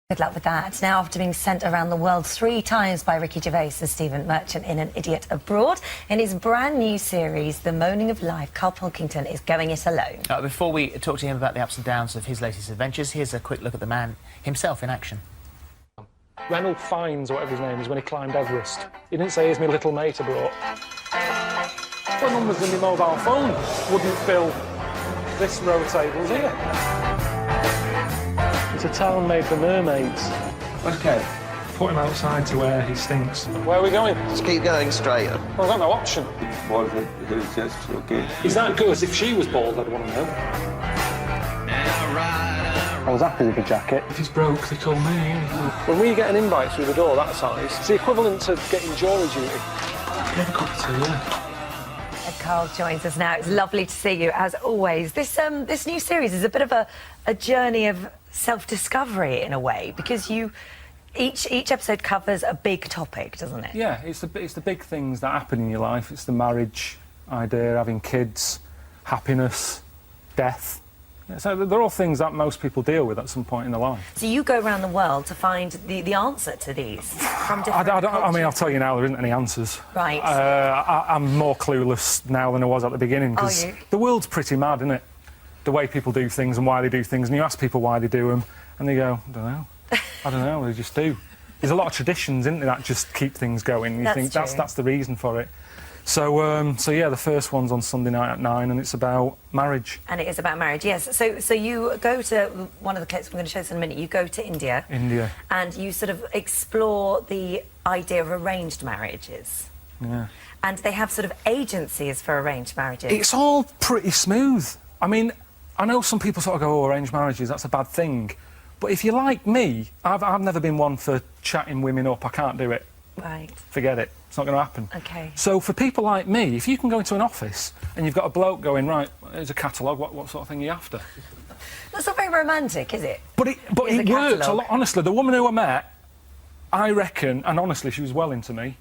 Good luck with that. Now, after being sent around the world 3 times by Ricky Gervais as Stephen Merchant in An Idiot Abroad, in his brand new series, The Moaning of Life, Karl Pilkington is going it alone. Before we talk to him about the ups and downs of his latest adventures, here's a quick look at the man himself in action. Reynold Fiennes, or whatever his name is, when he climbed Everest. He didn't say, here's my little mate abroad. The numbers in my mobile phone wouldn't fill this row of tables here. It's a town made for mermaids. OK. Put him outside to where he stinks. Where are we going? Just keep going straight. Well, I've got no option. Was it? It was just okay. Is that good? If she was bald, I'd want to know. I was happy with the jacket. If it's broke, they call me. When we get an invite through the door that size, it's the equivalent to getting jury duty. Have a cup of tea, yeah. Karl joins us now. It's lovely to see you, as always. This new series is a bit of a journey of self-discovery, in a way, because each episode covers a big topic, doesn't it? Yeah, it's the big things that happen in your life. It's the marriage idea, having kids, happiness, death. So they're all things that most people deal with at some point in their life. So you go around the world to find the answer to these from different I mean, I'll tell you now, there isn't any answers. Right. I'm more clueless now than I was at the beginning, because the world's pretty mad, isn't it? The way people do things and why they do things, and you ask people why they do them, and they go, I don't know. I don't know, they just do. There's a lot of traditions, isn't there, that just keep things going. You think that's the reason for it. So yeah, the first one's on Sunday night at 9, and it's about marriage. And it is about marriage, yes. So you go to one of the clips we're going to show us in a minute. You go to India. India. And you sort of explore the idea of arranged marriages. Yeah. And they have sort of agencies for arranged marriages. It's all pretty smooth. I mean, I know some people sort of go, oh, arranged marriages, that's a bad thing. But if you're like me, I've never been one for chatting women up. I can't do it. Right. Forget it. It's not going to happen. OK. So for people like me, if you can go into an office and you've got a bloke going, right, here's a catalogue, what sort of thing are you after? That's not very romantic, is it? But it works a lot. Honestly, the woman who I met, I reckon, and honestly, she was well into me.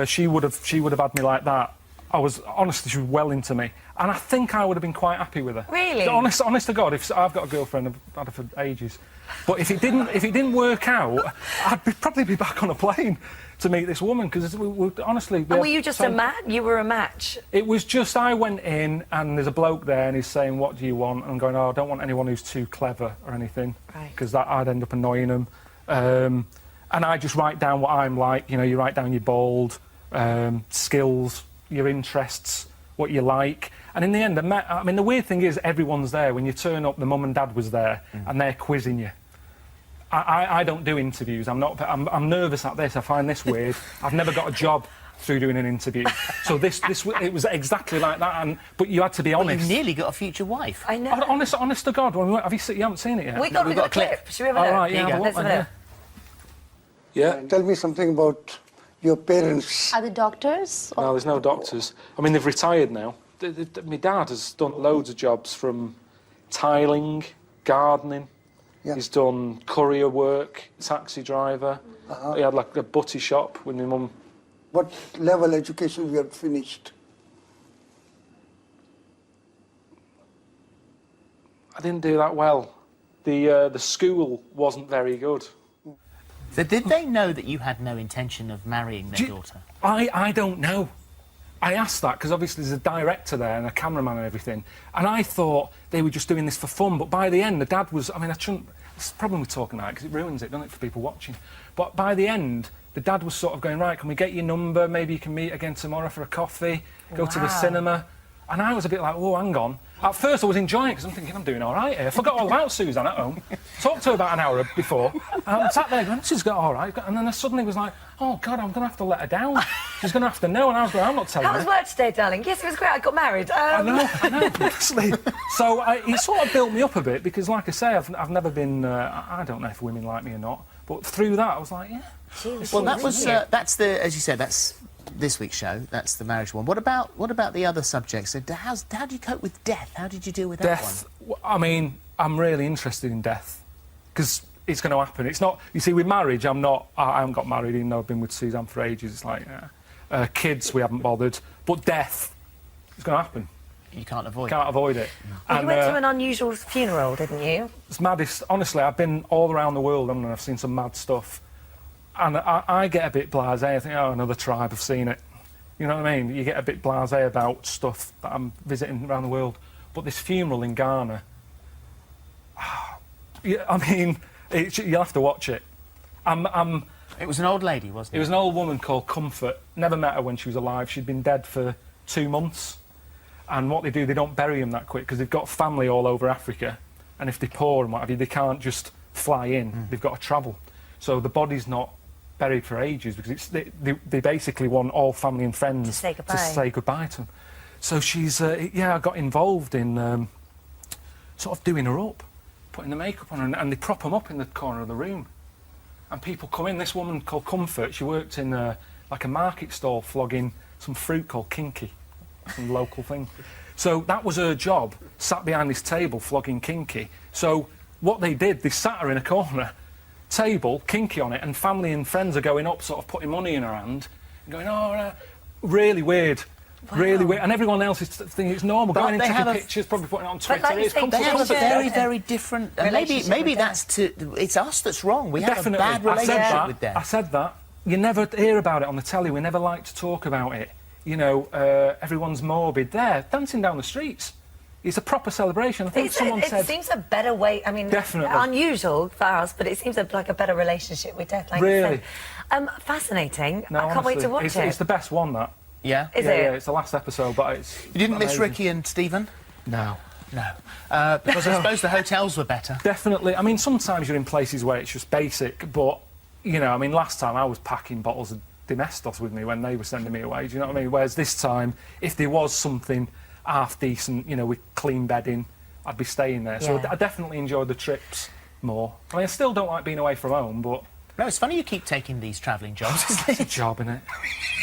She would have had me like that. Honestly, she was well into me. And I think I would have been quite happy with her. Really? Honest to God, if I've got a girlfriend, I've had her for ages. But if it didn't work out, I'd probably be back on a plane to meet this woman, because honestly... And were you just a match? You were a match? It was just, I went in and there's a bloke there and he's saying, what do you want? And I'm going, oh, I don't want anyone who's too clever or anything, because I'd end up annoying them. And I just write down what I'm like, you know, you write down your bold, skills, your interests, what you like. And in the end, I mean, the weird thing is everyone's there. When you turn up, the mum and dad was there, and they're quizzing you. I don't do interviews. I'm nervous at this. I find this weird. I've never got a job through doing an interview. So it was exactly like that. But you had to be honest. Well, you nearly got a future wife. I know. Honest to God. You haven't seen it yet? We've got a clip. Should we have a look? All right, yeah, let's have a look. Yeah. Tell me something about your parents. Are the doctors? No, there's no doctors. I mean, they've retired now. My dad has done loads of jobs, from tiling, gardening. Yeah. He's done courier work, taxi driver. He had like a butty shop with my mum. What level education you have finished? I didn't do that well. The school wasn't very good. So did they know that you had no intention of marrying their daughter? I don't know. I asked that because obviously there's a director there and a cameraman and everything, and I thought they were just doing this for fun, but by the end the dad was, I mean, it's the problem with talking about it, because it ruins it, doesn't it, for people watching. But by the end, the dad was sort of going, right, can we get your number, maybe you can meet again tomorrow for a coffee, go to the cinema. And I was a bit like, oh, hang on. At first I was enjoying it, because I'm thinking, I'm doing all right here. I forgot all about Suzanne at home. Talked to her about an hour before. And I sat there going, she's got all right. And then I suddenly was like, oh, God, I'm going to have to let her down. She's going to have to know. And I was going, I'm not telling her. How was work today, darling? Yes, it was great. I got married. I know, honestly. So it sort of built me up a bit, because, like I say, I've never been... I don't know if women like me or not. But through that, I was like, yeah. Well, that's as you said, that's this week's show. That's the marriage one. What about the other subjects? So how do you cope with death? How did you deal with that one? I mean, I'm really interested in death, because it's going to happen. It's not. You see, with marriage, I haven't got married, even though I've been with Suzanne for ages. It's like kids, we haven't bothered, but death, it's going to happen. You can't avoid Can't avoid it. Well, And, you went to an unusual funeral, didn't you? It's maddest. Honestly, I've been all around the world and I've seen some mad stuff. And I get a bit blasé. I think, oh, another tribe, I've seen it. You know what I mean? You get a bit blasé about stuff that I'm visiting around the world. But this funeral in Ghana, yeah, I mean, you'll have to watch it. It was an old lady, wasn't it? It was an old woman called Comfort. Never met her when she was alive. She'd been dead for 2 months. And what they do, they don't bury them that quick because they've got family all over Africa. And if they're poor and what have you, they can't just fly in. They've got to travel. So the body's not buried for ages because they basically want all family and friends to say goodbye to them. So she's, I got involved in sort of doing her up, putting the makeup on her, and they prop them up in the corner of the room. And people come in. This woman called Comfort, she worked in like a market stall flogging some fruit called kinky, some local thing. So that was her job, sat behind this table flogging kinky. So what they did, they sat her in a corner, table, kinky on it, and family and friends are going up, sort of putting money in her hand, and going, really weird. Wow. Really weird. And everyone else is thinking it's normal, But going and they taking have pictures, probably putting it on Twitter. like you It's say, Comfort, They have a Comfort. very, very different... And Relationship maybe with that's it's us that's wrong. We Definitely. have a bad relationship with death. I said that. You never hear about it on the telly. We never like to talk about it. You know, everyone's morbid. There, dancing down the streets. It's a proper celebration. I think someone said... It seems a better way, I mean, Definitely. unusual for us, but it seems like a better relationship with death, like Really? you said. Fascinating. No, I can't wait to watch honestly, it. It's the best one, that. Yeah? Is Yeah, it? yeah, it's the last episode, but it's... You didn't miss amazing. Ricky and Stephen? No. No. Because I suppose the hotels were better. Definitely. I mean, sometimes you're in places where it's just basic, but, you know, I mean, last time I was packing bottles of Domestos with me when they were sending me away, do you know what I mean? Whereas this time, if there was something half-decent, you know, with clean bedding, I'd be staying there. So Yeah. I definitely enjoyed the trips more. I mean, I still don't like being away from home, but... No, it's funny you keep taking these travelling jobs, isn't It's a it? job, innit?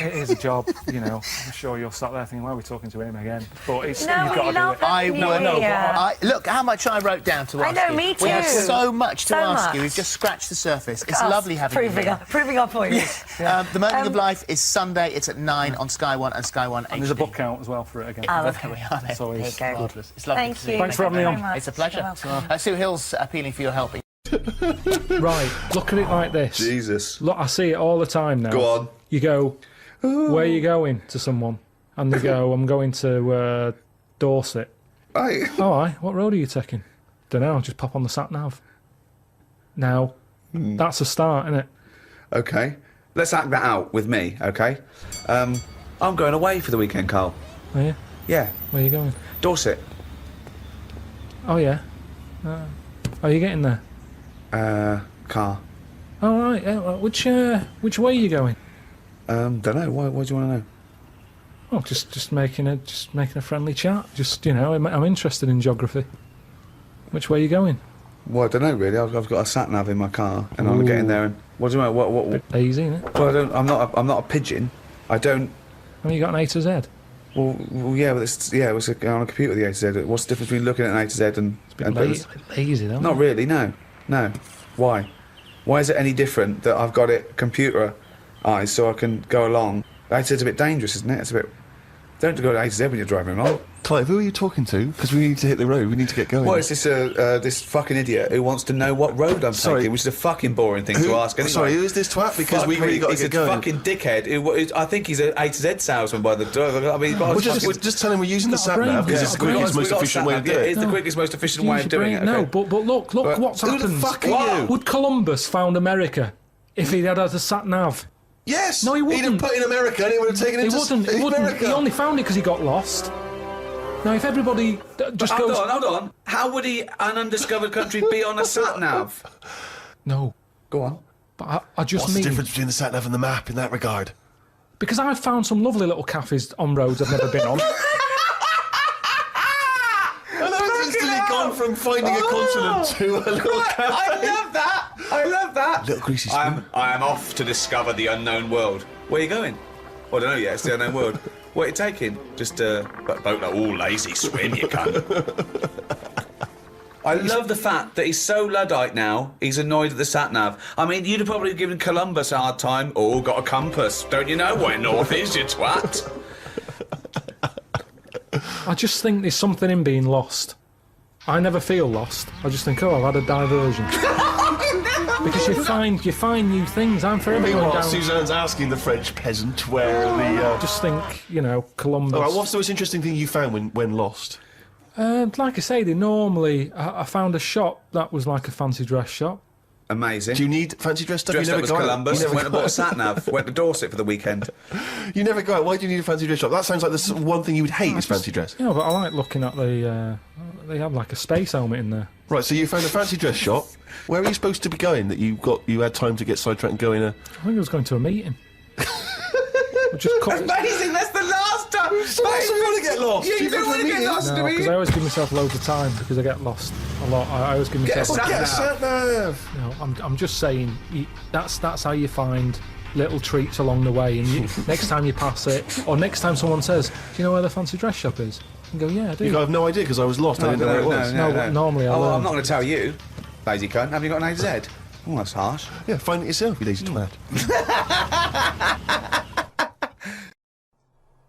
It is a job, you know. I'm sure you're sat there thinking, why are we talking to him again? But it's, No, you've got we to do love it. that. I would. Yeah. Look how much I wrote down to ask you. I know, me We have too. so much to So ask you. much. We've just scratched the surface. It's Us lovely having you here. proving our point. The Moment of Life is Sunday. It's at 9 on Sky 1 and Sky 1 HD. And there's a book out as well for it again. Oh, There okay. we are. Then. So it's There you go. Marvellous. It's lovely Thank to see you. Thanks for having me very on. much. It's a pleasure. You're welcome. Sue Hill's appealing for your help. Right, look at it like this. Jesus. Look, I see it all the time now. Go on. You go, where are you going, to someone? And they go, I'm going to Dorset. Right. All right, what road are you taking? Don't know, just pop on the sat-nav. Now, that's a start, isn't it? Okay. Let's act that out with me, okay? I'm going away for the weekend, Carl. Are you? Yeah. Where are you going? Dorset. Oh, yeah. Are you getting there? Car. All right, yeah, well, which way are you going? Don't know. Why do you want to know? Oh, just making a friendly chat. Just, you know, I'm interested in geography. Which way are you going? Well, I don't know really. I've got a sat nav in my car, and I'm getting there. And what do you want? What? Easy, isn't it? Well, I'm not a pigeon. I don't. I mean, you got an A to Z. Well, yeah, but it's on a computer the A to Z. What's the difference between looking at an A to Z and A bit lazy, though. Not really. No. Why? Why is it any different that I've got it computerised so I can go along? A to Z's a bit dangerous, isn't it? It's a bit. Don't go to A to Z when you're driving along. Clive, who are you talking to? Because we need to hit the road. We need to get going. What is this? This fucking idiot who wants to know what road I'm taking, which is a fucking boring thing to ask. Anyway. Sorry, who is this twat? Because we really got to he's get a going. fucking dickhead. I think he's an A to Z salesman by the driver. I mean, We'll just tell him we're using the sat nav because it's the quickest, most efficient way to do it. It's the quickest, most efficient way of doing it. No, okay? but look what's Who happened. the fuck are you? Would Columbus found America if he had a sat nav? Yes! No, he He'd have wouldn't. put in America and he would have taken He him wouldn't. to He wouldn't. America. He only found it because he got lost. Now, if everybody just goes... Hold on. How would an undiscovered country be on a sat nav? No, Go on. but I just What's mean... the difference between the sat nav and the map in that regard? Because I've found some lovely little cafes on roads I've never been on. And I've instantly gone from finding a continent to a little cafe. I love that. Little greasy spoon. I am off to discover the unknown world. Where are you going? Well, I don't know yet. It's the unknown world. What are you taking? Just a boat like all lazy swim, you cunt. I love the fact that he's so Luddite now, he's annoyed at the sat-nav. I mean, you'd have probably given Columbus a hard time. Oh, got a compass. Don't you know where north is, you twat? I just think there's something in being lost. I never feel lost. I just think, oh, I've had a diversion. Because you find new things. I'm forever going Meanwhile, down. Suzanne's asking the French peasant where the... Just think, Columbus. All right, what's the most interesting thing you found when lost? Like I say, I found a shop that was like a fancy dress shop. Amazing. Do you need fancy dress stuff? Dressed You up never as go Columbus, out. went and bought a sat-nav, went to Dorset for the weekend. You never go out. Why do you need a fancy dress shop? That sounds like the one thing you would hate is fancy dress. But I like looking at they have like a space helmet in there. Right, so you found a fancy dress shop. Where are you supposed to be going that you had time to get sidetracked and go in a... I think I was going to a meeting. Amazing, that's the last time! So you want to get lost? Yeah, you don't want to get lost, do because you? I always give myself loads of time because I get lost a lot. I always give myself... Get a sat-nav! I'm just saying, that's how you find little treats along the way, and next time you pass it, or next time someone says, do you know where the fancy dress shop is? You go, yeah, I do. You go, I have no idea because I was lost. I didn't know where it was. No, normally I learn. I'm not going to tell you, lazy cunt. Have you got an AZ? Oh, that's harsh. Yeah, find it yourself, you lazy twat.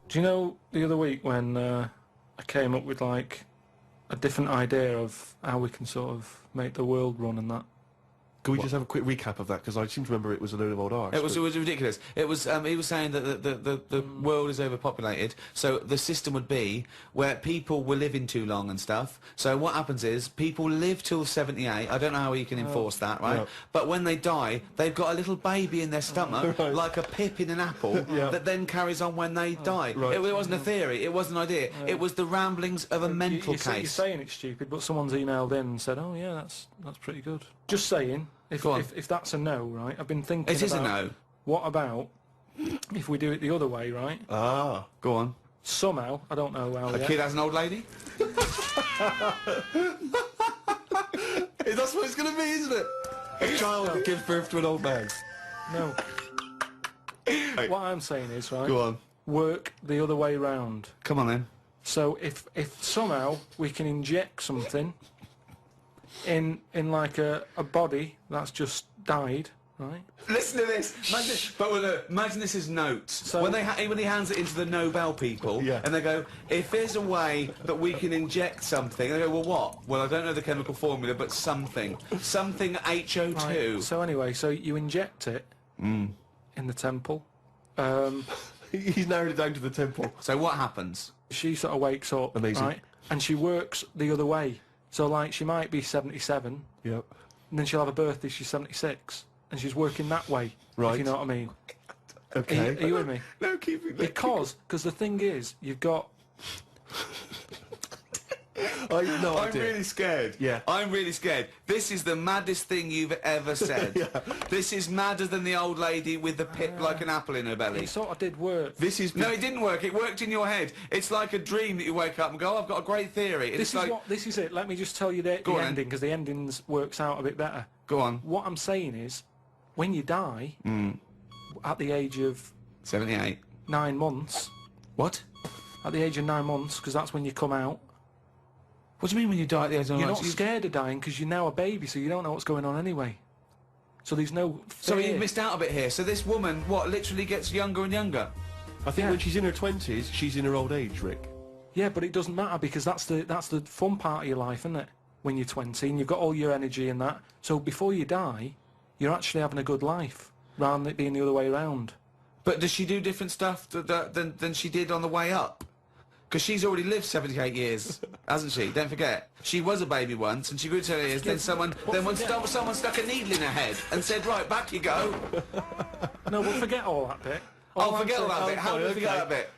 Do you know the other week when I came up with like a different idea of how we can sort of make the world run and that? Can we just have a quick recap of that? Because I seem to remember it was a load of old arse. It was ridiculous. It was he was saying that the world is overpopulated, so the system would be where people were living too long and stuff. So what happens is people live till 78. I don't know how you can enforce that, right? Yeah. But when they die, they've got a little baby in their stomach, Right. like a pip in an apple, that then carries on when they die. Right. It wasn't a theory. It wasn't an idea. It was the ramblings of a mental You're case. saying it's stupid, but someone's emailed in and said, "Oh yeah, that's pretty good." Just saying. If that's a no, right? I've been thinking. It is a no. What about if we do it the other way, right? Ah. Go on. Somehow, I don't know how. A kid has an old lady? That's what it's going to be, isn't it? A child that gives birth to an old man. No. What I'm saying is, right? Go on. Work the other way round. Come on then. So if somehow we can inject something in like a body that's just died, right? Listen to this. Imagine this is notes. So- when he hands it into the Nobel people, Yeah. and they go, if there's a way that we can inject something, and they go, well, what? Well, I don't know the chemical formula, but something HO2. Right. So anyway, so you inject it in the temple. He's narrowed it down to the temple. So what happens? She sort of wakes up, Amazing. right? And she works the other way. So like she might be 77, Yep. and then she'll have a birthday. She's 76, and she's working that way. Right. If you know what I mean. Okay. Are you with me? No, keep it. Because the thing is, you've got. I have no I'm idea. really scared. Yeah. I'm really scared. This is the maddest thing you've ever said. This is madder than the old lady with the pip like an apple in her belly. It sort of did work. This is... No, it didn't work. It worked in your head. It's like a dream that you wake up and go, oh, I've got a great theory. And This is it. Let me just tell you the Go on, ending, because the ending works out a bit better. Go on. What I'm saying is, when you die, at the age of 78. 9 months, What? at the age of 9 months, because that's when you come out, What do you mean when you die at the age of you're 9 not scared of dying because you're now a baby, so you don't know what's going on anyway. So there's no So fear. you missed out a bit here. So this woman, what, literally gets younger and younger? I think Yeah. when she's in her 20s, she's in her old age, Rick. Yeah, but it doesn't matter because that's the fun part of your life, isn't it? When you're 20 and you've got all your energy and that. So before you die, you're actually having a good life, rather than it being the other way around. But does she do different stuff than she did on the way up? Because she's already lived 78 years, hasn't she? Don't forget. She was a baby once, and she grew to 78 years. Then someone stuck a needle in her head and said, right, back you go. No, we'll forget all that bit. I'll forget all that bit. How do we forget that bit?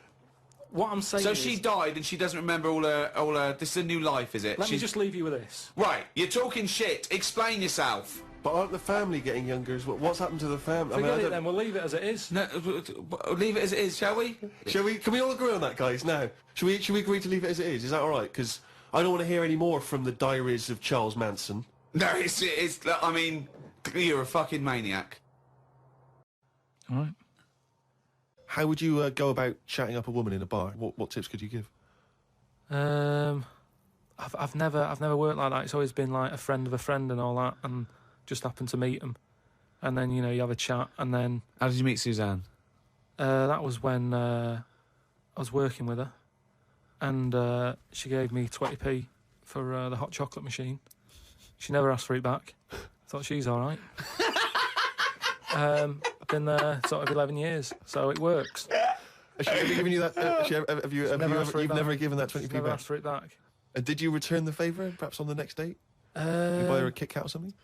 What I'm saying So is... she died and she doesn't remember all her... This is a new life, is it? Let me just leave you with this. Right, you're talking shit. Explain yourself. But aren't the family getting younger as well? What's happened to the family? Forget I it don't- then, we'll leave it as it is. No, leave it as it is, shall we? Shall we? Can we all agree on that, guys? Now, should we agree to leave it as it is? Is that all right? Because I don't want to hear any more from the diaries of Charles Manson. No, it's. I mean, you're a fucking maniac. All right. How would you go about chatting up a woman in a bar? What tips could you give? I've never worked like that. It's always been like a friend of a friend and all that, and just happened to meet them, and then you have a chat, and then How did you meet Suzanne? that was when I was working with her, and she gave me 20p for the hot chocolate machine. She never asked for it back. Thought she's all right. I've been there sort of 11 years, so it works. Has she ever given you that? You've never given that 20p never back? asked for it back. Did you return the favour, perhaps on the next date? You buy her a Kit Kat or something?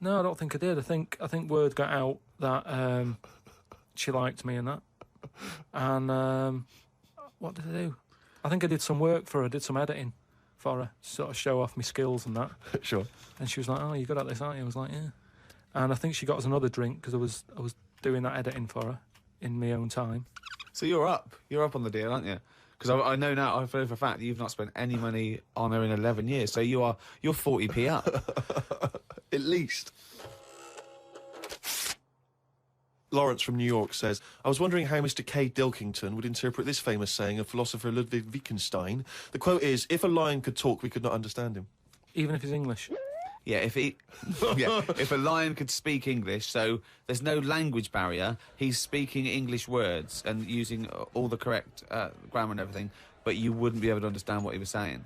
No, I don't think I did. I think word got out that she liked me and that. And what did I do? I think I did some work for her, did some editing for her, sort of show off my skills and that. Sure. And she was like, "Oh, you're good at this, aren't you?" I was like, "Yeah." And I think she got us another drink because I was doing that editing for her in my own time. So you're up on the deal, aren't you? Because I know now, I know for a fact that you've not spent any money on her in 11 years, so you're 40p up. At least. Lawrence from New York says, I was wondering how Mr. K. Pilkington would interpret this famous saying of philosopher Ludwig Wittgenstein. The quote is, if a lion could talk, we could not understand him. Even if he's English? Yeah, if a lion could speak English, so there's no language barrier, he's speaking English words and using all the correct grammar and everything, but you wouldn't be able to understand what he was saying.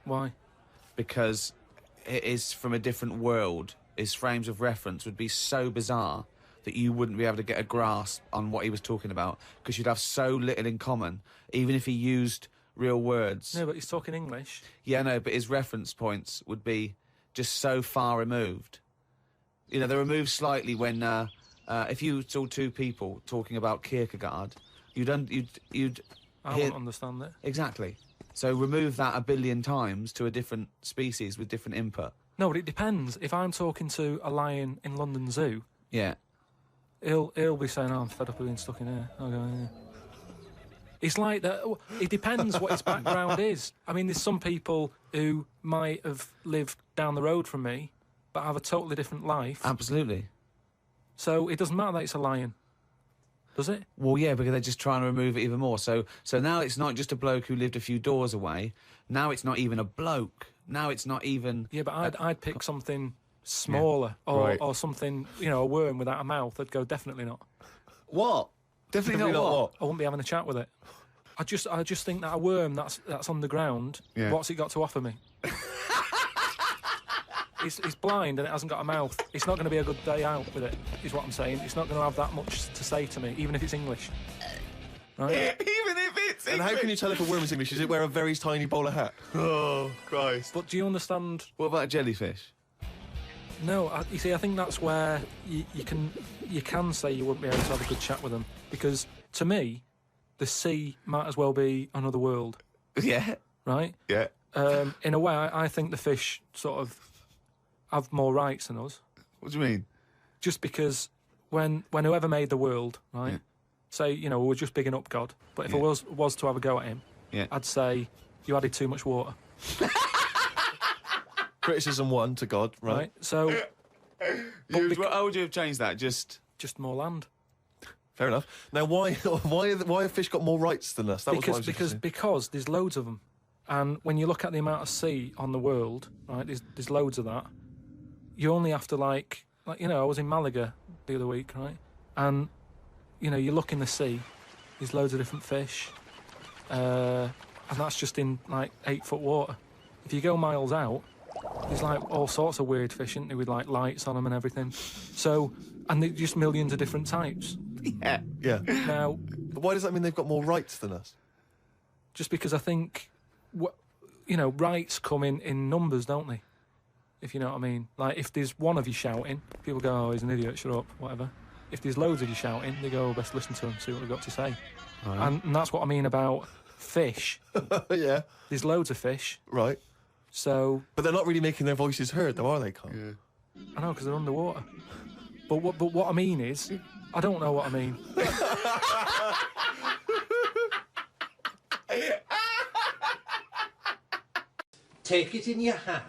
Why? Because it is from a different world. His frames of reference would be so bizarre that you wouldn't be able to get a grasp on what he was talking about, because you'd have so little in common, even if he used real words. No, but he's talking English. Yeah, no, but his reference points would be just so far removed. You know, they're removed slightly when, if you saw two people talking about Kierkegaard, you'd I wouldn't understand it. Exactly. So remove that a billion times to a different species with different input. No, but it depends. If I'm talking to a lion in London Zoo, yeah, he'll be saying, "Oh, I'm fed up with being stuck in here." I'll go, "Yeah." It's like that. It depends what his background is. I mean, there's some people who might have lived down the road from me, but have a totally different life. Absolutely. So it doesn't matter that it's a lion, does it? Well, yeah, because they're just trying to remove it even more. So now it's not just a bloke who lived a few doors away. Now it's not even a bloke. Now it's not even... Yeah, but I'd pick something smaller, or something, you know, a worm without a mouth. I'd go, definitely not. What? Definitely not what? I wouldn't be having a chat with it. I just think that a worm that's on the ground, what's it got to offer me? It's blind and it hasn't got a mouth. It's not going to be a good day out with it, is what I'm saying. It's not going to have that much to say to me, even if it's English. Right? Even if it's English? And how can you tell if a worm is English? Does it wear a very tiny bowler hat? Oh, Christ. But do you understand... What about a jellyfish? No, you see, I think that's where you can say you wouldn't be able to have a good chat with them, because to me, the sea might as well be another world. Yeah. Right? Yeah. In a way, I think the fish sort of have more rights than us. What do you mean? Just because when whoever made the world, right, say, you know, we're just bigging up God, but if I was to have a go at him, I'd say, you added too much water. Criticism 1 to God, right? So... How would you have changed that? Just more land. Fair enough. Now, why have fish got more rights than us? Because there's loads of them, and when you look at the amount of sea on the world, right, there's loads of that. You only have to like you know, I was in Malaga the other week, right, and you know, you look in the sea, there's loads of different fish, and that's just in like 8-foot water. If you go miles out, there's like all sorts of weird fish, isn't there, with like lights on them and everything. So, and there's just millions of different types. Yeah. Now, but why does that mean they've got more rights than us? Just because I think, you know, rights come in numbers, don't they? If you know what I mean. Like, if there's one of you shouting, people go, "Oh, he's an idiot, shut up," whatever. If there's loads of you shouting, they go, "Oh, best listen to him, see what they've got to say." Right. And that's what I mean about fish. Yeah. There's loads of fish. Right. So... But they're not really making their voices heard, though, are they, Carl? Yeah. I know, because they're underwater. But what I mean is, I don't know what I mean. Take it in your hand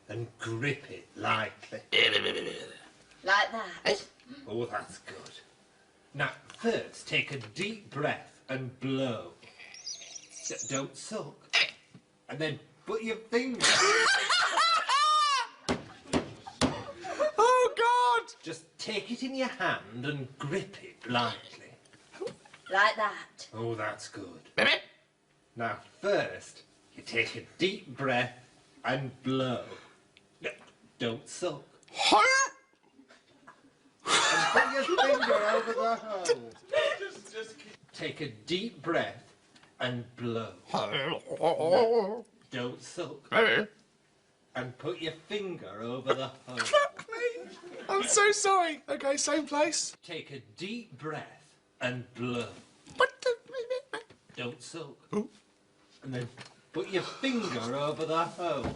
and grip it lightly. Like that? Oh, that's good. Now, first, take a deep breath and blow. Don't suck. And then put your finger... Oh, God! Just take it in your hand and grip it lightly. Like that? Oh, that's good. Now, first, you take a deep breath and blow. No, don't suck. And put your finger over the hole. Take a deep breath and blow. No, don't suck. And put your finger over the hole. Fuck me! I'm so sorry. Okay, same place. Take a deep breath and blow. Don't suck. And then put your finger over the hole.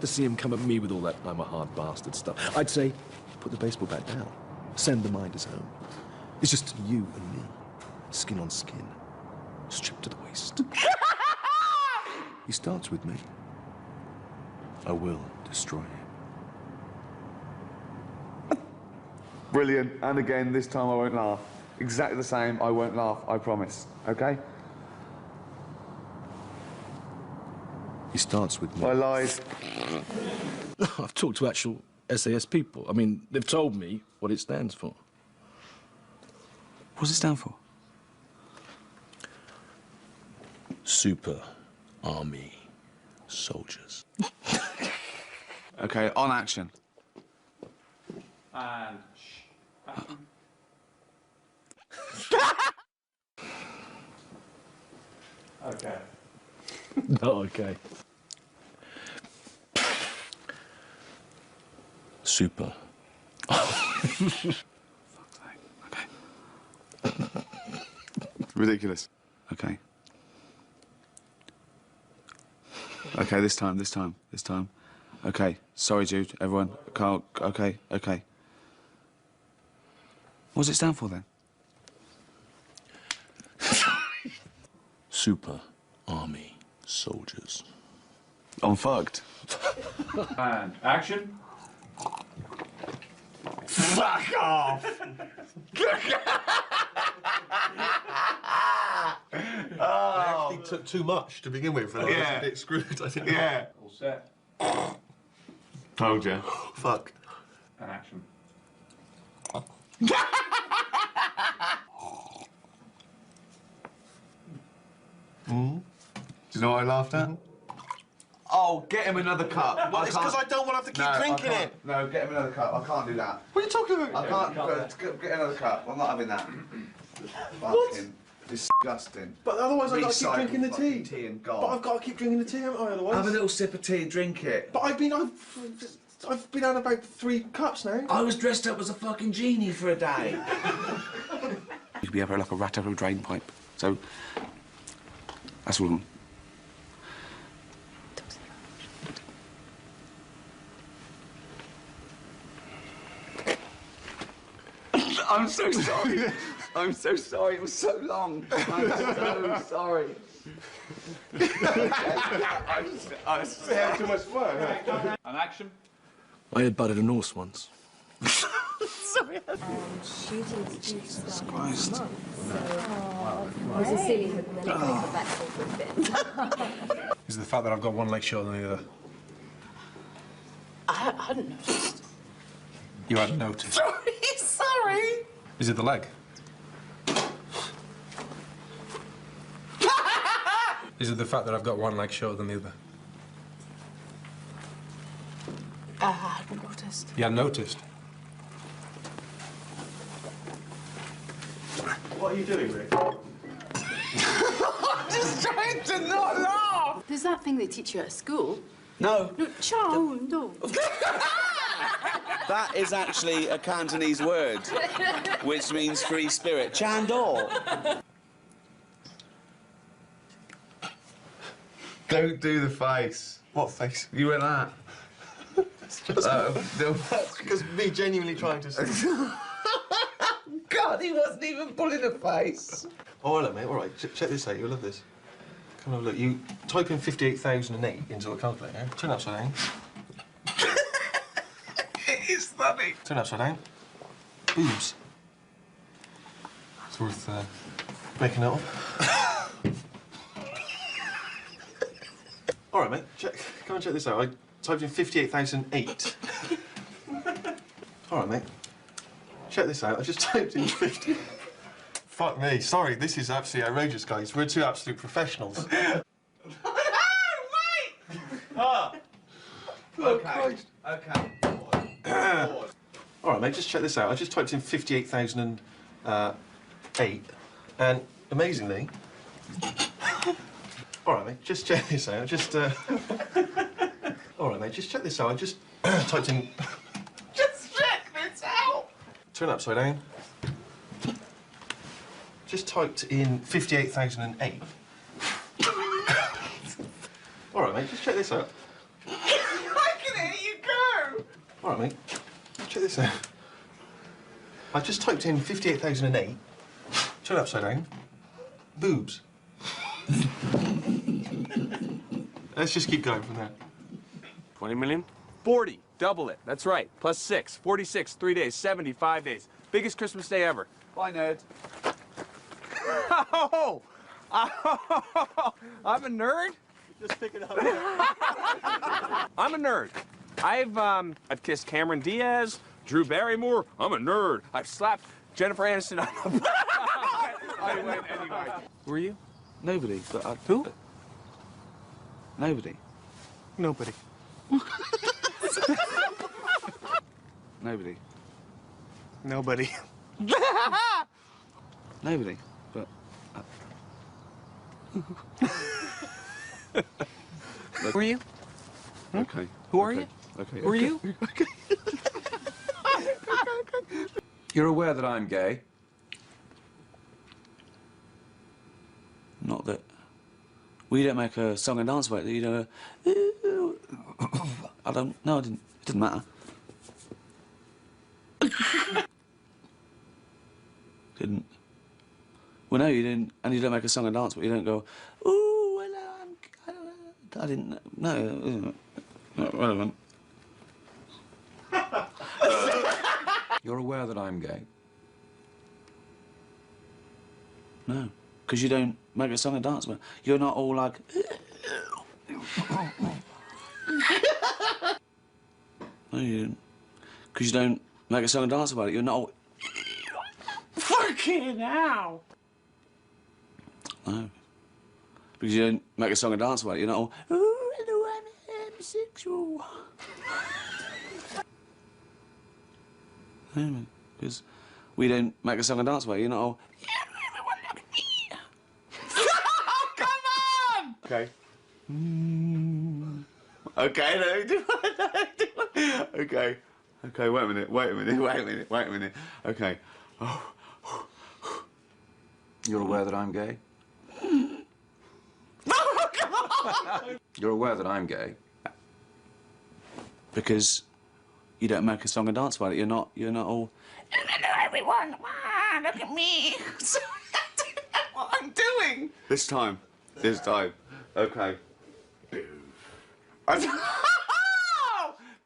To see him come at me with all that I'm a hard bastard stuff, I'd say, put the baseball bat down. Send the minders home. It's just you and me, skin on skin, stripped to the waist. He starts with me. I will destroy him. Brilliant. And again, this time I won't laugh. Exactly the same. I won't laugh. I promise. Okay? He starts with me. I lied. I've talked to actual SAS people. I mean, they've told me what it stands for. What does it stand for? Super Army Soldiers. Okay, on action. And okay. Not okay. Super. Okay. Ridiculous. Okay. Okay, this time. Okay, sorry, Jude, everyone. Carl, okay. What does it stand for, then? Super Army Soldiers. I'm fucked. And action. Fuck off! I actually took too much to begin with. I was a bit screwed, I think. Yeah. All set. Told you. Fuck. And action. Do you know what I laughed at? Oh, get him another cup. Well, it's because I don't want to have to keep drinking it. No, get him another cup. I can't do that. What are you talking about? I can't. Get another cup. I'm not having that. Fucking disgusting. But otherwise I've got to keep Recycle drinking the tea. tea and gone. But I've got to keep drinking the tea, haven't I, otherwise? Have a little sip of tea and drink it. But I've been out about 3 cups now. I was dressed up as a fucking genie for a day. You'd be ever like a rat out of a drain pipe. So, that's all. I'm so sorry. I'm so sorry. It was so long. I'm so sorry. I was too much fun. And action. I had butted a Norse once. Sorry. Jesus Christ. It was a silly hook and then it got back for a bit. Is it the fact that I've got one leg shorter than the other? I hadn't noticed. You hadn't noticed? Sorry. Is it the leg? Is it the fact that I've got one leg shorter than the other? I hadn't noticed. You hadn't noticed? What are you doing, Rick? I'm just trying to not laugh. There's that thing they teach you at school. No. No, ciao, no. That is actually a Cantonese word, which means free spirit. Chandor. Don't do the face. What face? You went that. That's because me genuinely trying to... God, he wasn't even pulling a face. Oh, hello, mate. All right, check this out. You'll love this. Come and have a look. You type in 58,008 into a calculator. Turn upside down. It is funny. Turn upside down. Boobs. It's worth making it up. All right, mate. Come and check this out. I typed in 58,008. All right, mate. Check this out. I just typed in Fuck me. Sorry, this is absolutely outrageous, guys. We're two absolute professionals. Okay. All right, mate, just check this out. I just typed in 58,008, and amazingly... All right, mate, just check this out. All right, mate, just check this out. I just typed in... Just check this out! Turn upside down. Just typed in 58,008. All right, mate, just check this out. I can hear you go! All right, mate, check this out. I just typed in 58,008. Turn upside down. Boobs. Let's just keep going from there. 20 million? 40. Double it. That's right. Plus 6. 46. 3 days. 75 days. Biggest Christmas day ever. Bye, nerd. Oh! I'm a nerd? Just pick it up. I'm a nerd. I've kissed Cameron Diaz, Drew Barrymore. I'm a nerd. I've slapped Jennifer Aniston on the butt. I went anyway. Who are you? Nobody, but Who? Nobody. Nobody. Nobody. Nobody. Nobody, but... Who are you? Okay. Who are you? Okay. Who are you? Okay. You're aware that I'm gay? Not that... We don't make a song and dance about it, you know. I don't... No, I didn't. It didn't matter. Didn't. Well, no, you didn't. And you don't make a song and dance, but you don't go, ooh, hello, I didn't... No, not relevant. You're aware that I'm gay? No, because you don't make a song and dance about it. You're not all like... No, you didn't. Because you don't make a song and dance about it. You're not all... Fucking hell! No. Because you don't make a song and dance about it. You're not all... Ooh, hello, I'm homosexual. No, because we don't make a song and dance about it. You're not all... Come on! Okay. Okay, no, okay. Okay, wait a minute. Okay. Oh. You're aware that I'm gay? Oh, come on! You're aware that I'm gay? Because you don't make a song and dance about it. You're not all... Hello, everyone. Wow, look at me. Sorry, I don't know what I'm doing. This time. Okay.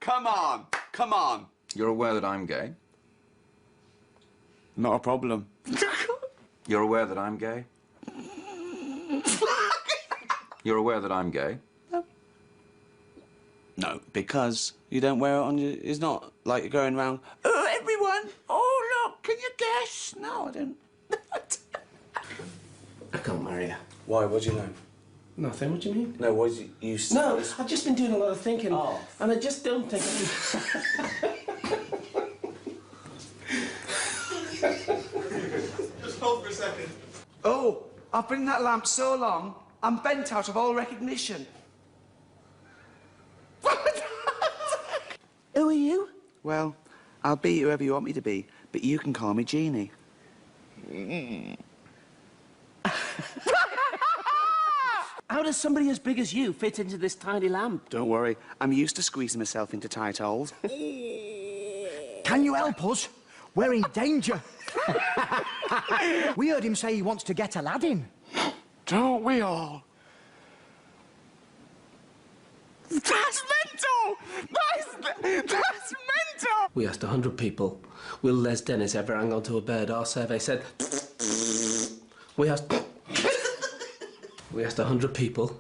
Come on. You're aware that I'm gay? Not a problem. You're aware that I'm gay? You're aware that I'm gay? No, because you don't wear it on your... It's not like you're going around, oh, everyone, oh, look, can you guess? No, I don't. I can't marry you. Why? What do you know? Nothing. What do you mean? No, what do you... No, I've just been doing a lot of thinking, and I just don't think Just hold for a second. Oh, I've been in that lamp so long, I'm bent out of all recognition. Who are you? Well, I'll be whoever you want me to be, but you can call me Jeannie. How does somebody as big as you fit into this tiny lamp? Don't worry, I'm used to squeezing myself into tight holes. Can you help us? We're in danger. We heard him say he wants to get Aladdin. Don't we all? That's mental! That's mental! We asked 100 people, will Les Dennis ever hang on to a bird? Our survey said... We asked 100 people,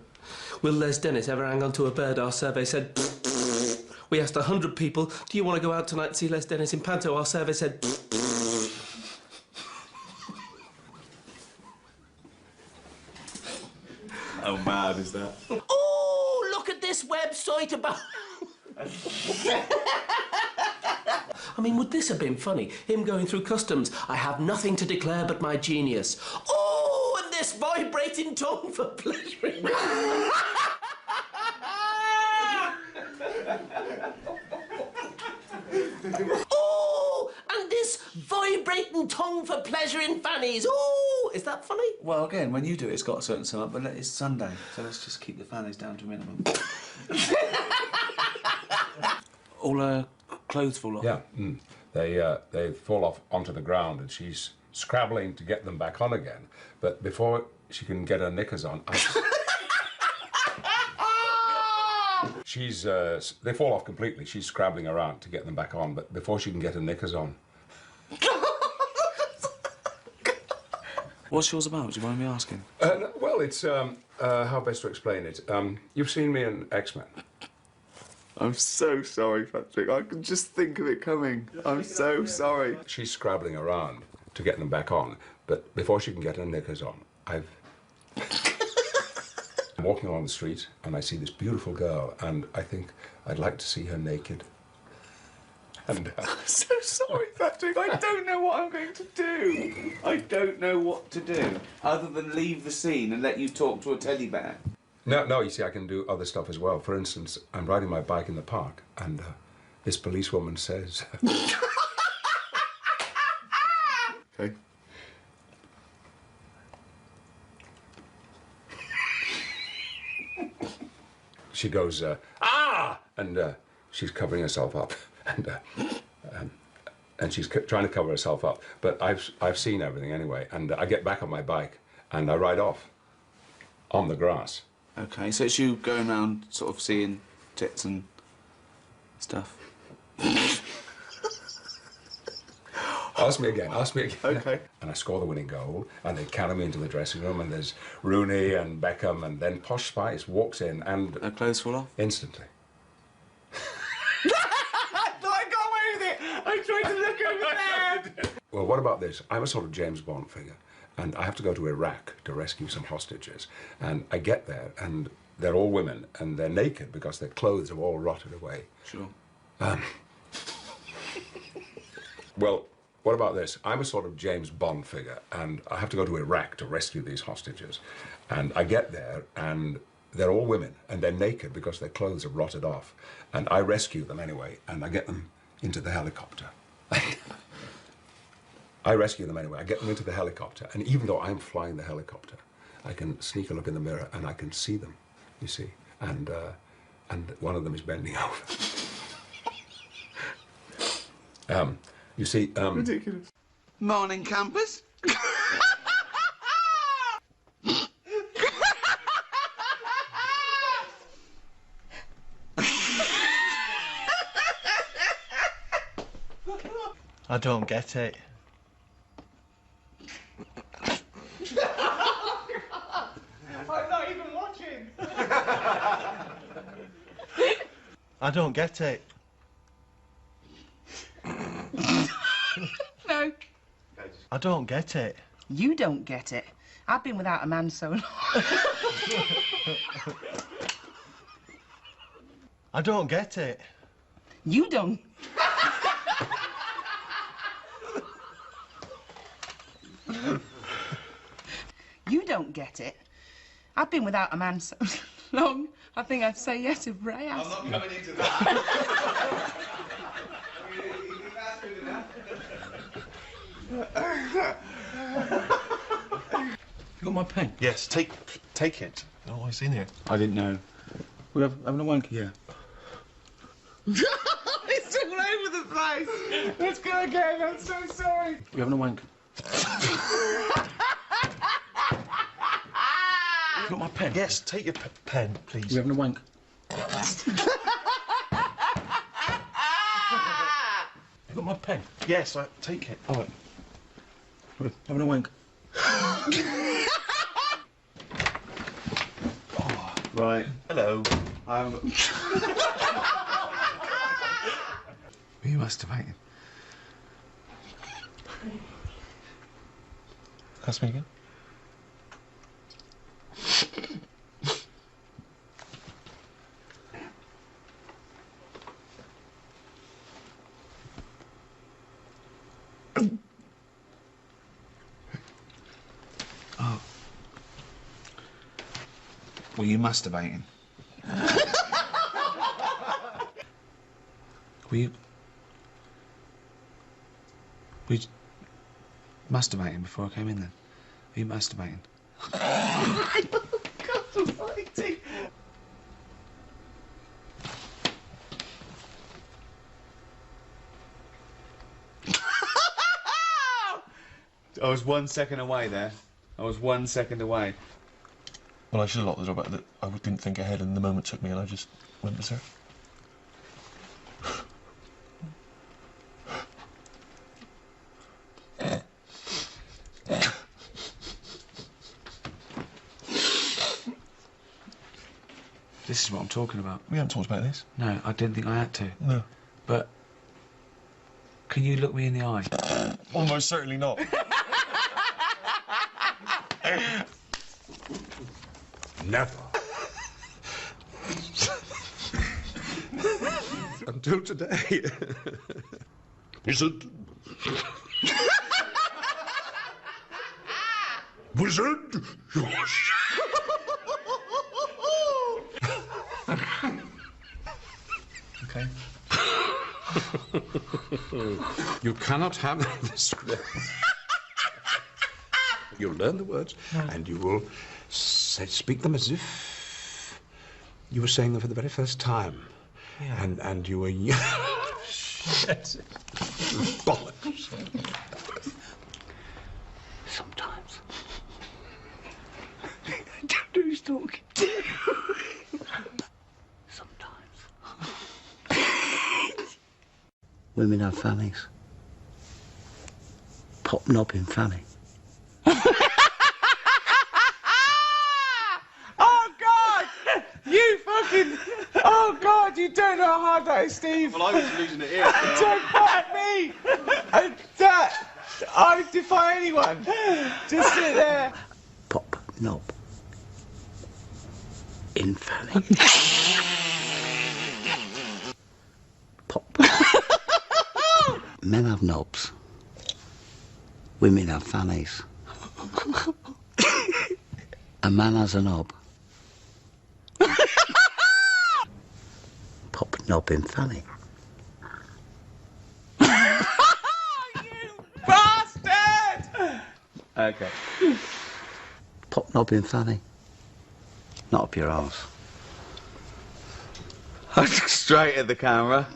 will Les Dennis ever hang on to a bird? Our survey said... We asked 100 people, do you want to go out tonight and see Les Dennis in Panto? Our survey said... How mad is that? Oh, look at this website about... I mean, would this have been funny? Him going through customs. I have nothing to declare but my genius. Oh, and this vibrating tongue for pleasuring. Oh, and this vibrating tongue for pleasuring fannies. Oh, is that funny? Well, again, when you do it, it's got a certain sum, but it's Sunday, so let's just keep the fannies down to a minimum. All her clothes fall off? Yeah, they fall off onto the ground, and she's scrabbling to get them back on again. But before she can get her knickers on, they fall off completely. She's scrabbling around to get them back on, but before she can get her knickers on. What's yours about? Do you mind me asking? Well, it's how best to explain it. You've seen me in X-Men. I'm so sorry, Patrick. I can just think of it coming. I'm so sorry. She's scrabbling around to get them back on, but before she can get her knickers on, I'm walking along the street and I see this beautiful girl, and I think I'd like to see her naked. And I'm so sorry, Patrick. I don't know what I'm going to do. I don't know what to do other than leave the scene and let you talk to a teddy bear. No, you see, I can do other stuff as well. For instance, I'm riding my bike in the park, and this policewoman says... Okay. She goes, ah! And she's covering herself up, and she's trying to cover herself up. But I've seen everything anyway, and I get back on my bike, and I ride off on the grass. Okay, so it's you going around sort of seeing tits and stuff. Ask me again. Okay. And I score the winning goal, and they carry me into the dressing room, and there's Rooney and Beckham, and then Posh Spice walks in, and... Her clothes fall off? Instantly. I thought I got away with it! I tried to look over there! Well, what about this? I'm a sort of James Bond figure, and I have to go to Iraq to rescue some hostages. And I get there, and they're all women, and they're naked because their clothes have all rotted away. Sure. Well, what about this? I'm a sort of James Bond figure, and I have to go to Iraq to rescue these hostages. And I get there, and they're all women, and they're naked because their clothes have rotted off. And I rescue them anyway, and I get them into the helicopter. I rescue them anyway. I get them into the helicopter, and even though I'm flying the helicopter, I can sneak a look in the mirror, and I can see them, you see. And one of them is bending over. You see, Ridiculous. Morning, campers. I don't get it. I'm not even watching. I don't get it. No. I don't get it. You don't get it. I've been without a man so long. I don't get it. You don't. You don't get it. I've been without a man so long, I think I'd say yes if Ray asked. I'm not coming into that. You got my pen? Yes, take it. Oh, it's in here. I didn't know. We're having a wank? Yeah. It's all over the place. Let's go again. I'm so sorry. We're having a wank? You got my pen? Yes, take your pen, please. We're having a wank? You got my pen? Yes, take it. All right. We're having a wank? Right. Hello. I'm... Were you masturbating? Ask me again. Oh. Were you masturbating? Were you masturbating before I came in then? Were you masturbating? God almighty. I was 1 second away there. I was 1 second away. Well, I should have locked the door, but I didn't think ahead, and the moment took me, and I just went berserk. This is what I'm talking about. We haven't talked about this. No, I didn't think I had to. No. But can you look me in the eye? Almost certainly not. Never. Until today. Wizard. Wizard. Okay. You cannot have this. You'll learn the words, and you will speak them as if you were saying them for the very first time. Yeah. And you were shit. Bollocks. Sometimes. I don't know who's talking. Women have fannies. Pop knobbing fanny. Oh, God! You fucking... Oh, God, you don't know how hard that is, Steve. Well, I was losing it here. Don't bite me! I defy anyone. Just sit there. Pop knob. In fanny. Pop. Men have knobs. Women have fannies. A man has a knob. Pop knob in fanny. Bastard! Okay. Pop knob in fanny. Not up your arse. I look straight at the camera.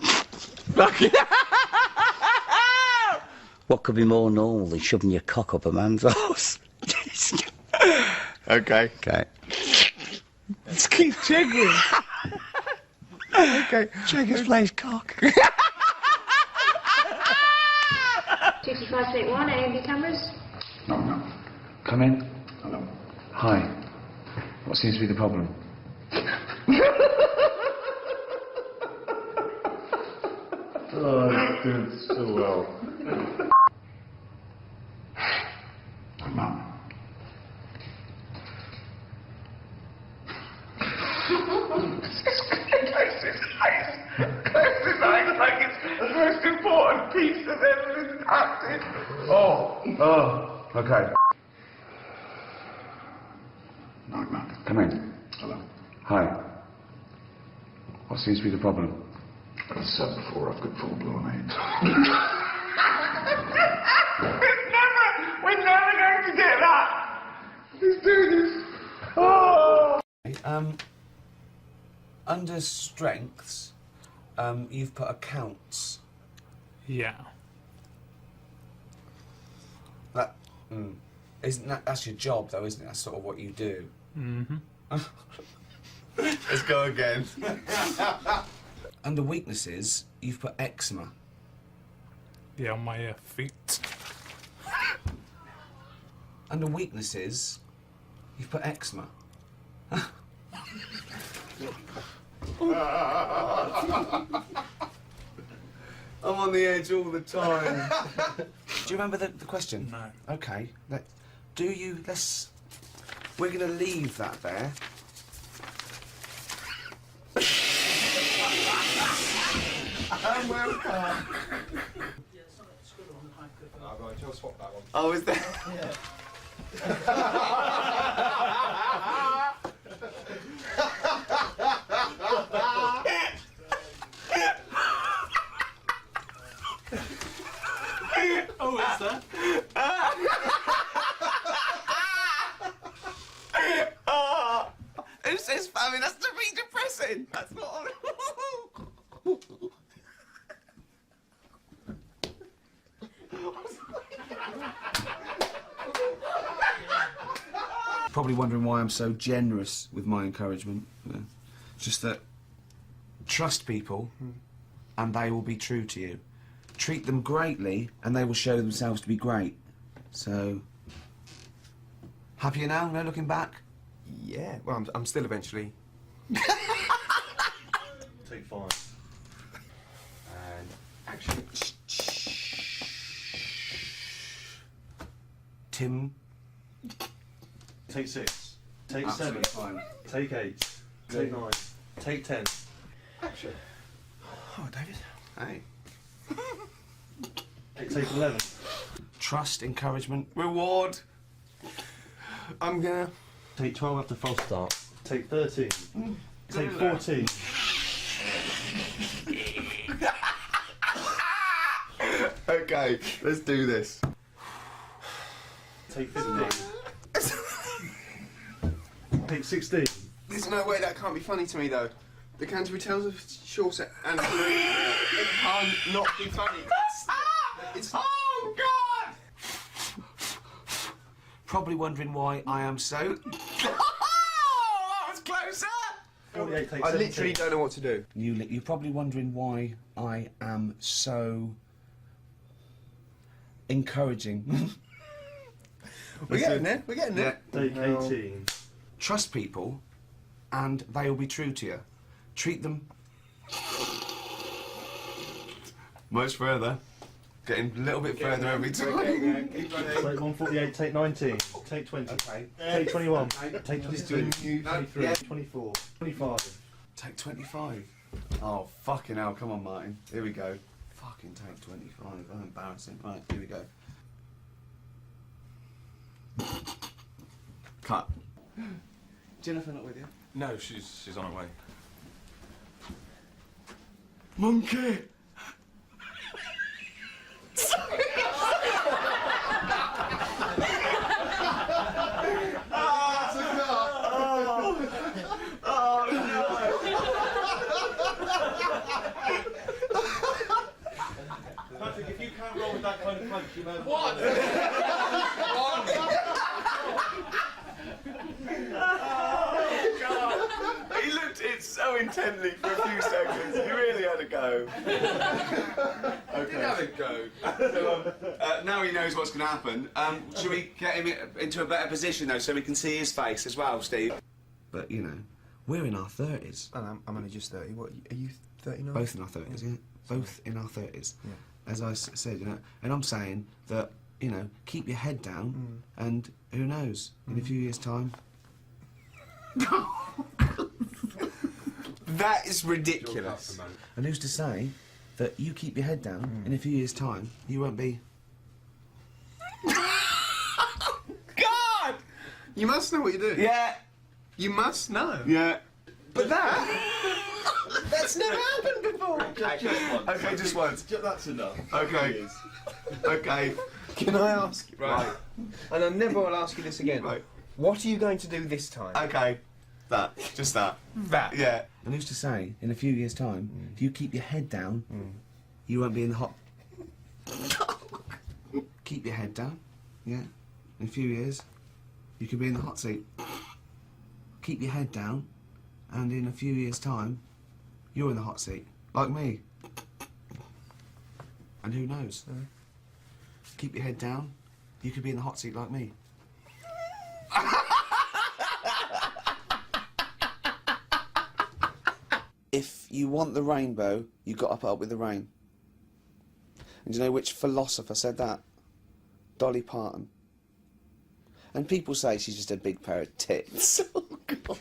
What could be more normal than shoving your cock up a man's arse? Okay. Okay. Let's keep jiggling. Okay. Jiggers plays cock. 6581, AMD cameras. No. Come in. Hello. Hi. What seems to be the problem? Oh, it's doing so well. Mum. Close his eyes like it's the most important piece of evidence acted. Oh, okay. No. Come in. Hello. Hi. What seems to be the problem? As I said before, I've got full-blown AIDS. We're never going to get that. Let's do this. Oh. Under strengths, you've put accounts. Yeah. That's your job, though, isn't it? That's sort of what you do. Mm-hmm. Let's go again. Under weaknesses, you've put eczema. Yeah, on my feet. Under weaknesses, you've put eczema. I'm on the edge all the time. Do you remember the question? No. Okay. We're going to leave that there. I'm welcome. I'll swap that one. Oh, is there? Yeah. Oh, is that? Who says famine? That's to be depressing. That's not. Probably wondering why I'm so generous with my encouragement. Yeah. Just that trust people and they will be true to you. Treat them greatly and they will show themselves to be great. So, happier now? No looking back? Yeah, well, I'm still eventually. Take 5. And action. Tim. Take 6. Take Absolutely 7. fine. Take 8. Take 9. Take 10. Action. Oh, David. Hey. Take 11. Trust, encouragement, reward. I'm gonna... Take 12 after false start. Take 13. Take 14. Okay, let's do this. Take 15. Take 16. There's no way that can't be funny to me, though. The Canterbury Tales of Chaucer and it can't not be funny. It's... Oh God! Probably wondering why I am so... Oh, I was closer. 48, take I 17. literally don't know what to do. You're probably wondering why I am so... encouraging. We're getting there. We're getting there. Take 18. Trust people and they will be true to you. Treat them... Much further. Getting a little bit further every time. Take 148, take 19. Take 20. Okay. Take 21. Take 22. No, 23. yeah. 24. 25. Take 25. Oh, fucking hell. Come on, Martin. Here we go. Fucking take 25. Oh, embarrassing. Right, here we go. Cut. Jennifer not with you? No, she's on her way. Monkey! Patrick, if you can't roll with that kind of punch, you know. What? Oh, God. He looked at it so intently for a few seconds. He really had a go. I did have a go. So, now he knows what's going to happen. Should we get him into a better position, though, so we can see his face as well, Steve? But, you know, we're in our 30s. And I'm only just 30. What, are you 39? Both in our 30s, yeah? Both in our 30s. Yeah. As I said, you know, and I'm saying that, you know, keep your head down and who knows, in a few years' time... That is ridiculous. And who's to say that you keep your head down, in a few years' time, you won't be... God! You must know what you're doing. Yeah. You must know. Yeah. But that's never happened before. Just once. Okay, just once. That's enough. Okay. Okay. Can I ask? Right. And I never will ask you this again. Right. What are you going to do this time? Okay. That. Just that. That. Yeah. And who's to say, in a few years' time, if you keep your head down, you won't be in the hot... Keep your head down, yeah? In a few years, you could be in the hot seat. Keep your head down, and in a few years' time, you're in the hot seat, like me. And who knows? Keep your head down, you could be in the hot seat like me. If you want the rainbow, you've got to put up with the rain. And do you know which philosopher said that? Dolly Parton. And people say she's just a big pair of tits. Oh, God.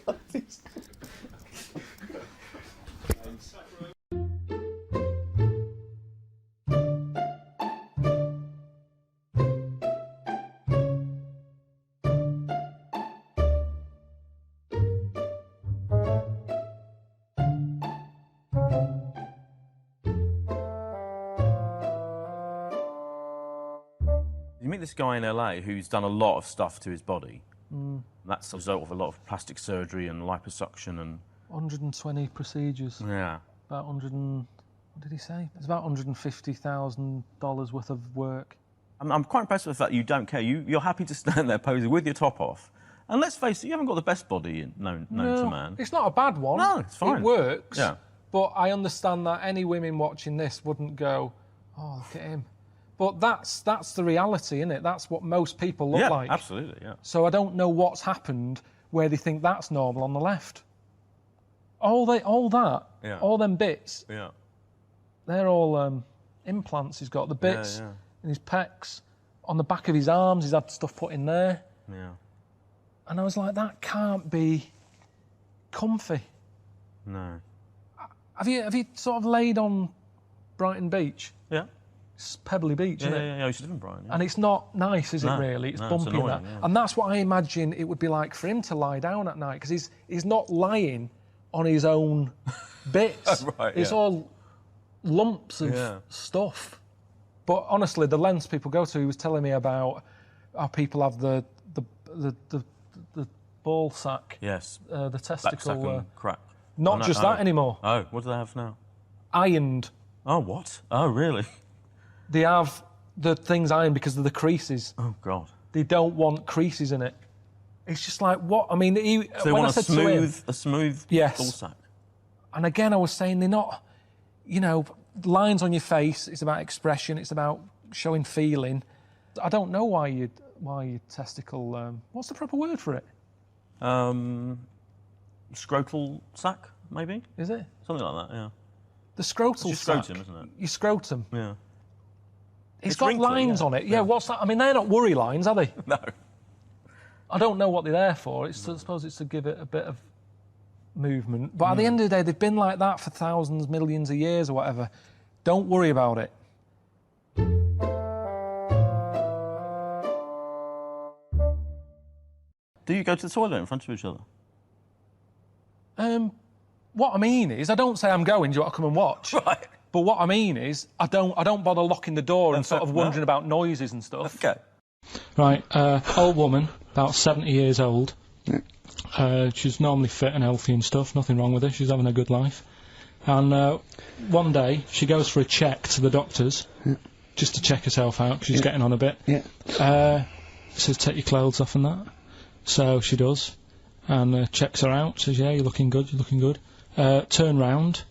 You meet this guy in LA who's done a lot of stuff to his body. Mm. That's a result of a lot of plastic surgery and liposuction and... 120 procedures. Yeah. About 100 and... What did he say? It's about $150,000 worth of work. I'm quite impressed with the fact that you don't care. You're happy to stand there posing with your top off. And let's face it, you haven't got the best body known to man. It's not a bad one. No, it's fine. It works. Yeah. But I understand that any women watching this wouldn't go, oh, look at him. But that's the reality, isn't it? That's what most people look like. Yeah, absolutely, yeah. So I don't know what's happened where they think that's normal on the left. All that, all them bits, they're all implants he's got. The bits in his pecs, on the back of his arms, he's had stuff put in there. Yeah. And I was like, that can't be comfy. No. Have you sort of laid on Brighton Beach? Yeah. It's Pebbly Beach, isn't it? Yeah, I used to live in Brighton. Yeah. And it's not nice, is it, really? It's bumpy it's annoying, and that. And that's what I imagine it would be like for him to lie down at night, because he's not lying on his own bits. Right, it's all lumps of stuff. But honestly, the lengths people go to, he was telling me about how people have the ball sack. Yes. The testicle. Crack. Not just that anymore. Oh, what do they have now? Ironed. Oh, what? Oh, really? They have the things ironed because of the creases. Oh, God. They don't want creases in it. It's just like, what? I mean, so they want a smooth yes. ball sack. And again, I was saying they're not, lines on your face. It's about expression. It's about showing feeling. I don't know why your testicle. What's the proper word for it? Scrotal sack, maybe? Is it? Something like that, yeah. The scrotal it's your sack. Scrotum, isn't it? Your scrotum. Yeah. It's got wrinkly, lines on it. Yeah, what's that? I mean, they're not worry lines, are they? No. I don't know what they're there for. I suppose it's to give it a bit of movement. But at the end of the day, they've been like that for thousands, millions of years or whatever. Don't worry about it. Do you go to the toilet in front of each other? What I mean is, I don't say I'm going, do you want to come and watch? Right. But what I mean is, I don't bother locking the door and sort of wondering about noises and stuff. Okay. Right, old woman, about 70 years old. She's normally fit and healthy and stuff, nothing wrong with her, she's having a good life. And one day, she goes for a check to the doctors, just to check herself out, because she's getting on a bit. Says, take your clothes off and that. So she does, and checks her out, says, yeah, you're looking good, you're looking good. Turn round,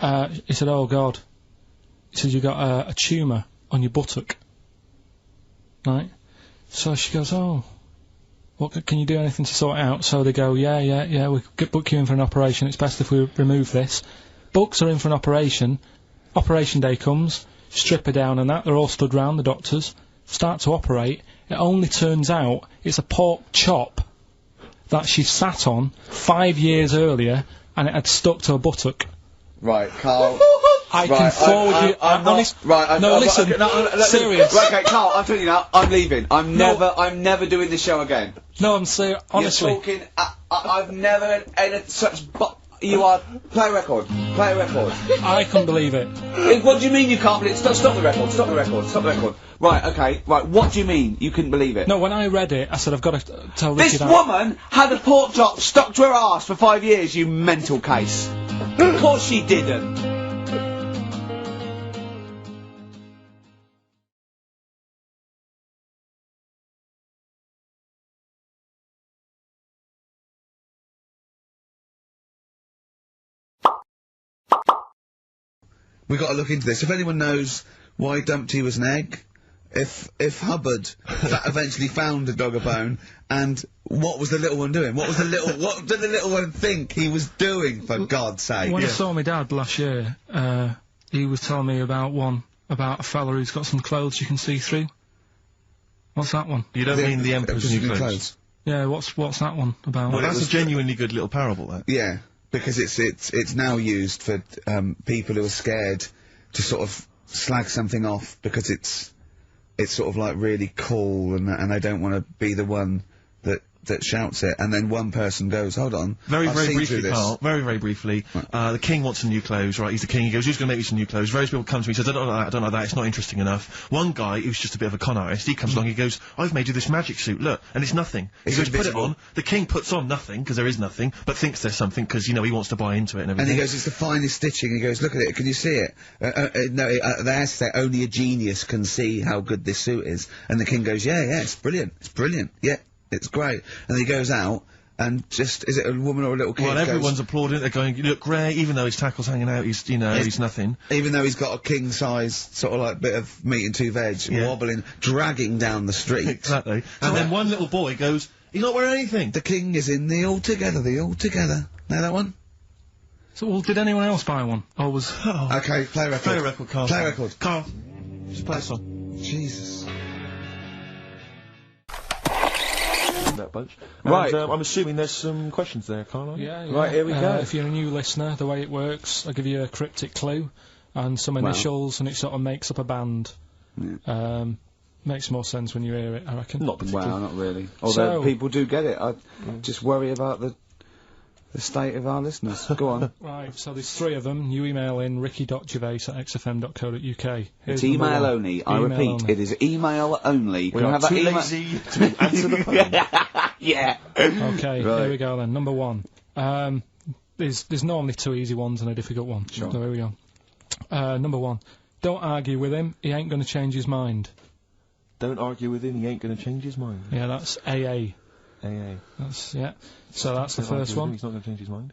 he said, oh, God. He said, you've got a tumour on your buttock. Right? So she goes, oh, what, can you do anything to sort it out? So they go, yeah, we could book you in for an operation, it's best if we remove this. Books are in for an operation, operation day comes, strip her down and that, they're all stood round, the doctors, start to operate. It only turns out it's a pork chop that she sat on 5 years earlier and it had stuck to her buttock. Right, Karl. I can forward you. I'm not. Honest, right, no, listen. Serious. Right, okay, Karl. I'm telling you now. I'm leaving. I'm never doing this show again. No, I'm serious. Honestly. You're talking. I've never had such. You are. Play a record. Play a record. I couldn't believe it. What do you mean you can't believe it? Stop the record. Stop the record. Stop the record. Right, okay. Right, what do you mean you couldn't believe it? No, when I read it, I said I've got to tell Ricky This woman had a pork chop stuck to her arse for 5 years, you mental case. Of course she didn't. We got to look into this. If anyone knows why Dumpty was an egg, if Hubbard eventually found a dog a bone, and what was the little one doing? What did the little one think he was doing? For God's sake! When I saw my dad last year, he was telling me about a fella who's got some clothes you can see through. What's that one? You don't mean the Emperor's New Clothes? Yeah, what's that one about? Well, that's a genuinely good little parable, that. Yeah. Because it's now used for people who are scared to sort of slag something off because it's sort of like really cool and they don't want to be the one that that shouts it, and then one person goes, hold on. Very, I've very seen briefly, through this. Carl. Very, very briefly. The king wants some new clothes, right? He's the king. He goes, who's going to make me some new clothes? Various people come to me and says, I don't know that, I don't know that, it's not interesting enough. One guy, who's just a bit of a con artist, he comes along, he goes, I've made you this magic suit, look, and it's nothing. He goes, put it on. The king puts on nothing, because there is nothing, but thinks there's something, because, you know, he wants to buy into it and everything. And he goes, it's the finest stitching. He goes, look at it, can you see it? No, they have to say, only a genius can see how good this suit is. And the king goes, yeah, it's brilliant, yeah, it's great. And he goes out, and just, is it a woman or a little kid? Well, everyone's applauding it, they're going, you look great, even though his tackle's hanging out, he's, you know, he's nothing. Even though he's got a king-size, sort of like, bit of meat and two veg, wobbling, dragging down the street. Exactly. And then one little boy goes, he's not wearing anything. The king is in the Altogether. Know that one? So, well, did anyone else buy one? Or was... Okay, play record. Play a record, Carl. Play a record. Carl, just play a song. Jesus. That bunch. Right. And, I'm assuming there's some questions there, Carl. Yeah. Right, here we go. If you're a new listener, the way it works, I'll give you a cryptic clue and some initials, and it sort of makes up a band. Yeah. Makes more sense when you hear it, I reckon. Not really. Although people do get it. I just worry about the state of our listeners. Go on. Right, so there's 3 of them. You email in ricky.gervais@xfm.co.uk. It's email only. I repeat, it is email only. We are too lazy to answer the phone. Yeah. Okay, here we go then. Number 1. There's normally 2 easy ones and a difficult one. Sure. So here we go. Number 1. Don't argue with him. He ain't going to change his mind. Don't argue with him. He ain't going to change his mind. Yeah, that's AA. AA. That's, yeah. So that's the first one. He's not going to change his mind.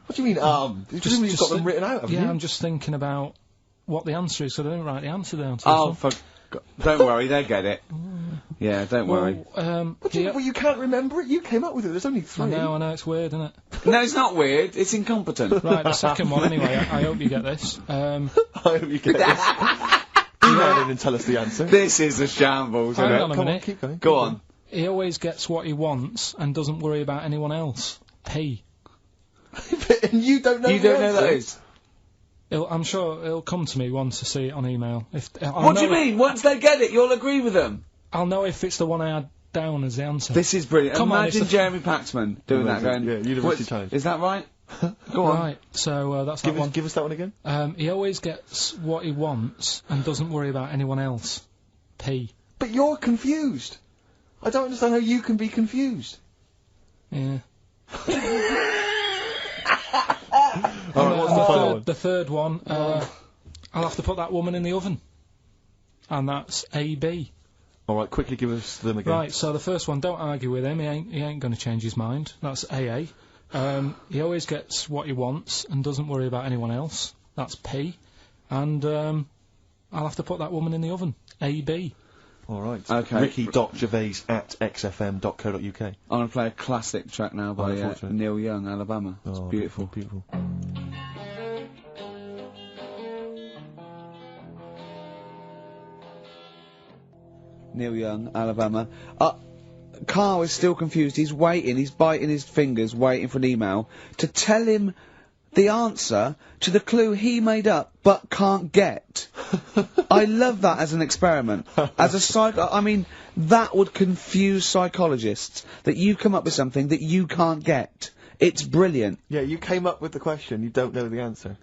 What do you mean, You've got them written out, haven't you? Yeah, I'm just thinking about what the answer is, so they didn't write the answer down. Oh, don't worry, they get it. Yeah, don't worry. What do you, well, you can't remember it? You came up with it. There's only 3. I know, it's weird, isn't it? No, it's not weird. It's incompetent. Right, the second one, anyway. I hope you get this. I hope you get this. Email in and tell us the answer. This is a shambles, isn't it? Hang on a minute. Keep going. Go on. He always gets what he wants and doesn't worry about anyone else. P. And you don't know You don't know that is? I'm sure it'll come to me once I see it on email. What do you mean? Once they get it, you'll agree with them? I'll know if it's the one I had down as the answer. This is brilliant. Come Imagine on, Jeremy Paxman doing that, going... Yeah, University Times. Is that right? Go on. Right, so that's that one. Give us that one again. He always gets what he wants and doesn't worry about anyone else. P. But you're confused. I don't understand how you can be confused. Yeah. Alright, what's the final one? The third one, I'll have to put that woman in the oven. And that's AB. Alright, quickly give us them again. Right, so the first one, don't argue with him, he ain't going to change his mind. That's AA. He always gets what he wants and doesn't worry about anyone else. That's P. And I'll have to put that woman in the oven. AB. Alright. Okay. Ricky.gervais@xfm.co.uk. I'm going to play a classic track now by Neil Young, Alabama. It's beautiful. Beautiful. Neil Young, Alabama. Carl is still confused. He's waiting. He's biting his fingers, waiting for an email to tell him the answer to the clue he made up but can't get. I love that as an experiment. As a I mean, that would confuse psychologists, that you come up with something that you can't get. It's brilliant. Yeah, you came up with the question, you don't know the answer.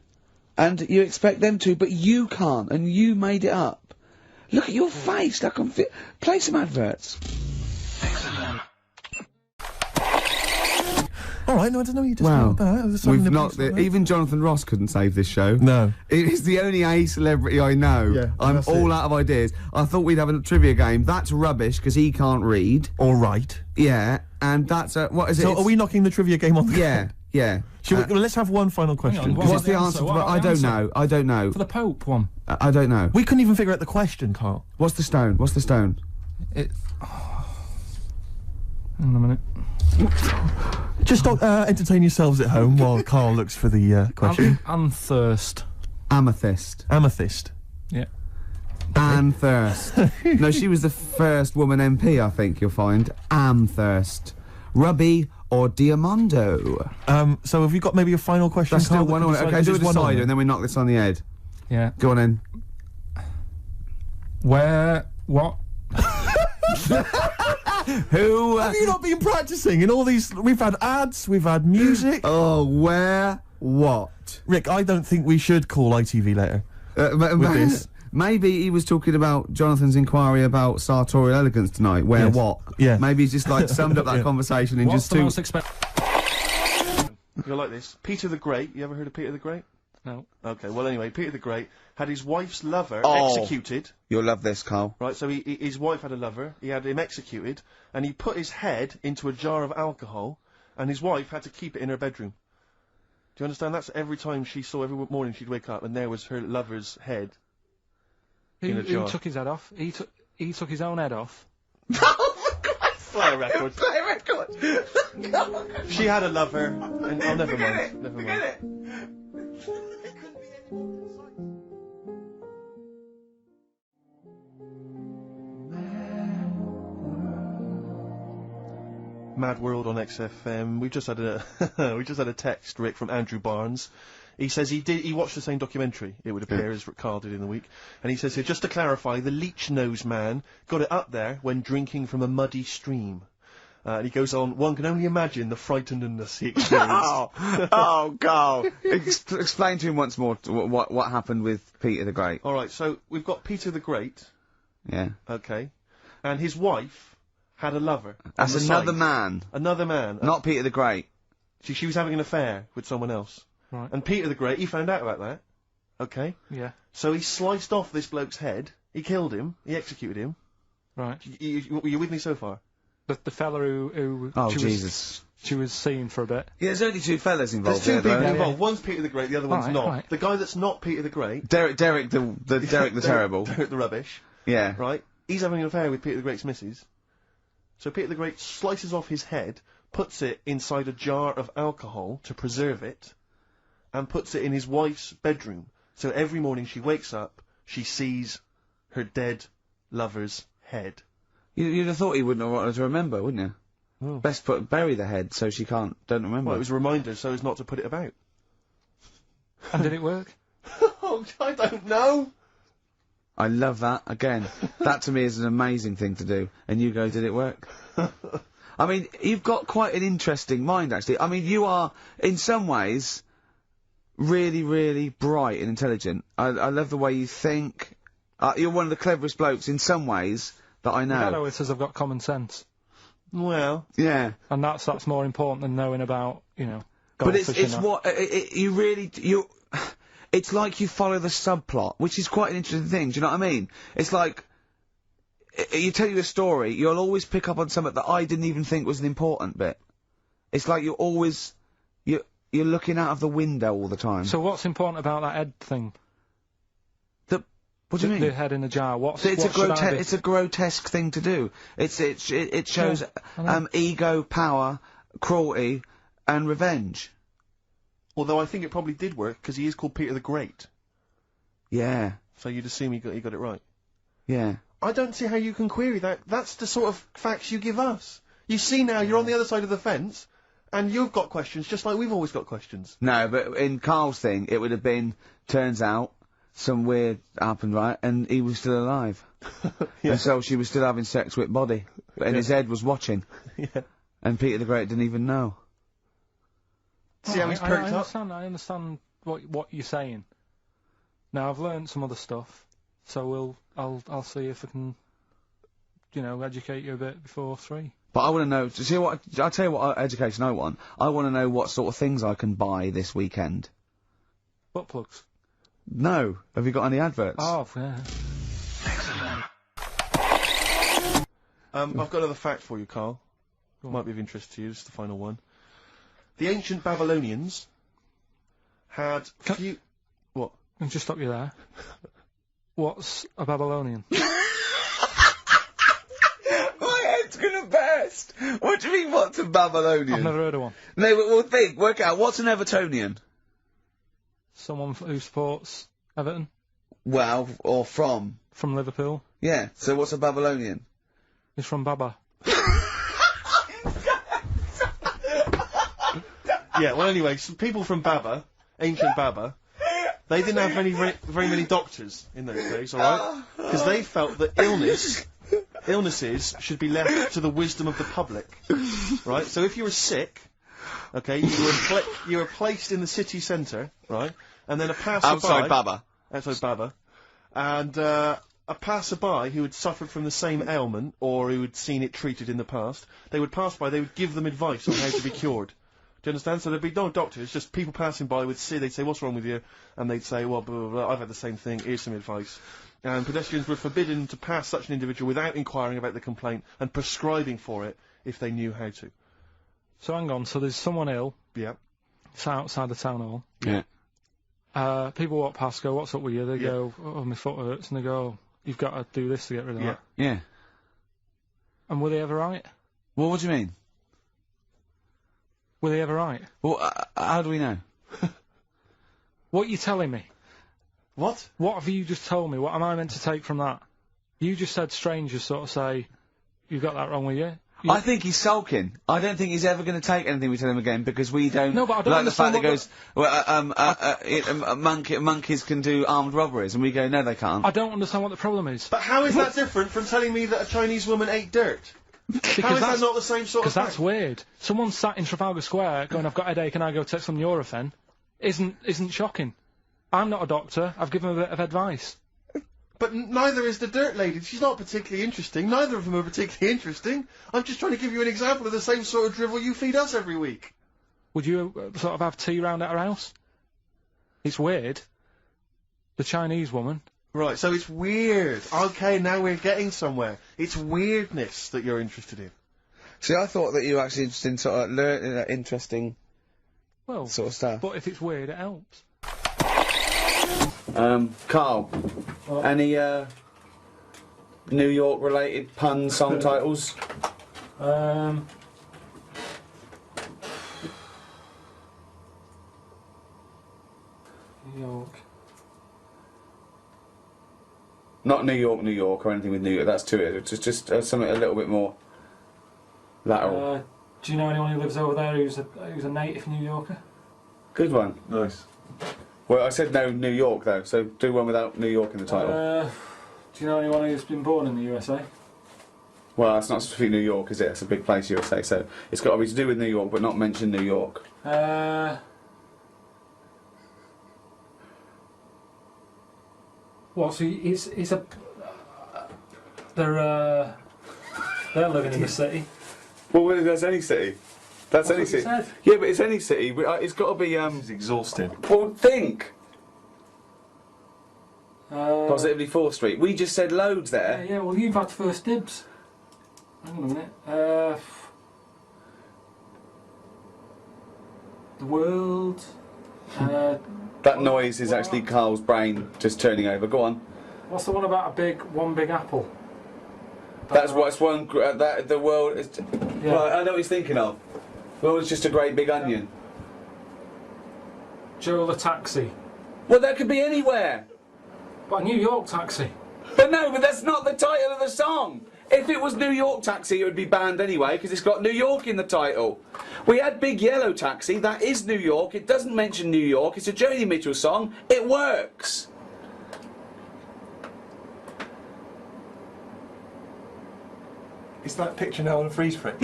And you expect them to, but you can't, and you made it up. Look at your face, like play some adverts. Alright, no, I don't know what you just Wow. We've not... even Jonathan Ross couldn't save this show. No. It is the only A celebrity I know. Yeah, I'm all out of ideas. I thought we'd have a trivia game. That's rubbish, because he can't read. All right. Yeah, and that's what is it? So are we knocking the trivia game on the Yeah, yeah. Should we, let's have one final question. What's the answer? I don't know. I don't know. For the Pope one. I don't know. We couldn't even figure out the question, Carl. What's the stone? What's the stone? Hang on a minute. Just entertain yourselves at home while Carl looks for the question. Anthurst. Amethyst. Amethyst. Yeah. Anne Thirst. No, she was the first woman MP, I think, you'll find. Amthurst. Ruby or Diamondo. So have you got maybe a final question, That's Carl? still one on it. Okay, do a decider and then we knock this on the head. Yeah. Go on then. What? Who? Have you not been practicing in all these? We've had ads, we've had music. Oh, where? What? Rick, I don't think we should call ITV later with this. Maybe he was talking about Jonathan's inquiry about sartorial elegance tonight. Where Yes. what? Yeah. Maybe he's just like summed up that conversation in just two. You're like this. Peter the Great. You ever heard of Peter the Great? No. Okay. Well, anyway, Peter the Great had his wife's lover Oh. executed. You'll love this, Carl. Right. So his wife had a lover. He had him executed, and he put his head into a jar of alcohol, and his wife had to keep it in her bedroom. Do you understand? That's every time she saw, every morning she'd wake up, and there was her lover's head. In a jar. Who took his head off? He took his own head off. Play a record. Play a record. She had a lover, and oh, never mind. Never mind. Mad World on XFM. We just had a text, Rick, from Andrew Barnes. He says he watched the same documentary, it would appear, as Carl did in the week. And he says here, just to clarify, the leech nose man got it up there when drinking from a muddy stream. And he goes on, one can only imagine the frightenedness he experienced. Oh, Carl. Explain to him once more what happened with Peter the Great. Alright, so we've got Peter the Great. Yeah. Okay. And his wife had a lover. That's on the another side. man. Another man. Not Peter the Great. She was having an affair with someone else. Right. And Peter the Great, he found out about that. Okay? Yeah. So he sliced off this bloke's head, he killed him, he executed him. Right. You with me so far? The fella who Oh, she Jesus. she was seeing for a bit. Yeah, there's only two fellas involved. There's two there, people though. involved. One's Peter the Great, the other one's Right, not. right. The guy that's not Peter the Great... Derek the Terrible. Derek the Rubbish. Yeah. Right? He's having an affair with Peter the Great's missus. So Peter the Great slices off his head, puts it inside a jar of alcohol to preserve it, and puts it in his wife's bedroom. So every morning she wakes up, she sees her dead lover's head. You'd have thought he wouldn't have wanted to remember, wouldn't you? Oh. Best bury the head so she don't remember. Well, it was a reminder so as not to put it about. And did it work? Oh, I don't know. I love that. Again, that to me is an amazing thing to do. And you go, did it work? I mean, you've got quite an interesting mind, actually. I mean, you are, in some ways, really, really bright and intelligent. I love the way you think. You're one of the cleverest blokes in some ways that I know. Hello, it says I've got common sense. Well, yeah. And that's more important than knowing about, golf But it's fishing. what you really it's like you follow the subplot, which is quite an interesting thing. Do you know what I mean? It's like you tell you a story, you'll always pick up on something that I didn't even think was an important bit. It's like you're always you're looking out of the window all the time. So what's important about that head thing? What do you mean? The head in the jar. It's a grotesque thing to do. It shows ego, power, cruelty, and revenge. Although I think it probably did work, because he is called Peter the Great. Yeah. So you'd assume he got it right. Yeah. I don't see how you can query that. That's the sort of facts you give us. You see now, you're on the other side of the fence, and you've got questions, just like we've always got questions. No, but in Carl's thing, it would have been, turns out, some weird happened, right, and he was still alive. Yeah. And so she was still having sex with body, and his head was watching. Yeah. And Peter the Great didn't even know. See how he's perked up? I understand what you're saying. Now I've learned some other stuff, so I'll see if I can, educate you a bit before 3. But I want to know. See what? I'll tell you what education I want. I want to know what sort of things I can buy this weekend. Butt plugs. No. Have you got any adverts? Oh, yeah. I've got another fact for you, Carl. Might be of interest to you. This is the final one. The ancient Babylonians had What? I'll just stop you there. What's a Babylonian? My head's gonna burst! What do you mean, what's a Babylonian? I've never heard of one. No, but work out, what's an Evertonian? Someone who supports Everton. Well, or from? From Liverpool. Yeah, so what's a Babylonian? He's from Baba. Yeah, well anyway, some people from Baba, ancient Baba, they didn't have very many doctors in those days, alright? Because they felt that illness illnesses should be left to the wisdom of the public, right? So if you were sick, okay, you were placed in the city centre, right, and then a passerby... Outside Baba. Outside Baba. And, a passerby who had suffered from the same ailment, or who had seen it treated in the past, they would pass by, they would give them advice on how to be cured. Do you understand? So there'd be no doctors, just people passing by would see, they'd say, what's wrong with you? And they'd say, well, blah, blah, blah, I've had the same thing, here's some advice. And pedestrians were forbidden to pass such an individual without inquiring about the complaint and prescribing for it if they knew how to. So hang on, so there's someone ill. Yeah. It's outside the town hall. Yeah. People walk past, go, what's up with you? They go, oh, my foot hurts, and they go, you've got to do this to get rid of that. Yeah. And were they ever right? Well, what do you mean? Were they ever right? Well, how do we know? What are you telling me? What? What have you just told me? What am I meant to take from that? You just said strangers sort of say, you've got that wrong with you. I think he's sulking. I don't think he's ever going to take anything we tell him again because we don't. No, but I don't like the fact understand that goes, monkeys can do armed robberies, and we go, no, they can't. I don't understand what the problem is. But how is that different from telling me that a Chinese woman ate dirt? How is that not the same sort of thing? Because that's weird. Someone sat in Trafalgar Square going, I've got a headache, and I go take some Nurofen, isn't shocking. I'm not a doctor. I've given a bit of advice. But neither is the dirt lady. She's not particularly interesting. Neither of them are particularly interesting. I'm just trying to give you an example of the same sort of drivel you feed us every week. Would you sort of have tea round at her house? It's weird. The Chinese woman. Right, so it's weird. Okay, now we're getting somewhere. It's weirdness that you're interested in. See, I thought that you were actually interested in sort of interesting sort of stuff. But if it's weird, it helps. Karl, any New York related pun song titles? New York. Not New York, New York, or anything with New York. That's too it. Just something a little bit more lateral. Do you know anyone who lives over there who's a native New Yorker? Good one. Nice. Well, I said no New York though, so do one without New York in the title. Do you know anyone who's been born in the USA? Well, that's not specifically New York, is it? It's a big place, USA, so it's got to be to do with New York, but not mention New York. Well, so it's a... They're living in the city. Well, that's any city. That's any city. Said. Yeah, but it's any city. It's got to be. This is exhausting. Well, think. Positively 4th Street. We just said loads there. Yeah, well, you've had first dibs. Hang on a minute. The world. That noise is actually Karl's brain just turning over. Go on. What's the one about one big apple? That's what's one. The world is. Yeah. Right, I know what he's thinking of. The world is just a great big onion. Joe the taxi. Well, that could be anywhere. But a New York taxi. But no, but that's not the title of the song. If it was New York Taxi, it would be banned anyway, because it's got New York in the title. We had Big Yellow Taxi, that is New York, it doesn't mention New York, it's a Joni Mitchell song, it works. Is that picture now on a freeze frame?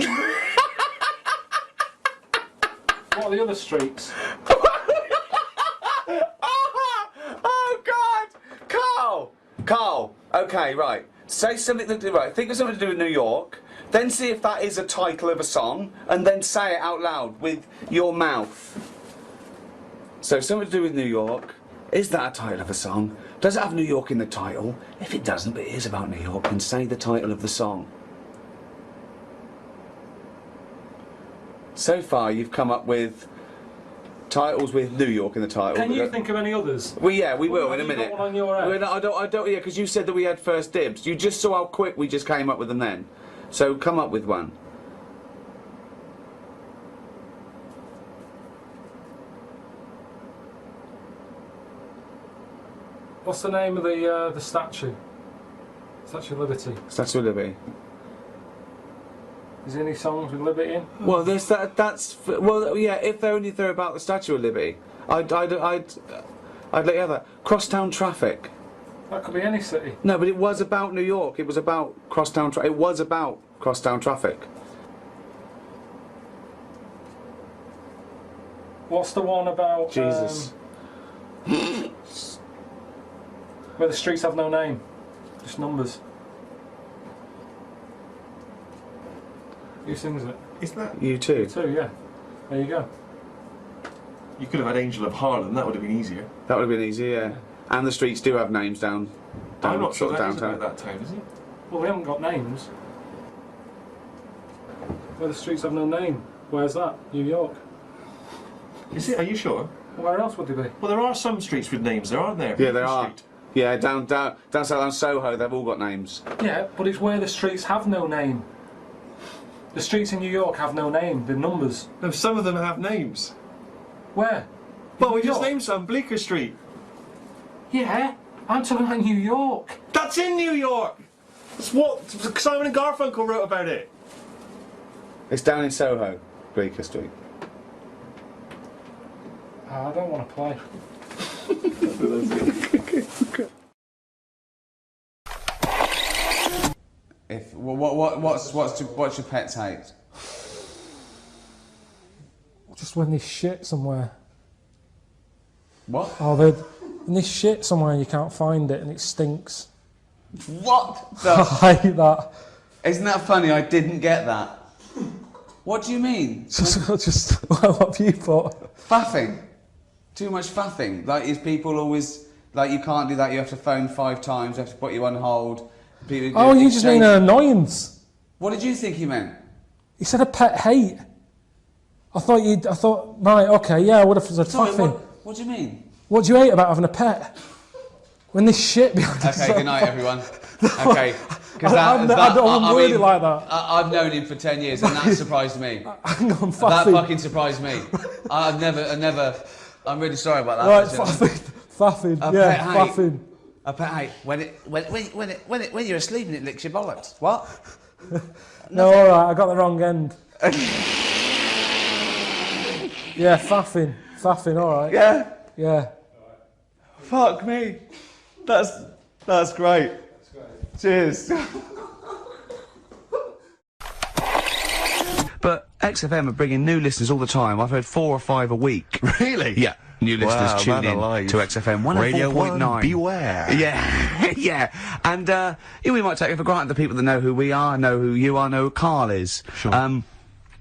What are the other streets? Oh God! Karl! Okay, right. Say something that right. Think of something to do with New York. Then see if that is a title of a song, and then say it out loud with your mouth. So something to do with New York. Is that a title of a song? Does it have New York in the title? If it doesn't, but it is about New York, then say the title of the song. So far, you've come up with titles with New York in the title. Can you think of any others? Well, yeah, we will in a minute. Got one on your head? I don't. Yeah, because you said that we had first dibs. You just saw how quick we just came up with them then. So come up with one. What's the name of the statue? Statue of Liberty. Statue of Liberty. Is there any songs with Liberty in? Well, there's that's well, yeah. If they're about the Statue of Liberty, I'd let you have that. Crosstown Traffic. That could be any city. No, but it was about New York. It was about crosstown traffic. It was about crosstown traffic. What's the one about... Jesus. Where the streets have no name. Just numbers. Who sings it? Isn't that... You too. Two, yeah. There you go. You could have had Angel of Harlem, that would have been easier. That would have been easy, yeah. And the streets do have names down I'm not sure sort of that is downtown. about that town, is it? Well, we haven't got names. Where the streets have no name. Where's that? New York. Is it? Are you sure? Where else would they be? Well, there are some streets with names there, aren't there? Yeah, there Bleecker are. Street. Yeah, down south on Soho, they've all got names. Yeah, but it's where the streets have no name. The streets in New York have no name. They're numbers. No, some of them have names. Where? Well, we just named some. Bleecker Street. Yeah, I'm talking about New York. That's in New York! That's what Simon and Garfunkel wrote about it. It's down in Soho, Bleecker Street. I don't want to play. What's your pet's hate? Just when there's shit somewhere. What? Oh, there's this shit somewhere and you can't find it and it stinks. What? I hate that. Isn't that funny? I didn't get that. What do you mean? Just what have you thought? Faffing. Too much faffing. Like, is people always like, you can't do that? You have to phone 5 times. You have to put you on hold. People Oh, you just mean an annoyance. What did you think he meant? He said a pet hate. I thought, right, okay, yeah, I would have said Sorry, faffing. what do you mean? What do you hate about having a pet? When there's shit behind us. Okay, good night, everyone. Okay. I wouldn't word it like that. I've known him for 10 years, and that surprised me. Hang on, faffing. That fucking surprised me. I'm really sorry about that. Right, faffing, faffing. A pet hate. When you're asleep and it licks your bollocks. What? No, alright, I got the wrong end. Yeah, faffing, alright. Yeah? Yeah. Fuck me. That's great. Cheers. But XFM are bringing new listeners all the time. I've heard 4 or 5 a week. Really? Yeah. New listeners tune in to XFM 104.9. Radio 1, beware. Yeah, yeah. And we might take it for granted the people that know who we are, know who you are, know who Karl is. Sure.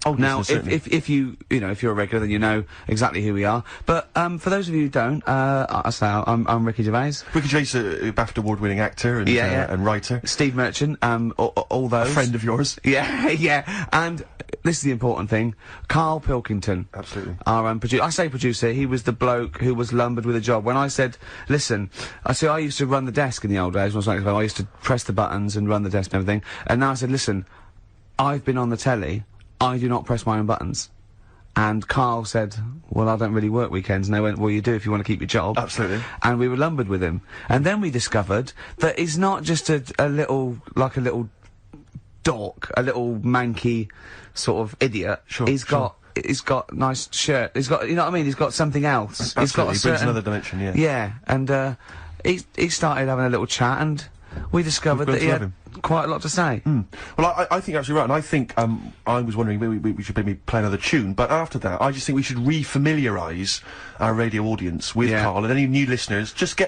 Now, if you're a regular, then you know exactly who we are. But for those of you who don't, I'm Ricky Gervais. Ricky Gervais, a BAFTA award-winning actor and, and writer. Steve Merchant, all those. A friend of yours. Yeah, yeah. And this is the important thing. Karl Pilkington. Absolutely. Our producer. I say producer, he was the bloke who was lumbered with a job. When I said, listen, I used to run the desk in the old days. When I used to press the buttons and run the desk and everything. And now I said, listen, I've been on the telly. I do not press my own buttons. And Karl said, well, I don't really work weekends. And they went, well, you do if you want to keep your job. Absolutely. And we were lumbered with him. And then we discovered that he's not just a little dork, a little manky sort of idiot. Sure, He's got nice shirt. He's got, you know what I mean? He's got something else. Absolutely. He's got brings another dimension, yeah. Yeah. And, he started having a little chat and we discovered that he had quite a lot to say. Well, I think you're absolutely right, and I think, I was wondering maybe we should maybe play another tune, but after that, I just think we should re-familiarise our radio audience with Karl, and any new listeners, just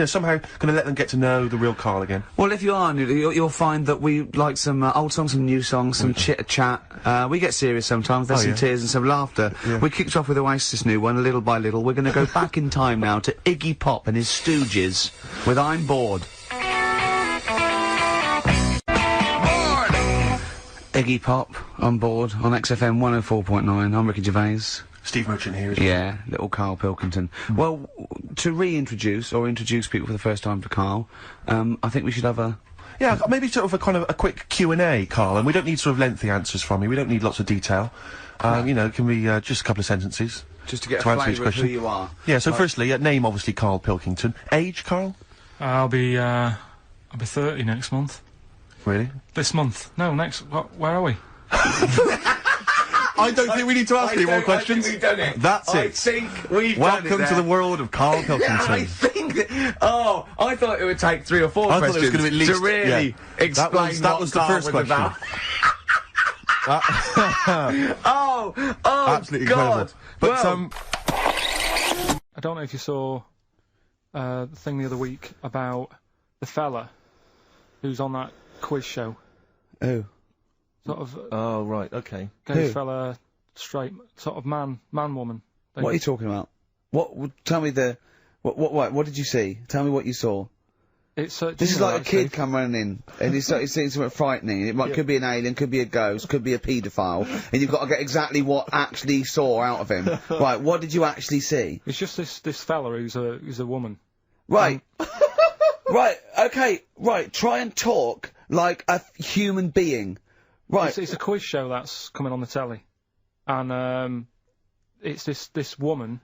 somehow gonna let them get to know the real Karl again. Well, if you are new, you'll find that we like some old songs, some new songs, some chit-chat. We get serious sometimes, there's some tears and some laughter. Yeah. We kicked off with Oasis' new one, Little by Little. We're gonna go back in time now to Iggy Pop and his Stooges with I'm Bored. Iggy Pop on board on XFM 104.9. I'm Ricky Gervais. Steve Merchant here as well. Yeah, little Karl Pilkington. Well, to reintroduce or introduce people for the first time to Karl, I think we should have a... Yeah, maybe sort of a kind of a quick Q&A, Karl, and we don't need sort of lengthy answers from you. We don't need lots of detail. You know, it can be just a couple of sentences. Just to get a flavour of who you are. Yeah, so firstly, name obviously Karl Pilkington. Age, Karl? I'll be 30 next month. Really? This month? No, next. Where are we? I don't think we need to ask any more questions. I think we've done it. That's it. I think we've Welcome done it to the world of Karl Pilkington. I think Oh, I thought it would take 3 or 4 I thought it was questions gonna be at least- to really yeah. explain That what was the Karl first was question. about. Oh, Absolutely God. incredible. But, Well, I don't know if you saw the thing the other week about the fella who's on that quiz show. Who? Sort of Oh, right, okay. gay Who? fella, straight, sort of man, woman. thing. What are you talking about? Tell me what did you see? Tell me what you saw. It's This is like a kid come running in, and he's seeing something frightening. Could be an alien, could be a ghost, could be a paedophile, and you've got to get exactly what actually saw out of him. Right, what did you actually see? It's just this fella who's a woman. Right. Right, okay, right, try and talk like a human being. Right. It's a quiz show that's coming on the telly, and it's this woman.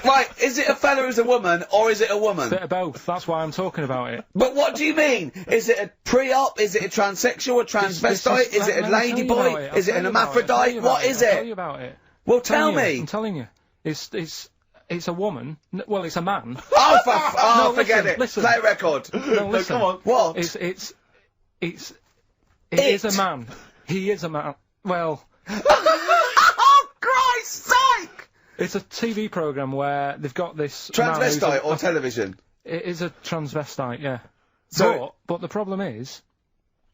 Right, is it a fella who's a woman, or is it a woman? Bit of both. That's why I'm talking about it. But what do you mean? Is it a pre-op? Is it a transsexual, a transvestite? Is it a lady boy? Is it an hermaphrodite? What is I'll tell you it? about it. Well, tell me. I'm telling you. It's a woman. Well, it's a man. Oh, No, forget listen, it. listen. Play a record. No, listen. Come on. What? It is a man. He is a man. Well. Oh, Christ's sake! It's a TV programme where they've got this man who's Transvestite or television? It is a transvestite, yeah. So- But the problem is,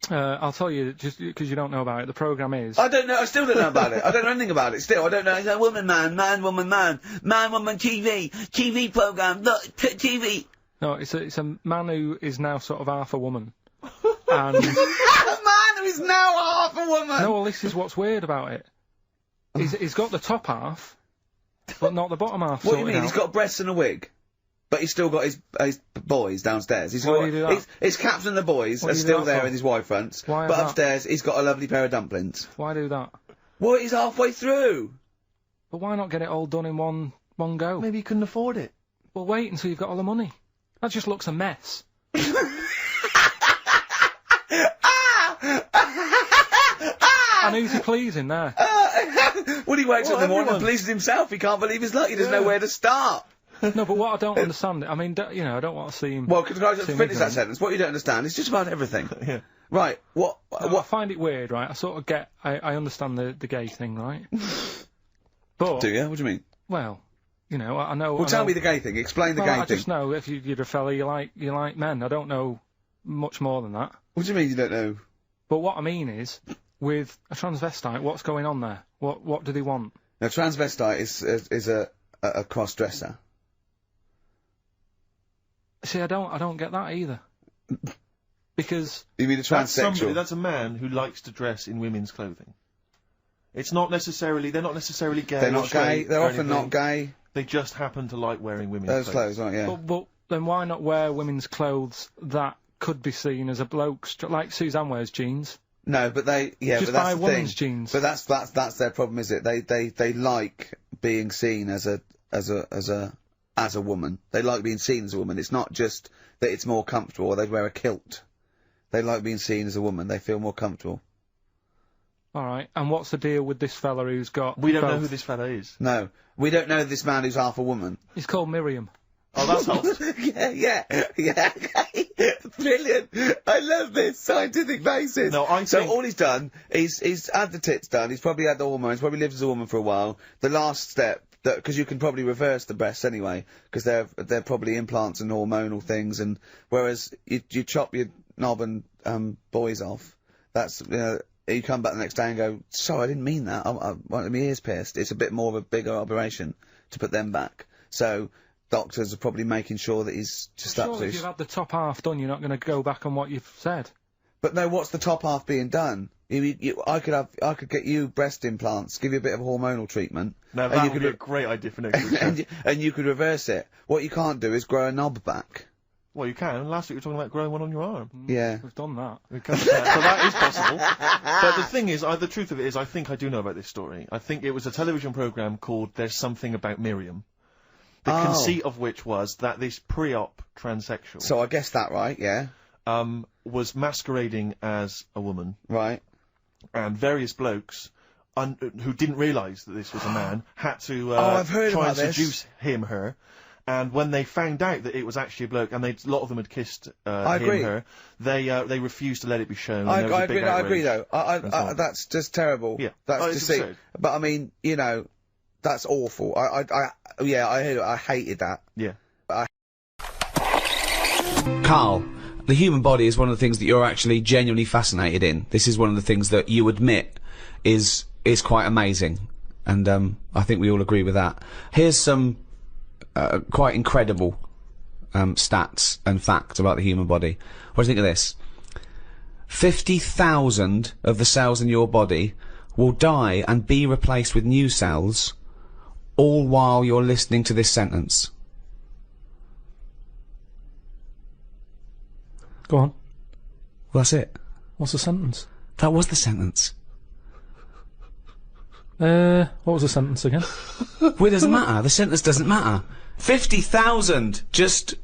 I'll tell you, just because you don't know about it, the programme is... I don't know, I still don't know about it. I don't know anything about it, still. I don't know. It's a woman, man, woman, TV programme, look, TV. No, it's a man who is now sort of half a woman. And... A man who is now half a woman! No, well, this is what's weird about it. He's got the top half, but not the bottom half. What do you sorted mean? out. He's got breasts and a wig? But he's still got his boys downstairs. Why do you do that? His caps and the boys What are do you do still that there for? in his Y fronts. Why But is that? upstairs, he's got a lovely pair of dumplings. Why do that? Well, he's halfway through. But why not get it all done in one go? Maybe he couldn't afford it. Well, wait until you've got all the money. That just looks a mess. And who's he pleasing there? When he wakes up in the morning and everyone. pleases himself, he can't believe his luck. He doesn't know where to start. No, but what I don't understand, I mean, you know, I don't want to see him... Well, can I just see him finish that ignorant. sentence? What you don't understand is just about everything. Yeah. Right, what... I find it weird, right? I sort of get... I understand the gay thing, right? But... Do you? What do you mean? Well, you know, I know... Well, I tell know- me the gay thing. Explain the Well, gay I thing. just know if you're a fella, you like men. I don't know much more than that. What do you mean you don't know? But what I mean is, with a transvestite, what's going on there? What do they want? Now, transvestite is a cross-dresser. See, I don't get that either. Because... You mean a transsexual? That's a man who likes to dress in women's clothing. It's not necessarily... They're not necessarily gay. They're or not gay. straight They're or often anything. not gay. They just happen to like wearing women's Those clothes, right, yeah. But then why not wear women's clothes that could be seen as a bloke's... Like Suzanne wears jeans. No, but they... Yeah, Just but that's buy the women's thing. jeans. But that's their problem, is it? They like being seen as a woman. They like being seen as a woman. It's not just that it's more comfortable, or they'd wear a kilt. They like being seen as a woman. They feel more comfortable. Alright, and what's the deal with this fella who's got... We don't know both? who this fella is. No. We don't know this man who's half a woman. He's called Miriam. Oh, that's helps. yeah. Brilliant. I love this scientific basis. No, I So think- all he's done, he's had the tits done, he's probably had the hormones, probably lived as a woman for a while. The last step, because you can probably reverse the breasts anyway, because they're probably implants and hormonal things, and whereas you chop your knob and boys off, that's, you come back the next day and go, sorry, I didn't mean that, I wanted my ears pierced. It's a bit more of a bigger operation to put them back. So doctors are probably making sure that he's just Surely if absolutely... you've had the top half done, you're not going to go back on what you've said. But no, what's the top half being done? I could get you breast implants, give you a bit of hormonal treatment. Now, and that you would could be a great idea for next week. and you could reverse it. What you can't do is grow a knob back. Well, you can. Last week we were talking about growing one on your arm. Yeah. We've done that. We can, so that is possible. But the thing is, the truth of it is, I think I do know about this story. I think it was a television programme called There's Something About Miriam. The conceit of which was that this pre-op transsexual... So I guessed that right, yeah. Was masquerading as a woman. Right. And various blokes, who didn't realise that this was a man, had to I've heard try about and this. seduce her. And when they found out that it was actually a bloke, and a lot of them had kissed I agree. him, her, they refused to let it be shown. I and there was a big agree though. outrage. That's just terrible. Yeah. That's Oh, it's deceit. absurd. But I mean, you know, that's awful. I hated that. Yeah. Karl, the human body is one of the things that you're actually genuinely fascinated in. This is one of the things that you admit is quite amazing, and I think we all agree with that. Here's some quite incredible stats and facts about the human body. What do you think of this? 50,000 of the cells in your body will die and be replaced with new cells, all while you're listening to this sentence. Go on. Well, that's it. What's the sentence? That was the sentence. What was the sentence again? Well, it doesn't matter. The sentence doesn't matter. 50,000 just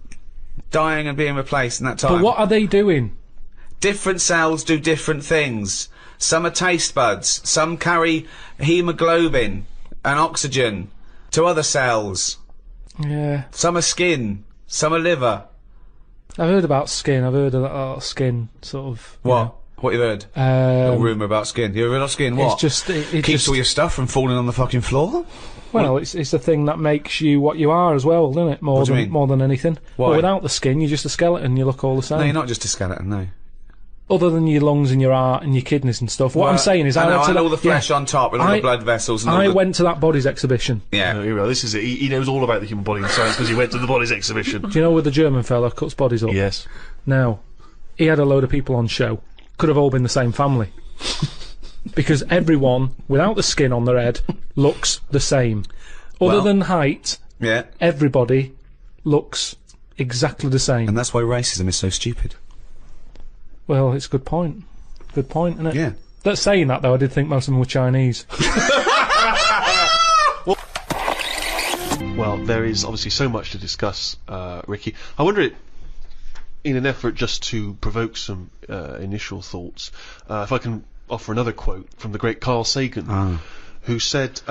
dying and being replaced in that time. But what are they doing? Different cells do different things. Some are taste buds. Some carry hemoglobin and oxygen to other cells. Yeah. Some are skin. Some are liver. I've heard about skin. I've heard about skin, sort of. What? What you heard? Little rumour about skin. You heard about skin? What? It's just it keeps just, all your stuff from falling on the fucking floor. Well, it's the thing that makes you what you are as well, isn't it? More than anything. Why? Well, without the skin, you're just a skeleton. You look all the same. No, you're not just a skeleton. No. Other than your lungs and your heart and your kidneys and stuff. What I'm saying is, I went to know all the flesh on top and all the blood vessels. And I went to that bodies exhibition. Yeah. No, this is it. He knows all about the human body and science because he went to the bodies exhibition. Do you know where the German fella cuts bodies up? Yes. Now, he had a load of people on show. Could have all been the same family. Because everyone, without the skin on their head, looks the same. Other than height, everybody looks exactly the same. And that's why racism is so stupid. Well, it's a good point. Good point, isn't it? Yeah. That's saying that, though, I did think most of them were Chinese. Well, there is obviously so much to discuss, Ricky. I wonder, in an effort just to provoke some initial thoughts, if I can offer another quote from the great Carl Sagan, who said,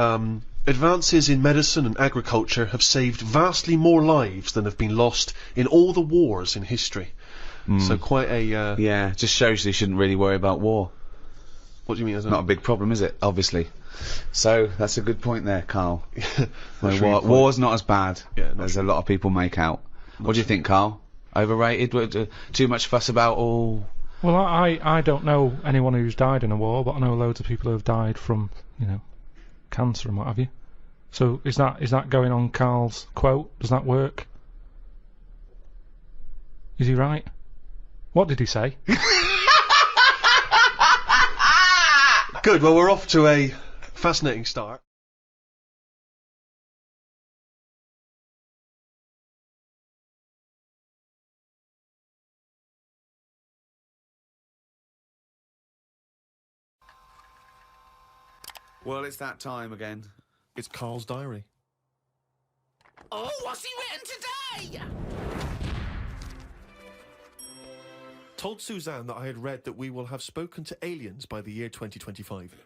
advances in medicine and agriculture have saved vastly more lives than have been lost in all the wars in history. So quite a... yeah, just shows you shouldn't really worry about war. What do you mean? Not a big problem, is it? Obviously. So, that's a good point there, Karl. War's not as bad as a lot of people make out. What do you think, Karl? Overrated? Too much fuss about all... Well, I don't know anyone who's died in a war, but I know loads of people who have died from, you know, cancer and what have you. So, is that going on Karl's quote? Does that work? Is he right? What did he say? Good, well, we're off to a fascinating start. Well, it's that time again. It's Karl's diary. Oh, what's he written today? Told Suzanne that I had read that we will have spoken to aliens by the year 2025.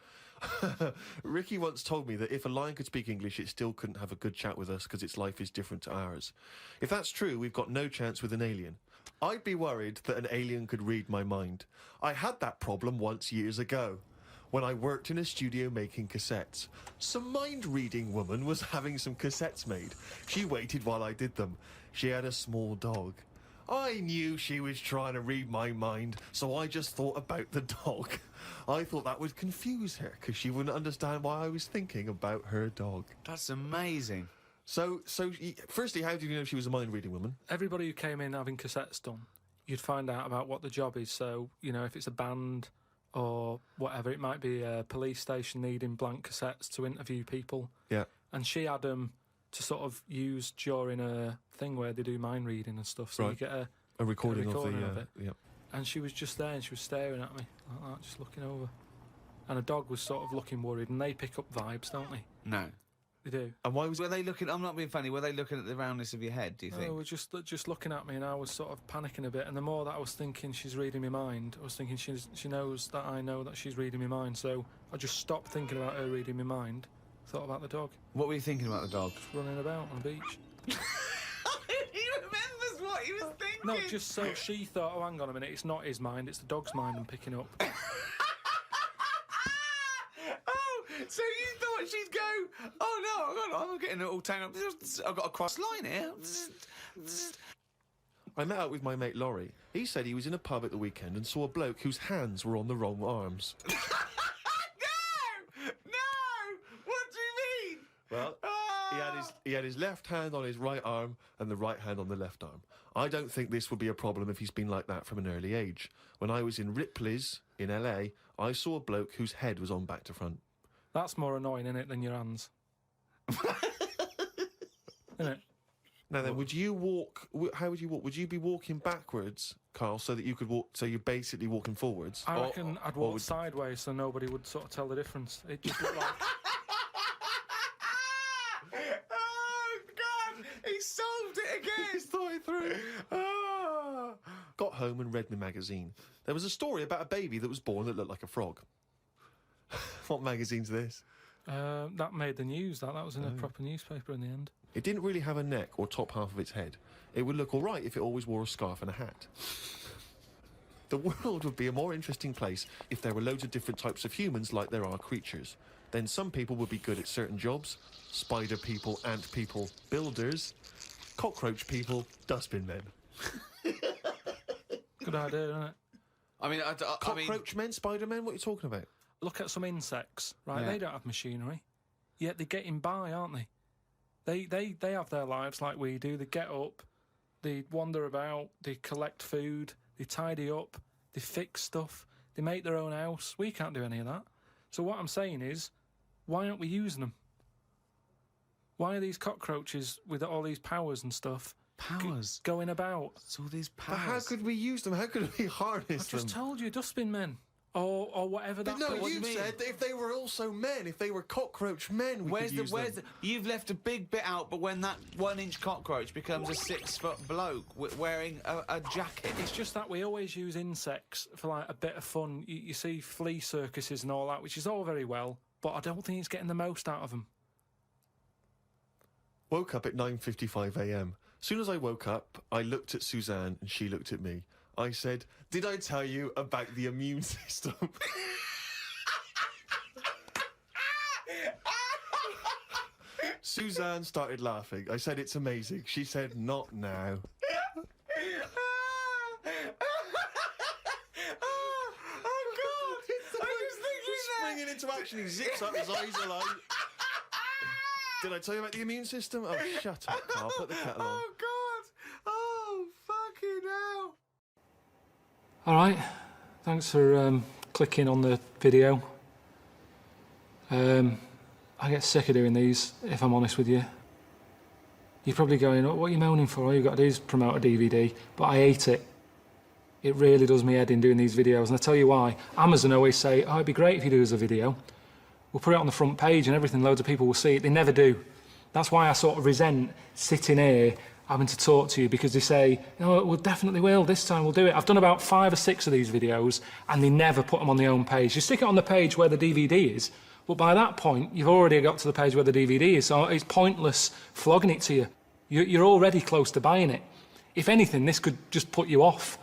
Ricky once told me that if a lion could speak English, it still couldn't have a good chat with us because its life is different to ours. If that's true, we've got no chance with an alien. I'd be worried that an alien could read my mind. I had that problem once years ago, when I worked in a studio making cassettes. Some mind-reading woman was having some cassettes made. She waited while I did them. She had a small dog. I knew she was trying to read my mind, so I just thought about the dog. I thought that would confuse her, because she wouldn't understand why I was thinking about her dog. That's amazing. So, firstly, how did you know she was a mind-reading woman? Everybody who came in having cassettes done, you'd find out about what the job is. So, you know, if it's a band or whatever, it might be a police station needing blank cassettes to interview people. Yeah. And she had them to sort of use during a thing where they do mind reading and stuff. So you get a recording of it. Yeah. And she was just there and she was staring at me like that, just looking over. And a dog was sort of looking worried, and they pick up vibes, don't they? No. They do. And were they looking... I'm not being funny. Were they looking at the roundness of your head, do you think? No, just looking at me, and I was sort of panicking a bit. And the more that I was thinking she's reading my mind, I was thinking she knows that I know that she's reading my mind. So I just stopped thinking about her reading my mind, thought about the dog. What were you thinking about the dog? Just running about on the beach. He remembers what he was thinking. No, just so she thought, oh, hang on a minute, it's not his mind, it's the dog's mind I'm picking up. Oh, so you thought she'd go, oh no, I'm getting it all tangled up. I've got a cross line here. I met up with my mate Laurie. He said he was in a pub at the weekend and saw a bloke whose hands were on the wrong arms. No! What do you mean? Well, he had his left hand on his right arm and the right hand on the left arm. I don't think this would be a problem if he's been like that from an early age. When I was in Ripley's in LA, I saw a bloke whose head was on back to front. That's more annoying, innit, than your hands. Innit? Now then, would you walk? How would you walk? Would you be walking backwards, Carl, so that you could walk? So you're basically walking forwards. I reckon I'd walk sideways so nobody would sort of tell the difference. It just looked like. Oh God! He solved it again. He's thought it through. Got home and read my magazine. There was a story about a baby that was born that looked like a frog. What magazine's this? That made the news. That was in a proper newspaper in the end. It didn't really have a neck or top half of its head. It would look all right if it always wore a scarf and a hat. The world would be a more interesting place if there were loads of different types of humans like there are creatures. Then some people would be good at certain jobs. Spider people, ant people, builders, cockroach people, dustbin men. Good idea, isn't it? I mean, cockroach men, spider men, what are you talking about? Look at some insects, right? Yeah. They don't have machinery, yet they're getting by, aren't they? They have their lives like we do. They get up, they wander about, they collect food, they tidy up, they fix stuff, they make their own house. We can't do any of that. So what I'm saying is, why aren't we using them? Why are these cockroaches with all these powers and stuff going about? It's all these powers. But how could we use them? How could we harness them? I just told you, dustbin men. Or whatever that. No, you said that if they were also men, if they were cockroach men, we could use them. You've left a big bit out, but when that 1-inch cockroach becomes a 6-foot bloke wearing a jacket. It's just that we always use insects for like a bit of fun. You see flea circuses and all that, which is all very well, but I don't think it's getting the most out of them. Woke up at 9:55 a.m. Soon as I woke up, I looked at Suzanne and she looked at me. I said, "Did I tell you about the immune system?" Suzanne started laughing. I said, "It's amazing." She said, "Not now." Oh God! I was thinking that. Springing into action, he zips up, his eyes are like. Did I tell you about the immune system? Oh, shut up, Carl. Put the kettle on. Oh God! Oh fucking hell! All right, thanks for clicking on the video. I get sick of doing these, if I'm honest with you. You're probably going, "What are you moaning for? All you've got to do is promote a DVD." But I hate it. It really does me head in doing these videos, and I tell you why. Amazon always say, "Oh, it'd be great if you do us a video. We'll put it on the front page and everything, loads of people will see it." They never do. That's why I sort of resent sitting here having to talk to you, because they say, "No, we definitely will, this time we'll do it." I've done about 5 or 6 of these videos and they never put them on the home page. You stick it on the page where the DVD is, but by that point you've already got to the page where the DVD is, so it's pointless flogging it to you. You're already close to buying it. If anything, this could just put you off.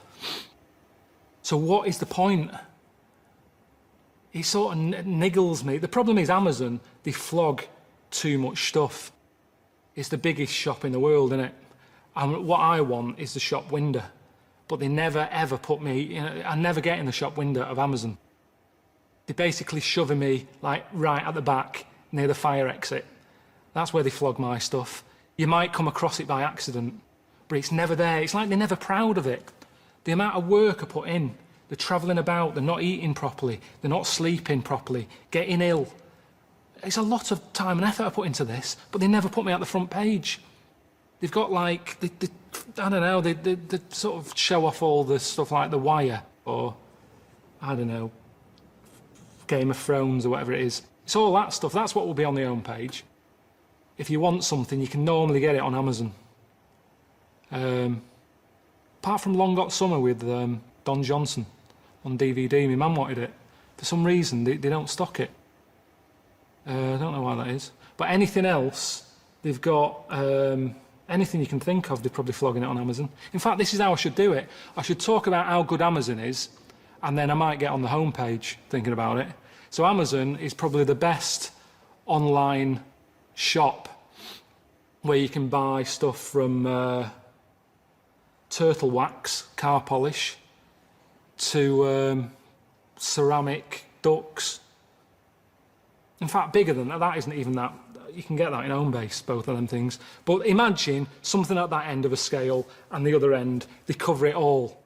So what is the point? It sort of niggles me. The problem is Amazon, they flog too much stuff. It's the biggest shop in the world, isn't it? And what I want is the shop window. But they never, ever put me, I never get in the shop window of Amazon. They're basically shoving me, like, right at the back, near the fire exit. That's where they flog my stuff. You might come across it by accident, but it's never there. It's like they're never proud of it. The amount of work I put in. They're travelling about, they're not eating properly, they're not sleeping properly, getting ill. It's a lot of time and effort I put into this, but they never put me at the front page. They've got like, I don't know, they sort of show off all the stuff like The Wire, or, I don't know, Game of Thrones or whatever it is. It's all that stuff, that's what will be on the home page. If you want something, you can normally get it on Amazon. Apart from Long Got Summer with Don Johnson on DVD, my mum wanted it. For some reason, they don't stock it. I don't know why that is. But anything else, they've got Anything you can think of, they're probably flogging it on Amazon. In fact, this is how I should do it. I should talk about how good Amazon is, and then I might get on the homepage thinking about it. So Amazon is probably the best online shop where you can buy stuff from turtle wax, car polish, to ceramic ducks. In fact, bigger than that. That isn't even that. You can get that in Homebase, both of them things. But imagine something at that end of a scale, and the other end, they cover it all.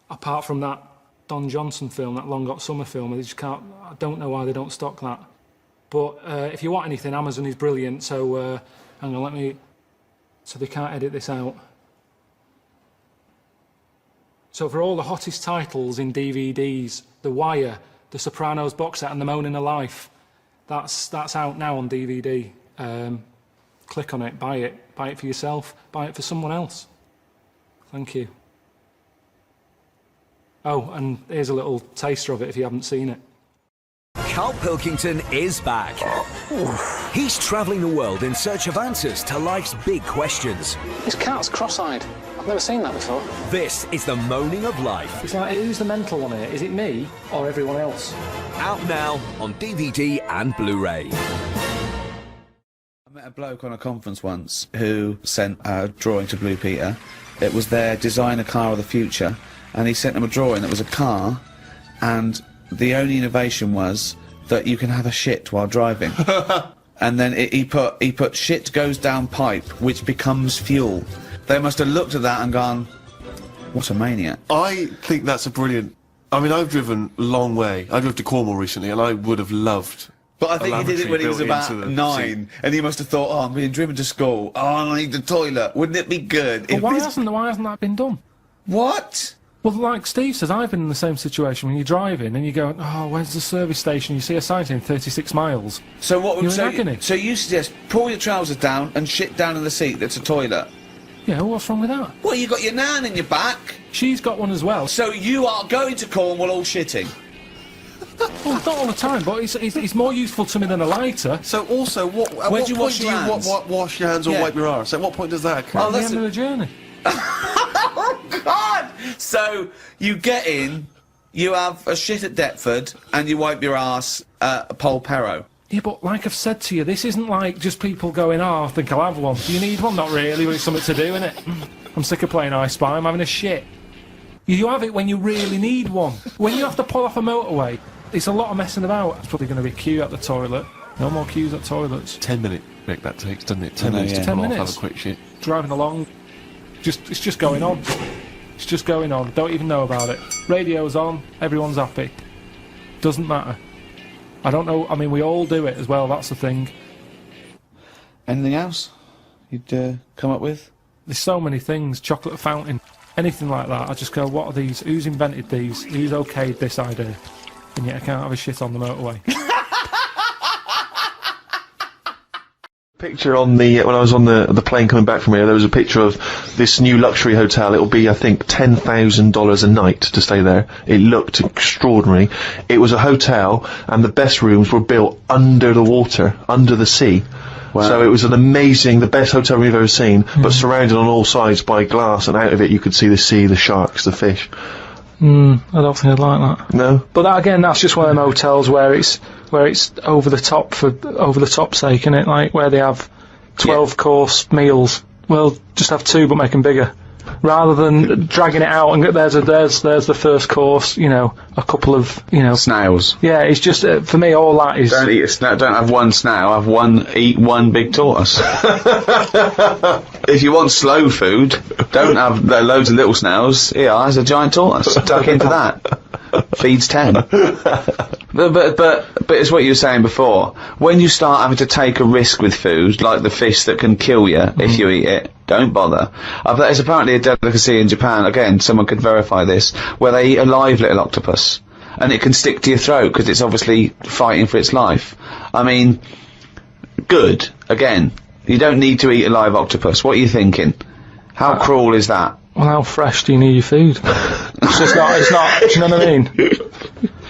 Apart from that Don Johnson film, that Long Got Summer film, they just can't. I don't know why they don't stock that. But if you want anything, Amazon is brilliant. So hang on, let me. So they can't edit this out. So for all the hottest titles in DVDs, The Wire, The Sopranos box set, and The Moaning of Life, that's out now on DVD. Click on it, buy it for yourself, buy it for someone else. Thank you. Oh, and here's a little taster of it if you haven't seen it. Karl Pilkington is back. He's travelling the world in search of answers to life's big questions. This cat's cross-eyed. I've never seen that before. This is the moaning of life. It's like, who's the mental one here? Is it me or everyone else? Out now on DVD and Blu-ray. I met a bloke on a conference once who sent a drawing to Blue Peter. It was their designer car of the future, and he sent them a drawing that was a car, and the only innovation was that you can have a shit while driving. And then he put shit goes down pipe, which becomes fuel. They must have looked at that and gone, what a maniac. I think that's a brilliant... I mean, I've driven a long way. I drove to Cornwall recently, and I would have loved... But I think he did it when he was about 9, and he must have thought, oh, I'm being driven to school. Oh, I need the toilet. Wouldn't it be good? But why hasn't that been done? What? Well, like Steve says, I've been in the same situation when you're driving and you go, oh, where's the service station? You see a sign saying 36 miles. So what would agony. So you suggest pull your trousers down and shit down in the seat that's a toilet? Yeah, what's wrong with that? Well, you got your nan in your back. She's got one as well. So you are going to Cornwall all shitting? Well, not all the time, but it's more useful to me than a lighter. So also, at what point do you wash your hands or wipe your arse? At what point does that occur? Oh, that's the end of the journey. Oh, God! So, you get in, you have a shit at Deptford, and you wipe your arse at Polperro. Yeah, but like I've said to you, this isn't like just people going, oh, I think I'll have one. Do you need one? Not really, but it's something to do, innit? I'm sick of playing I Spy, I'm having a shit. You have it when you really need one. When you have to pull off a motorway, it's a lot of messing about. It's probably going to be a queue at the toilet. No more queues at toilets. 10 minute break that takes, doesn't it? 10 minutes to 10 pull minutes. off, have a quick shit. Driving along. It's just going on. It's just going on. Don't even know about it. Radio's on. Everyone's happy. Doesn't matter. I don't know. I mean, we all do it as well. That's the thing. Anything else you'd come up with? There's so many things. Chocolate fountain. Anything like that. I just go, what are these? Who's invented these? Who's okayed this idea? And yet I can't have a shit on the motorway. Picture on the when I was on the plane coming back from here, there was a picture of this new luxury hotel. It'll be, I think, $10,000 a night to stay there. It looked extraordinary. It was a hotel, and the best rooms were built under the water, under the sea. Wow. So it was the best hotel we've ever seen, but surrounded on all sides by glass, and out of it you could see the sea, the sharks, the fish. I don't think I'd like that. No. But that, again, that's just one of them hotels where it's over the top for over the top sake, isn't it? Like where they have 12-course meals. Well, just have 2, but make them bigger, rather than dragging it out and there's the first course. You know, a couple of snails. Yeah, it's just for me all that is. Don't eat a snail. Don't have one snail. Eat one big tortoise. If you want slow food, don't have loads of little snails. Here, there's a giant tortoise. Tuck into that. Feeds 10. But it's what you were saying before. When you start having to take a risk with food, like the fish that can kill you if you eat it, don't bother. There's apparently a delicacy in Japan, again, someone could verify this, where they eat a live little octopus. And it can stick to your throat, because it's obviously fighting for its life. I mean, good. Again, you don't need to eat a live octopus. What are you thinking? How cruel is that? Well, how fresh do you need your food? it's not, do you know what I mean?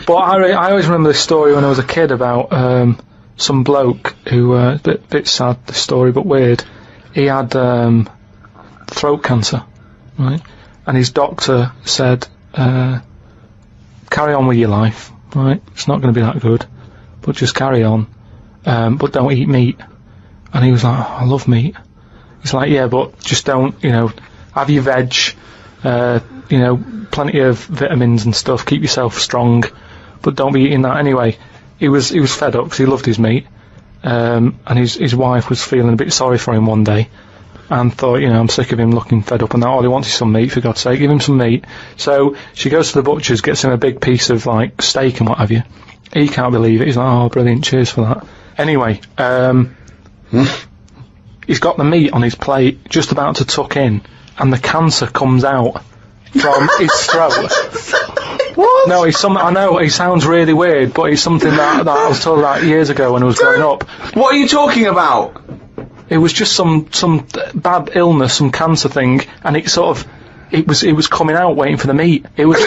But I always remember this story when I was a kid about some bloke who, bit sad, this story, but weird. he had throat cancer, right? And his doctor said, carry on with your life, right? It's not going to be that good, but just carry on, but don't eat meat. And he was like, oh, I love meat. He's like, yeah, but just don't, you know, have your veg, you know, plenty of vitamins and stuff, keep yourself strong, but don't be eating that anyway. He was fed up because he loved his meat, and his wife was feeling a bit sorry for him one day, and thought, you know, I'm sick of him looking fed up and that, all he wants is some meat, for God's sake, give him some meat. So she goes to the butcher's, gets him a big piece of, like, steak and what have you. He can't believe it, he's like, oh, brilliant, cheers for that. Anyway, he's got the meat on his plate, just about to tuck in, and the cancer comes out from his throat. What? No, it's something, I know, it sounds really weird, but it's something that I was told about years ago when I was growing up. What are you talking about? It was just some bad illness, some cancer thing, and it sort of, it was coming out waiting for the meat. It was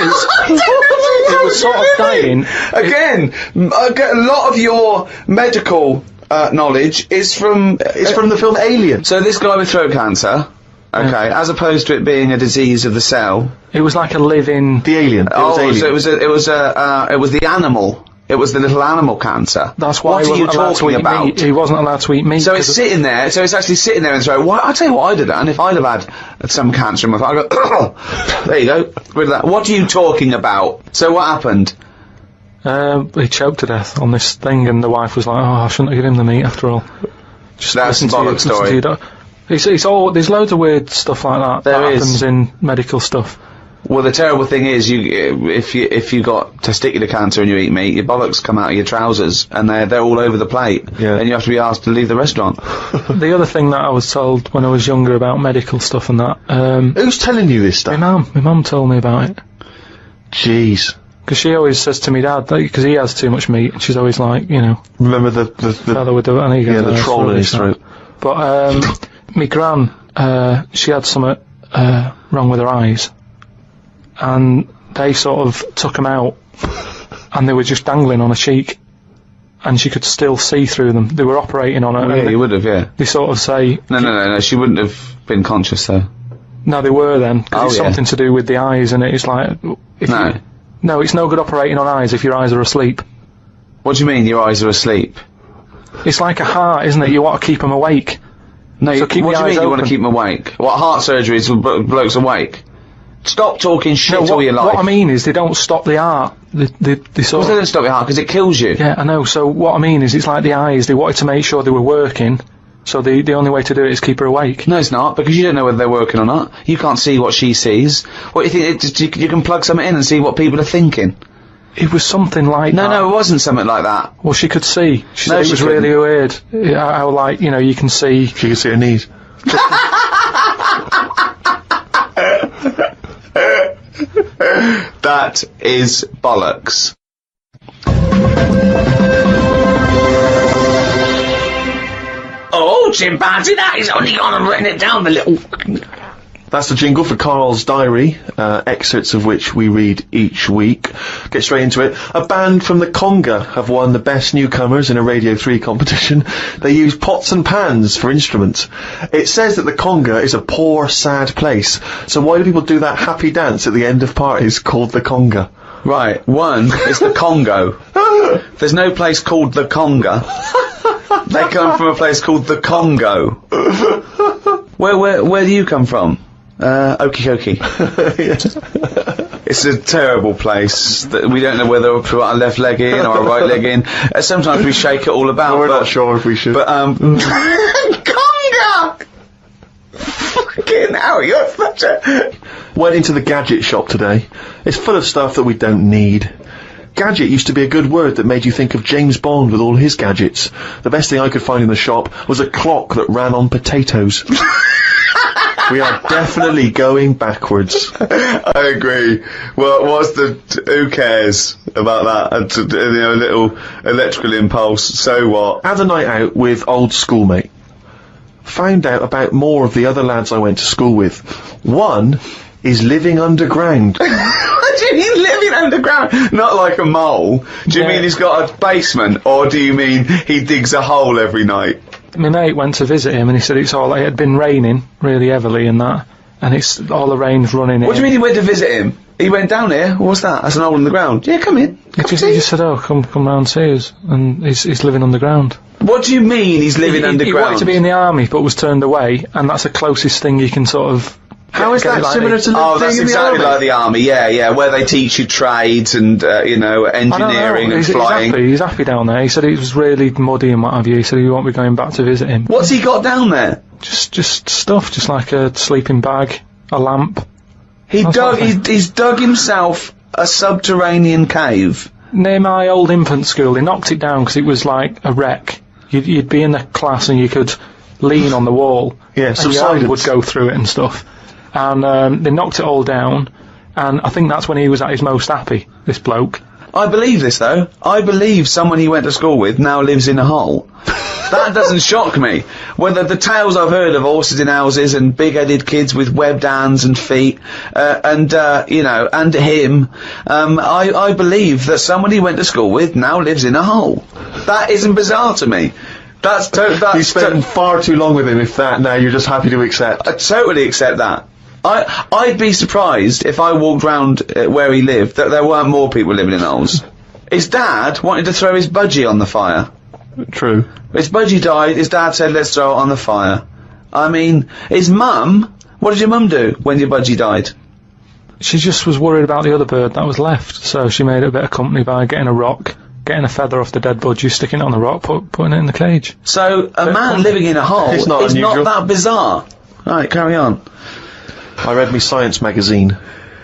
sort of dying. Again, a lot of your medical knowledge is from the film Alien. So this guy with throat cancer, okay, as opposed to it being a disease of the cell, it was like a living. The alien. So it was the animal. It was the little animal cancer. That's why what are you talking about? Meat. He wasn't allowed to eat meat. So it's sitting there. So it's actually sitting there and so. Well, I'll tell you what I'd have done if I'd have had some cancer in my throat. I'd go, there you go, rid of that. What are you talking about? So what happened? He choked to death on this thing, and the wife was like, "Oh, I shouldn't have given him the meat after all." Just that's a bollock story. It's all. There's loads of weird stuff like that that happens in medical stuff. Well, the terrible thing is, if you got testicular cancer and you eat meat, your bollocks come out of your trousers, and they're all over the plate, and you have to be asked to leave the restaurant. The other thing that I was told when I was younger about medical stuff and that. Who's telling you this stuff? My mum told me about it. Jeez. Because she always says to me dad, because he has too much meat, and she's always like, you know. Remember the fellow with the the troll in his throat. But my gran, she had something wrong with her eyes. And they sort of took them out, and they were just dangling on her cheek, and she could still see through them. They were operating on her. Well, yeah, you would have, yeah. They sort of say... No, she wouldn't have been conscious, though. No, they were then, because it's something to do with the eyes, and it's like... No, it's no good operating on eyes if your eyes are asleep. What do you mean, your eyes are asleep? It's like a heart, isn't it? You want to keep them awake. No, so what do you mean you want to keep them awake? What, heart surgery is blokes awake? Stop talking shit all your life. What I mean is they don't stop the heart. They sort of... They don't stop your heart because it kills you. Yeah, I know. So what I mean is it's like the eyes. They wanted to make sure they were working, so the only way to do it is keep her awake. No, it's not, because you don't know whether they're working or not. You can't see what she sees. What do you think? You can plug something in and see what people are thinking. It was something like that. No, it wasn't something like that. Well, she could see. She said it was really weird. How, like, you know, you can see... She could see her knees. That is bollocks. Oh, chimpanzee, that is only gone and written it down, the little... That's the jingle for Karl's diary, excerpts of which we read each week. Get straight into it. A band from the Conga have won the Best Newcomers in a Radio 3 competition. They use pots and pans for instruments. It says that the Conga is a poor, sad place. So why do people do that happy dance at the end of parties called the Conga? Right, one is the Congo. There's no place called the Conga. They come from a place called the Congo. Where do you come from? Okie dokie. It's a terrible place that we don't know whether we put our left leg in or our right leg in. Sometimes we shake it all about. We're not sure if we should. But Conga! Fucking hell, you're such a... Went into the gadget shop today. It's full of stuff that we don't need. Gadget used to be a good word that made you think of James Bond with all his gadgets. The best thing I could find in the shop was a clock that ran on potatoes. We are definitely going backwards. I agree. Well, who cares about that? You know, a little electrical impulse, so what? Had a night out with old schoolmate. Found out about more of the other lads I went to school with. One is living underground. What do you mean living underground? Not like a mole. Do you mean he's got a basement, or do you mean he digs a hole every night? My mate went to visit him and he said it had been raining really heavily and that, and it's all the rain's running in. What do you mean he went to visit him? He went down here. What's that? That's an hole in the ground. Yeah, come in. He just said, "Oh, come round, see us," and he's living underground. What do you mean he's living underground? He wanted to be in the army, but was turned away, and that's the closest thing you can sort of. How is that similar to living that's in the exactly army? like the army. Yeah, where they teach you trades and engineering and flying. He's happy down there. He said it was really muddy and what have you. He said he won't be going back to visit him. What's he got down there? Just stuff, just like a sleeping bag, a lamp. He's dug himself a subterranean cave. Near my old infant school, they knocked it down because it was like a wreck. You'd be in the class and you could lean on the wall. Yeah, and your hand would go through it and stuff. And they knocked it all down, and I think that's when he was at his most happy, this bloke. I believe this, though. I believe someone he went to school with now lives in a hole. That doesn't shock me. Whether the tales I've heard of horses in houses and big-headed kids with webbed hands and feet, and him, I believe that someone he went to school with now lives in a hole. That isn't bizarre to me. You spent far too long with him, if that, now you're just happy to accept. I totally accept that. I'd be surprised if I walked round where he lived that there weren't more people living in holes. His dad wanted to throw his budgie on the fire. True. His budgie died, his dad said, let's throw it on the fire. I mean, his mum, what did your mum do when your budgie died? She just was worried about the other bird that was left, so she made it a bit of company by getting a rock, getting a feather off the dead budgie, sticking it on the rock, putting it in the cage. So, a man living in a hole is not that bizarre. Right, carry on. I read me science magazine.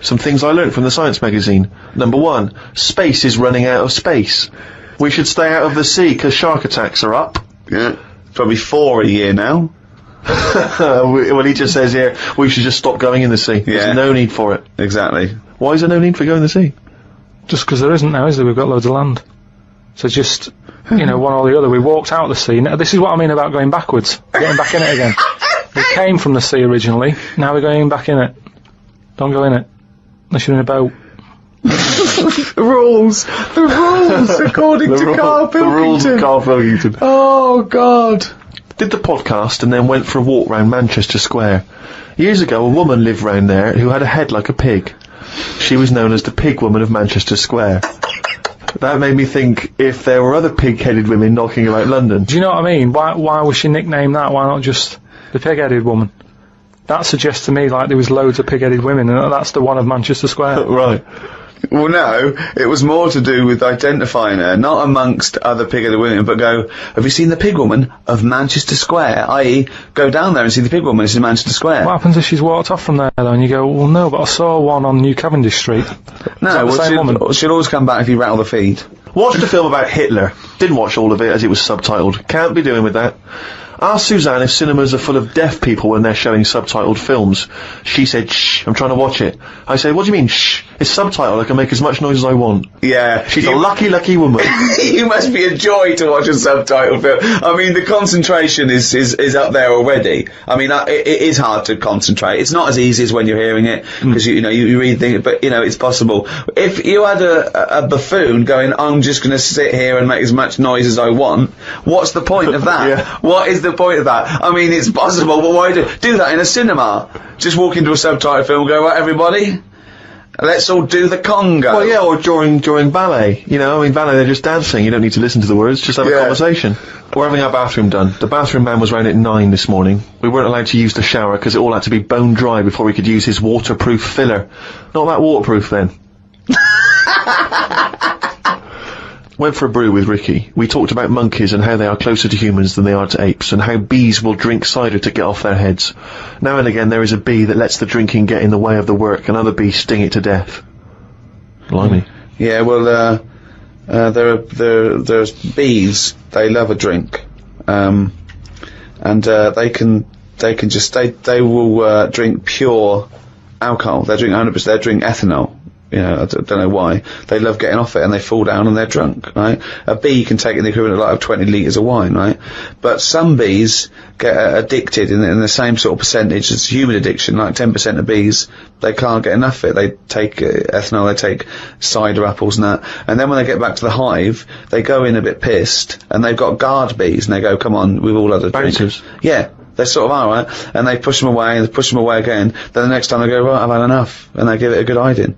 Some things I learnt from the science magazine. Number 1, space is running out of space. We should stay out of the sea because shark attacks are up. Yeah, probably 4 a year now. Well, he just says here, we should just stop going in the sea. Yeah. There's no need for it. Exactly. Why is there no need for going in the sea? Just because there isn't now, is there? We've got loads of land. So just, one or the other. We walked out of the sea. Now, this is what I mean about going backwards. Getting back in it again. We came from the sea originally, now we're going back in it. Don't go in it. Unless you're in a boat. The rules, according to Karl Pilkington. The rules of Karl Pilkington. Oh, God. Did the podcast and then went for a walk round Manchester Square. Years ago, a woman lived round there who had a head like a pig. She was known as the Pig Woman of Manchester Square. That made me think if there were other pig-headed women knocking about London. Do you know what I mean? Why was she nicknamed that? Why not just the pig-headed woman? That suggests to me like there was loads of pig-headed women, and that's the one of Manchester Square. Right. Well, no, it was more to do with identifying her, not amongst other pig-headed women, but go, have you seen the pig woman of Manchester Square? I.e., go down there and see the pig woman, it's in Manchester Square. What happens if she's walked off from there, though, and you go, well, no, but I saw one on New Cavendish Street? No, she'll always come back if you rattle the feed. Watched a film about Hitler. Didn't watch all of it as it was subtitled. Can't be doing with that. Asked Suzanne if cinemas are full of deaf people when they're showing subtitled films. She said, shh, I'm trying to watch it. I said, what do you mean, shh? It's subtitled, I can make as much noise as I want. Yeah. She's a lucky, lucky woman. You must be a joy to watch a subtitled film. I mean, the concentration is up there already. I mean, it is hard to concentrate. It's not as easy as when you're hearing it, because, you read things, but, it's possible. If you had a buffoon going, I'm just going to sit here and make as much noise as I want, what's the point of that? Yeah. What is the point of that? I mean, it's possible, but why do that in a cinema? Just walk into a subtitled film and go, right, everybody, let's all do the conga. Well, yeah, or during ballet. Ballet, they're just dancing. You don't need to listen to the words, just have a conversation. We're having our bathroom done. The bathroom man was round at 9 this morning. We weren't allowed to use the shower because it all had to be bone dry before we could use his waterproof filler. Not that waterproof, then. Went for a brew with Ricky. We talked about monkeys and how they are closer to humans than they are to apes, and how bees will drink cider to get off their heads. Now and again there is a bee that lets the drinking get in the way of the work, and other bees sting it to death. Blimey. Yeah, well, there's bees. They love a drink, and they will drink pure alcohol. They drink 100%. They drink ethanol. I don't know why. They love getting off it, and they fall down and they're drunk, right? A bee can take in the equivalent of 20 litres of wine, right? But some bees get addicted in the same sort of percentage as human addiction, like 10% of bees They can't get enough of it. They take ethanol, they take cider apples and that. And then when they get back to the hive, they go in a bit pissed, and they've got guard bees, and they go, come on, we've all had a drink. Bouncers. Yeah, they sort of are, right? And they push them away, and they push them away again. Then the next time they go, right, I've had enough. And they give it a good hiding.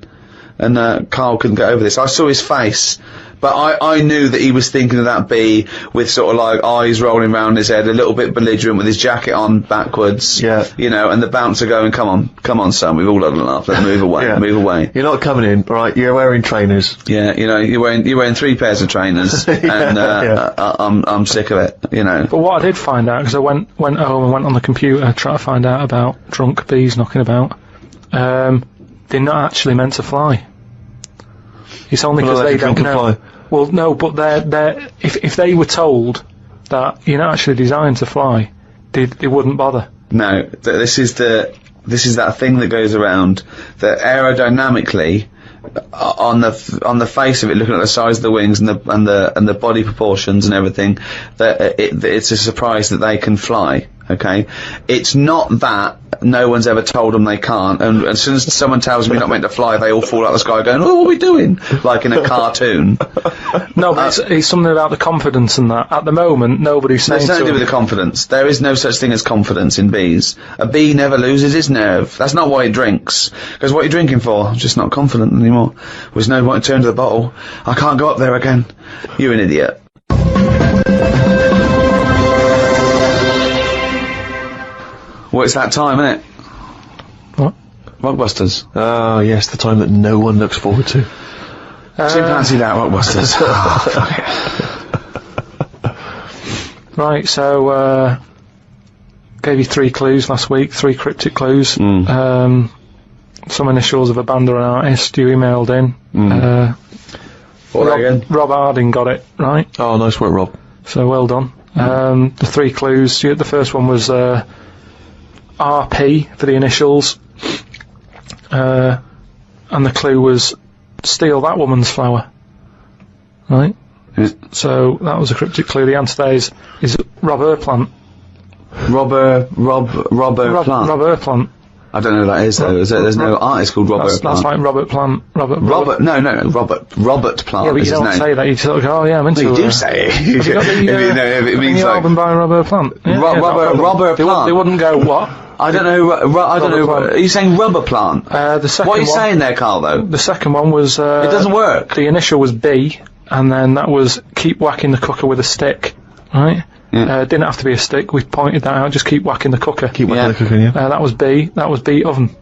And Karl couldn't get over this. I saw his face. But I knew that he was thinking of that bee with sort of like eyes rolling round his head, a little bit belligerent with his jacket on backwards. Yeah. You know, and the bouncer going, come on, son, we've all had enough. Let's move away, move away. You're not coming in, right? You're wearing trainers. Yeah, you know, you're wearing 3 pairs of trainers, and I'm sick of it. You know. But what I did find out, because I went home and went on the computer trying to find out about drunk bees knocking about, they're not actually meant to fly. It's only because they don't know. Fly. Well, no, but they're if they were told that you're not actually designed to fly, they wouldn't bother. No, this is that thing that goes around that aerodynamically, on the face of it, looking at the size of the wings and the body proportions and everything, that it's a surprise that they can fly. Okay, it's not that no one's ever told them they can't, and as soon as someone tells them you're not meant to fly, they all fall out of the sky going, oh, what are we doing? Like in a cartoon. No, but it's something about the confidence and that. At the moment, nobody's saying it's nothing to do with the confidence. There is no such thing as confidence in bees. A bee never loses his nerve. That's not why he drinks. Because what are you drinking for? I'm just not confident anymore. There's no point to turn to the bottle. I can't go up there again. You're an idiot. Well, it's that time, isn't it? What? Rockbusters. Oh, yes, the time that no one looks forward to. Chimpanzee that, Rockbusters. Right, so, gave you 3 clues last week, 3 cryptic clues. Some initials of a band or an artist you emailed in. Rob Harding got it, right? Oh, nice work, Rob. So, well done. The 3 clues, the first one was, RP for the initials, and the clue was steal that woman's flower, right? So that was a cryptic clue. The answer there is Rob Plant. Rob Plant. I don't know who that is though. There's no artist called Robert Plant. That's like Robert Plant. Robert Plant. Yeah, but you don't say that. You sort of go, oh yeah, I'm into it. You do say it. Have you got the, it means like album by Robert Plant. Yeah, Robert Plant. They wouldn't go what? I don't know. I don't know. Are you saying rubber plant? The second. What are you saying there, Karl? Though the second one was. It doesn't work. The initial was B, and then that was keep whacking the cooker with a stick, right? Yeah. Didn't have to be a stick. We pointed that out. Just keep whacking the cooker. Keep whacking the cooker. Yeah. That was B. That was Beat Oven.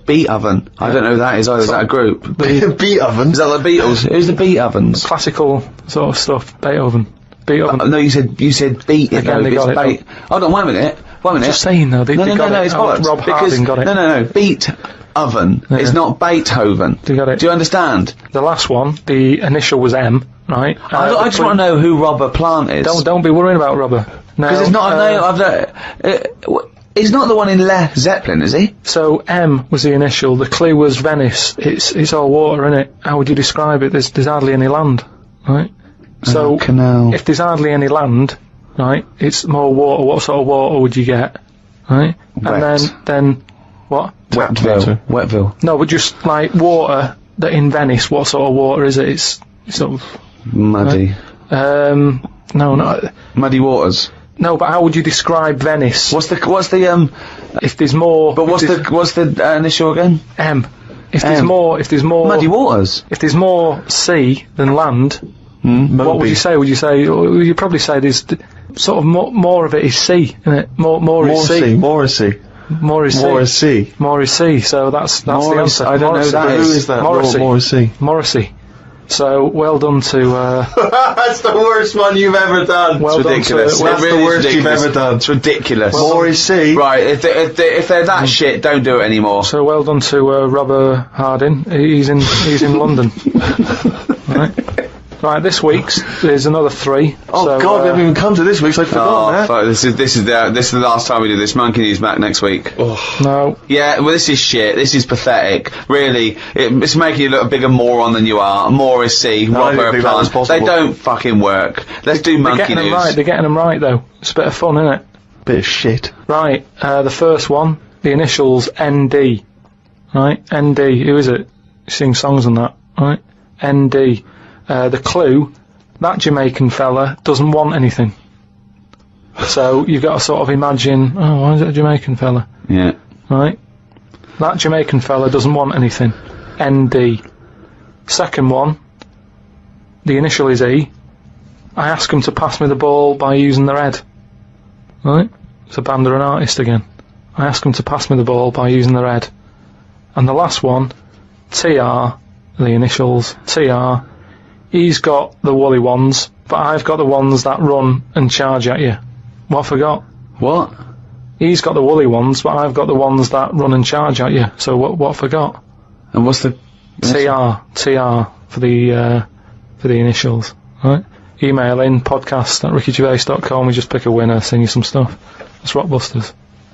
Beat Oven. I don't know who that is either. Is that a group? Beat Oven. Is that the Beatles? Who's the Beat Ovens? Classical sort of stuff. Beethoven. Beat Oven. No, you said beat. Again, they got it. Hold on, wait a minute. I'm just saying though, they got it. It's bollocks. Rob Harding got it. No, Beat Oven. Yeah. It's not Beethoven. They got it. Do you understand? The last one, the initial was M, right? I just want to know who Robert Plant is. Don't be worrying about Robert. No. Because it's not a name. He's not the one in Led Zeppelin, is he? So M was the initial. The clue was Venice. It's all water, isn't it? How would you describe it? There's hardly any land, right? So canal. If there's hardly any land, right, it's more water. What sort of water would you get, right? Wet. And then what? Wetville. No, but just like water that in Venice. What sort of water is it? It's sort of muddy. Right? No, not muddy waters. No, but how would you describe Venice? What's the If there's more. But what's the initial again? M. If there's more muddy waters. If there's more sea than land, what would you say? Would you probably say there's sort of more of it is sea, isn't it? More is sea. More is sea. More is sea. More is sea. More is sea. So that's the answer. I don't know who that is. Who is that? Morrissey. More is sea. Morrissey. So well done to. That's the worst one you've ever done. Well it's ridiculous. That's the worst you've ever done. It's ridiculous. More is sea. Right. If they're that shit, don't do it anymore. So well done to Robert Harding. He's in London. Right, this week's there's another 3. Oh so, God, we haven't even come to this week's. I forgot. Fuck, this is the last time we do this. Monkey News back next week. Oh. No. Yeah, well, this is shit. This is pathetic. Really, it's making you look a bigger moron than you are. More is C. Robert Plant. They don't fucking work. Let's do Monkey News. They're getting them right though. It's a bit of fun, isn't it? Bit of shit. Right. The first one, the initials ND. right? ND, who is it? Sing songs and that, right? ND. The clue, that Jamaican fella doesn't want anything. So you've got to sort of imagine, oh, why is it a Jamaican fella? Yeah. Right? That Jamaican fella doesn't want anything. ND. Second one, the initial is E. I ask him to pass me the ball by using their head. Right? It's a band or an artist again. I ask him to pass me the ball by using their head. And the last one, TR, the initials, TR. He's got the woolly ones, but I've got the ones that run and charge at you. What I forgot? What? He's got the woolly ones, but I've got the ones that run and charge at you. So what I forgot? And what's the... TR for the initials, right? Email in podcast@rickygervais.com. We just pick a winner, sing you some stuff. That's Rockbusters.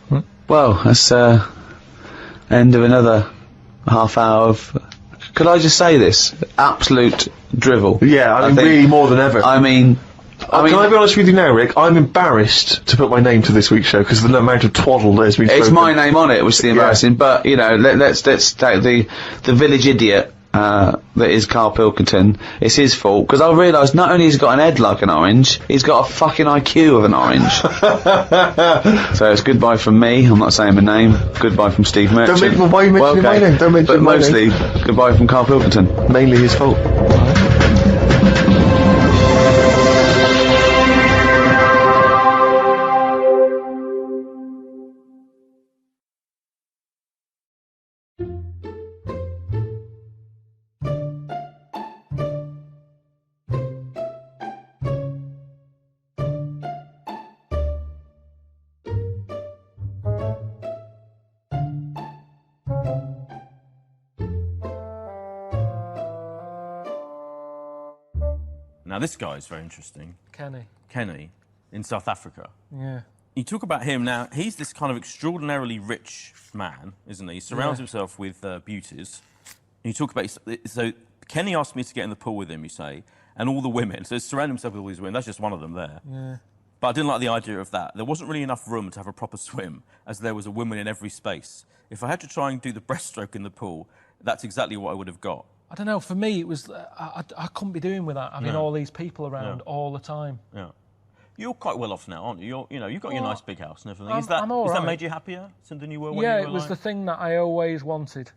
Right? Well, that's end of another half hour of... Could I just say this? Absolute drivel. Yeah, I mean, really more than ever. I mean... can I be honest with you now, Rick? I'm embarrassed to put my name to this week's show because of the amount of twaddle that has been spoken. It's my name on it, which is the embarrassing, but, you know, let's take the village idiot that is Karl Pilkington. It's his fault, because I realised not only has he got an head like an orange, he's got a fucking IQ of an orange. So it's goodbye from me. I'm not saying my name. Goodbye from Steve Merchant. Why are you mentioning my name? Don't mention my name. But mostly, goodbye from Karl Pilkington. Mainly his fault. Now this guy is very interesting. Kenny, in South Africa. Yeah. You talk about him now, he's this kind of extraordinarily rich man, isn't he? He surrounds himself with beauties. And you talk about, so Kenny asked me to get in the pool with him, you say, and all the women, so surround himself with all these women, that's just one of them there. Yeah. But I didn't like the idea of that. There wasn't really enough room to have a proper swim, as there was a woman in every space. If I had to try and do the breaststroke in the pool, that's exactly what I would have got. I don't know, for me it was, I couldn't be doing with that, having all these people around all the time. Yeah. You're quite well off now, aren't you? You've got your nice big house and everything. Has I'm all that right. made you happier than you were when you were Yeah, it was the thing that I always wanted.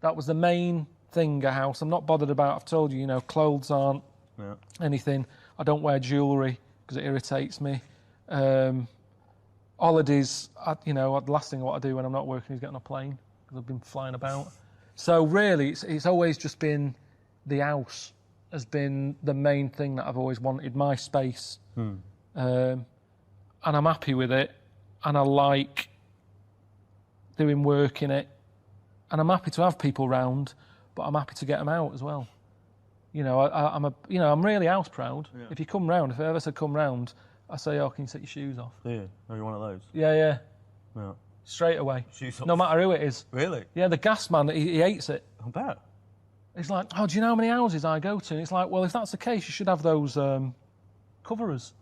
That was the main thing, a house. I'm not bothered about, I've told you, you know, clothes aren't anything. I don't wear jewellery because it irritates me. Holidays, the last thing I want to do when I'm not working is get on a plane because I've been flying about. So really, it's always just been the house has been the main thing that I've always wanted, my space. And I'm happy with it, and I like doing work in it, and I'm happy to have people round, but I'm happy to get them out as well. You know, I'm really house proud. Yeah. If you come round, if I ever said come round, I say, oh, can you take your shoes off? Yeah, are you one of those? Yeah. Yeah. Straight away. Shoes off. No matter who it is. Really? Yeah, the gas man, he hates it. I bet. He's like, oh, do you know how many houses I go to? And it's like, well, if that's the case, you should have those coverers.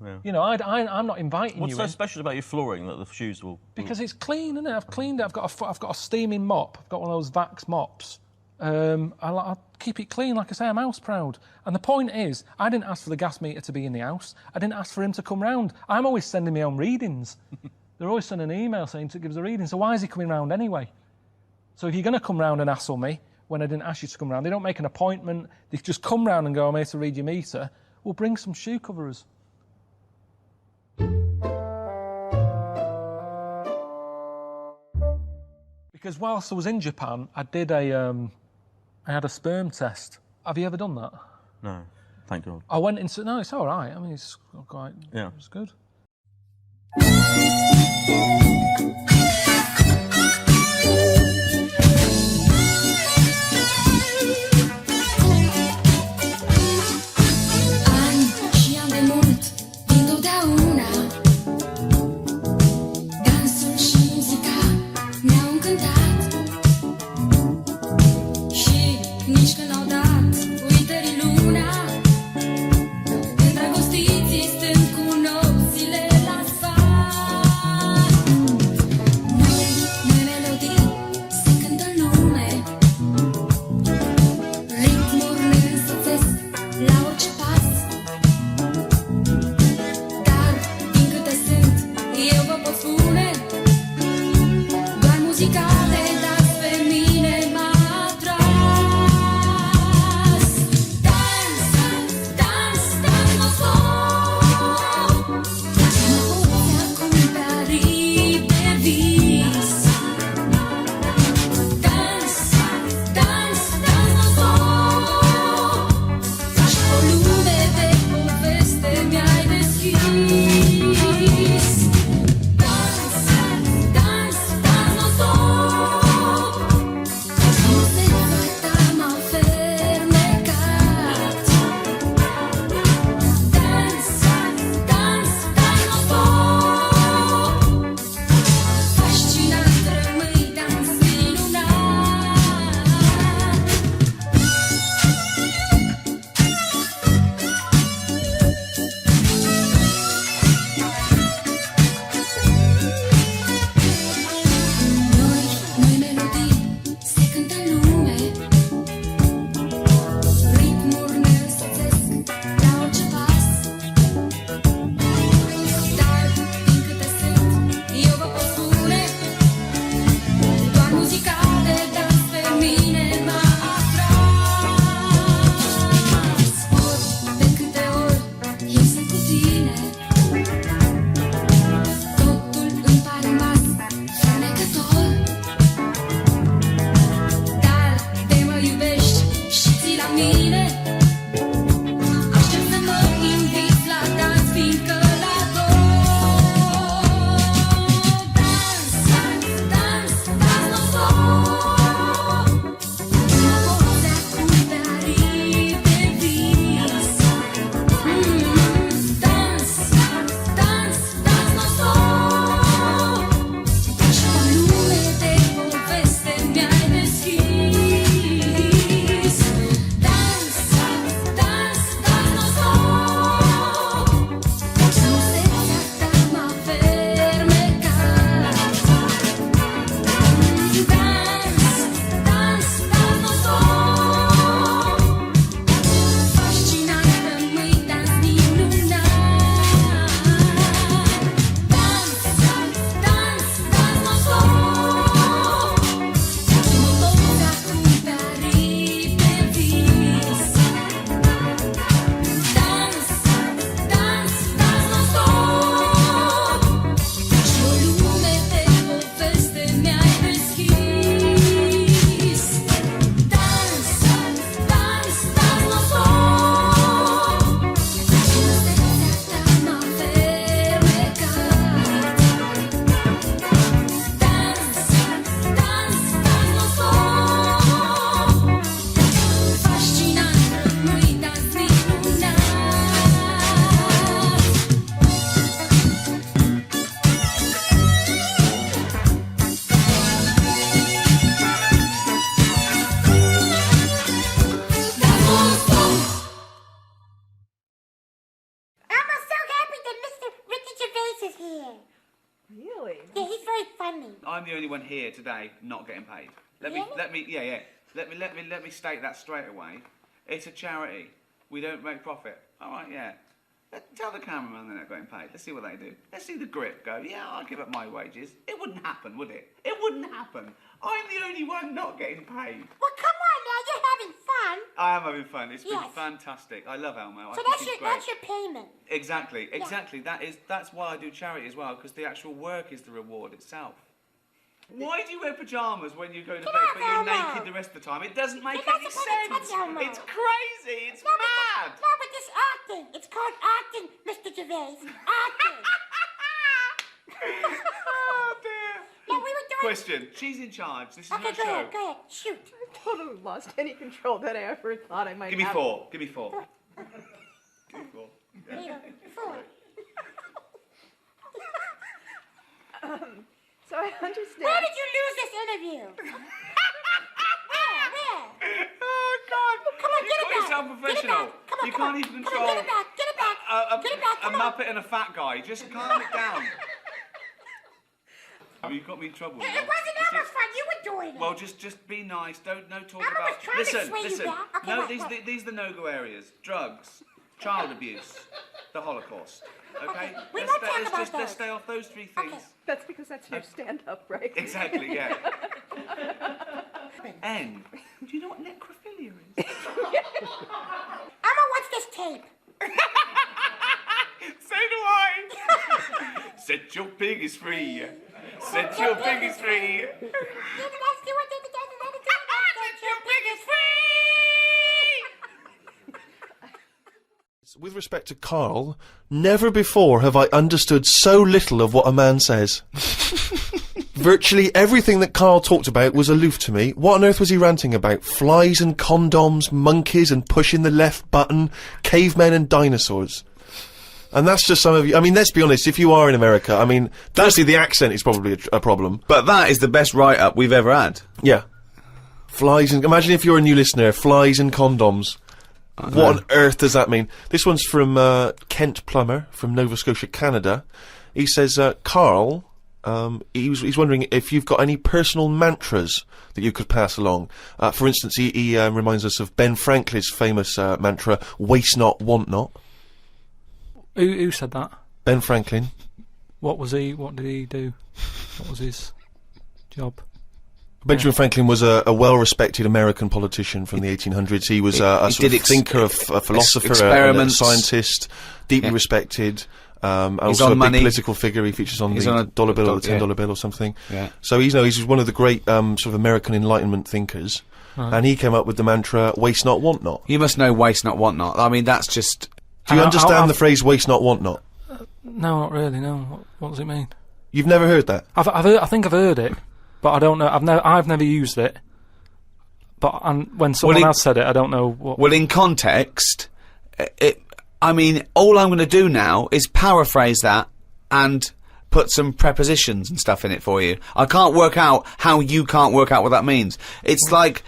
Yeah. You know, I'm not inviting What's you so in. special about your flooring that the shoes will... Because it's clean, isn't it? I've cleaned it. I've got a steaming mop. I've got one of those Vax mops. I keep it clean, like I say, I'm house proud. And the point is, I didn't ask for the gas meter to be in the house. I didn't ask for him to come round. I'm always sending my own readings. They're always sending an email saying to give us a reading. So why is he coming round anyway? So if you're going to come round and hassle me when I didn't ask you to come round, they don't make an appointment. They just come round and go, I'm here to read your meter. Well, bring some shoe coverers. Because whilst I was in Japan, I did I had a sperm test. Have you ever done that? No, thank God. I went into... No, it's all right. I mean, it's quite... Yeah. It's good. I'm the only one here today not getting paid. Let me state that straight away. It's a charity. We don't make profit. All right, yeah. Tell the cameraman they're not getting paid. Let's see what they do. Let's see the grip go. Yeah, I'll give up my wages. It wouldn't happen, would it? It wouldn't happen. I'm the only one not getting paid. Well, come on now, you're having fun. I am having fun. It's been fantastic. I love Elmo. So that's your payment. Exactly. That's why I do charity as well, because the actual work is the reward itself. Why do you wear pyjamas when you go to bed, but you're naked the rest of the time? It doesn't make any sense. It's crazy. It's mad. No, but this acting. It's called acting, Mr. Gervais. Acting. Oh, dear. No, we were doing... Question. She's in charge. This is her show. Go ahead. Shoot. I totally lost any control that I ever thought I might Give me have. four. Give me four. Give me four. Yeah. Four. So I understand. Where did you lose this interview? Where? Oh, God. Come on, get it back. You're self-professional. You can't even control Get it back. Get it back. Get it back. A muppet and a fat guy. Just calm it down. You've got me in trouble. It wasn't Elmo's fun. You were doing it. Well, just be nice. Don't talk Elmo about. was trying to sway you back. Okay, No, what? these are the no-go areas. Drugs, child abuse, the Holocaust. Okay. We won't talk about let's those. stay off those three things. That's because that's your stand-up, right? Exactly. Yeah. N. Do you know what necrophilia is? Elmo wants this tape. So do I. Set your pig is free. Set your pig is free. Set your pig is free. With respect to Karl, never before have I understood so little of what a man says. Virtually everything that Karl talked about was aloof to me. What on earth was he ranting about? Flies and condoms, monkeys and pushing the left button, cavemen and dinosaurs. And that's just some of you. I mean, let's be honest, if you are in America, I mean, firstly, the accent is probably a problem. But that is the best write-up we've ever had. Yeah. Flies and... Imagine if you're a new listener, flies and condoms. What on earth does that mean? This one's from Kent Plummer from Nova Scotia, Canada. He says, Karl, he's wondering if you've got any personal mantras that you could pass along. For instance, he reminds us of Ben Franklin's famous mantra, waste not, want not. Who said that? Ben Franklin. What did he do? What was his job? Benjamin Franklin was a well-respected American politician from the 1800s. He was a sort of thinker, a philosopher, a scientist, deeply respected. Also a big political figure. He features on the dollar bill or the $10 bill or something. Yeah. So he's one of the great sort of American Enlightenment thinkers. and he came up with the mantra, waste not, want not. You must know waste not, want not. I mean, that's just... Do you understand the phrase waste not, want not? No, not really, no. What does it mean? You've never heard that? I think I've heard it, but I don't know. I've never used it. But when someone else said it, I don't know what... Well, in context, I mean, all I'm going to do now is paraphrase that and put some prepositions and stuff in it for you. I can't work out how you can't work out what that means. It's like,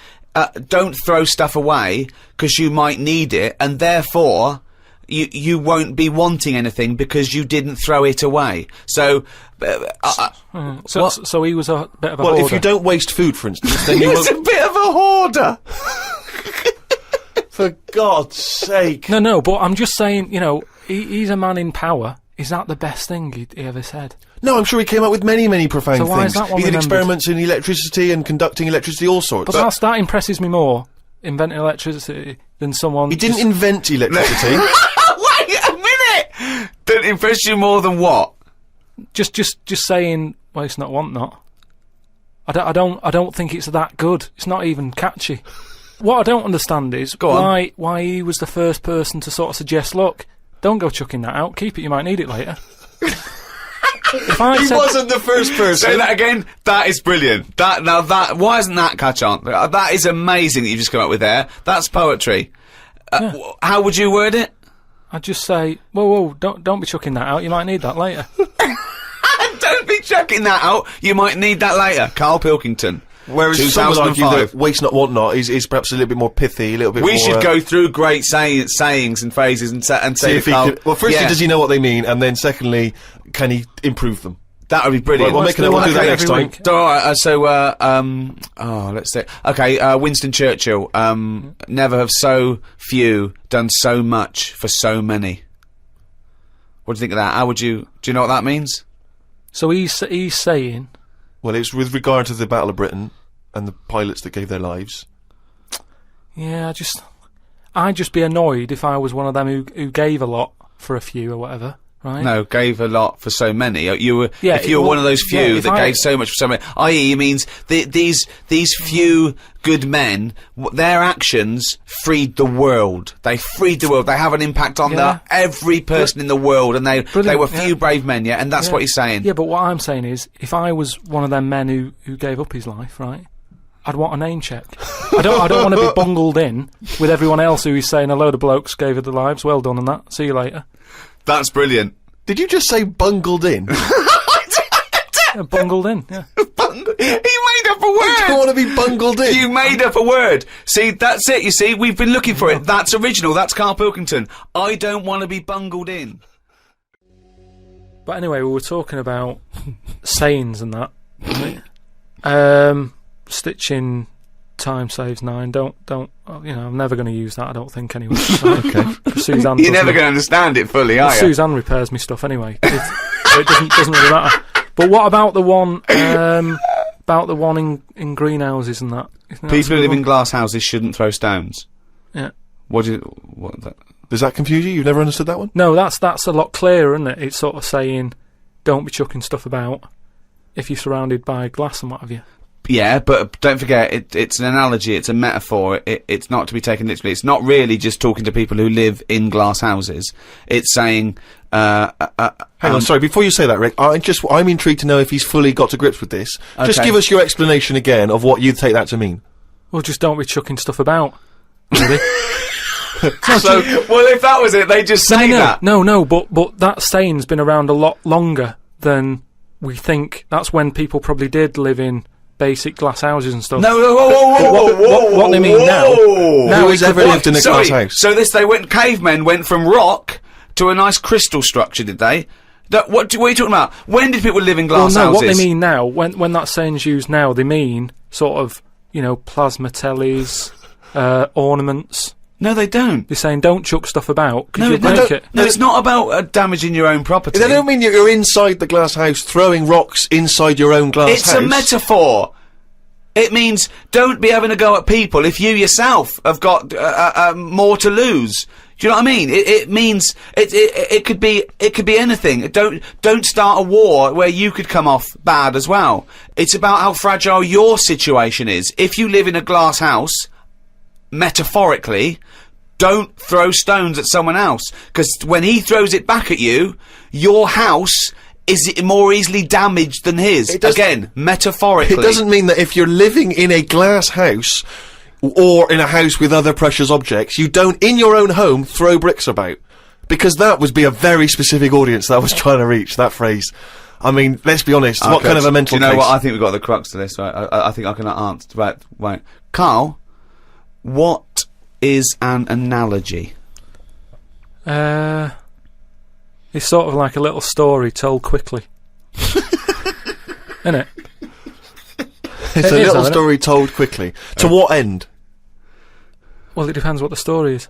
don't throw stuff away because you might need it, and therefore you won't be wanting anything because you didn't throw it away. So... So he was a bit of a hoarder. Well, if you don't waste food, for instance, then he you was a bit of a hoarder. For God's sake. No, but I'm just saying, you know, he's a man in power. Is that the best thing he ever said? No, I'm sure he came up with many, many profound So things. why is that one he did remembered? experiments in electricity and conducting electricity, all sorts. But that impresses me more, inventing electricity, than someone... He didn't invent electricity. Wait a minute! That impressed you more than what? Just saying, waste not, want not. I don't think it's that good. It's not even catchy. What I don't understand is why he was the first person to sort of suggest, look, don't go chucking that out, keep it, you might need it later. He wasn't the first person. Say that again. That is brilliant. Why isn't that catch on? That is amazing that you've just come up with there. That's poetry. How would you word it? I'd just say, whoa, don't be chucking that out, you might need that later. Don't be chucking that out, you might need that later. Karl Pilkington. Whereas some would argue that waste not, want not is perhaps a little bit more pithy, a little bit more... We should go through great sayings and phrases and say if he could... Well, firstly, does he know what they mean? And then secondly, can he improve them? That would be brilliant. Right, we'll do that next time. Let's see. Okay, Winston Churchill. Never have so few done so much for so many. What do you think of that? Do you know what that means? So he's saying... Well, it's with regard to the Battle of Britain and the pilots that gave their lives. Yeah, I'd just be annoyed if I was one of them who gave a lot for a few or whatever, right? No, gave a lot for so many. If you were one of those few that gave so much for so many, i.e., it means these few good men, their actions freed the world. They freed the world. They have an impact on every person in the world, and they were few brave men, and that's what he's saying. Yeah, but what I'm saying is, if I was one of them men who gave up his life, right, I'd want a name check. I don't want to be bungled in with everyone else who is saying a load of blokes gave their lives. Well done on that. See you later. That's brilliant. Did you just say bungled in? Bungled in, yeah. He made up a word! I don't want to be bungled in. You made up a word. See, that's it, you see. We've been looking for it. That's original. That's Karl Pilkington. I don't want to be bungled in. But anyway, we were talking about sayings and that. Right? Stitching time saves 9. Don't. I'm never going to use that. I don't think anyway. Okay. Suzanne. You're never going to understand it fully, are you? Suzanne repairs me stuff anyway. So it doesn't really matter. But what about the one? About the one in greenhouses and that? People who live in glass houses shouldn't throw stones. Yeah. What? Does that confuse you? You've never understood that one? No, that's a lot clearer, isn't it? It's sort of saying, don't be chucking stuff about if you're surrounded by glass and what have you. Yeah, but don't forget, it's an analogy, it's a metaphor, it's not to be taken literally. It's not really just talking to people who live in glass houses. It's saying... Hang on, sorry, before you say that, Rick, I'm intrigued to know if he's fully got to grips with this. Okay. Just give us your explanation again of what you'd take that to mean. Well, just don't be chucking stuff about, really. So, well, if that was it, they just say that. No, but that saying's been around a lot longer than we think. That's when people probably did live in basic glass houses and stuff. What they mean now? Who has ever lived in a glass house? So cavemen went from rock to a nice crystal structure, did they? What are you talking about? When did people live in glass houses? What they mean now, when that saying's used now, they mean sort of, plasma tellies, ornaments. No, they don't. They're saying don't chuck stuff about because you'll break it. No, it's not about damaging your own property. They don't mean you're inside the glass house throwing rocks inside your own glass house. It's a metaphor. It means don't be having a go at people if you yourself have got more to lose. Do you know what I mean? It means it could be anything. Don't start a war where you could come off bad as well. It's about how fragile your situation is. If you live in a glass house, metaphorically, don't throw stones at someone else, because when he throws it back at you, your house is more easily damaged than his. Again, metaphorically. It doesn't mean that if you're living in a glass house or in a house with other precious objects, you don't, in your own home, throw bricks about. Because that would be a very specific audience that I was trying to reach, that phrase. I mean, let's be honest, what kind of a mental Do you know case? what? I think we've got the crux to this, right? I think I can answer. Right. Karl, what is an analogy? It's sort of like a little story told quickly. Isn't it? It's a little story told quickly. To what end? Well, it depends what the story is.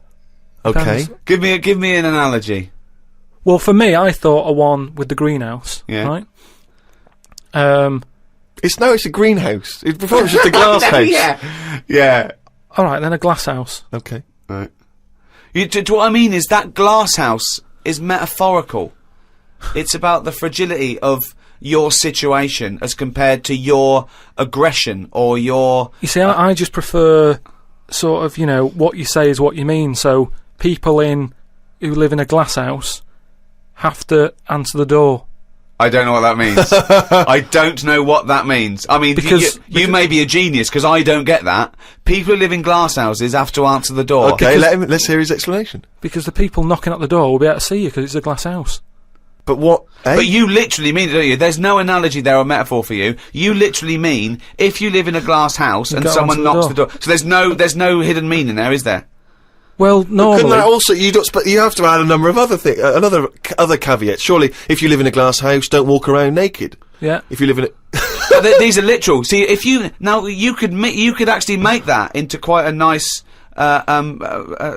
Okay. Depends. Give me an analogy. Well, for me, I thought of one with the greenhouse. Yeah. Right? It's a greenhouse. Before it was just a glass house. Yeah. All right, then a glass house. Okay. Right. What I mean is that glass house is metaphorical. It's about the fragility of your situation as compared to your aggression or your... You see, I just prefer sort of, what you say is what you mean. So people who live in a glass house have to answer the door. I don't know what that means. I don't know what that means. I mean, because you may be a genius, because I don't get that. People who live in glass houses have to answer the door. Okay, let's hear his explanation. Because the people knocking at the door will be able to see you because it's a glass house. But what... But you literally mean it, don't you? There's no analogy there or metaphor for you. You literally mean if you live in a glass house and someone knocks the door. So there's no hidden meaning there, is there? Well, normally... Couldn't that also... But you have to add a number of other things, other caveats. Surely, if you live in a glass house, don't walk around naked. Yeah. If you live in a... But these are literal. See, if you... Now, you could actually make that into quite a nice...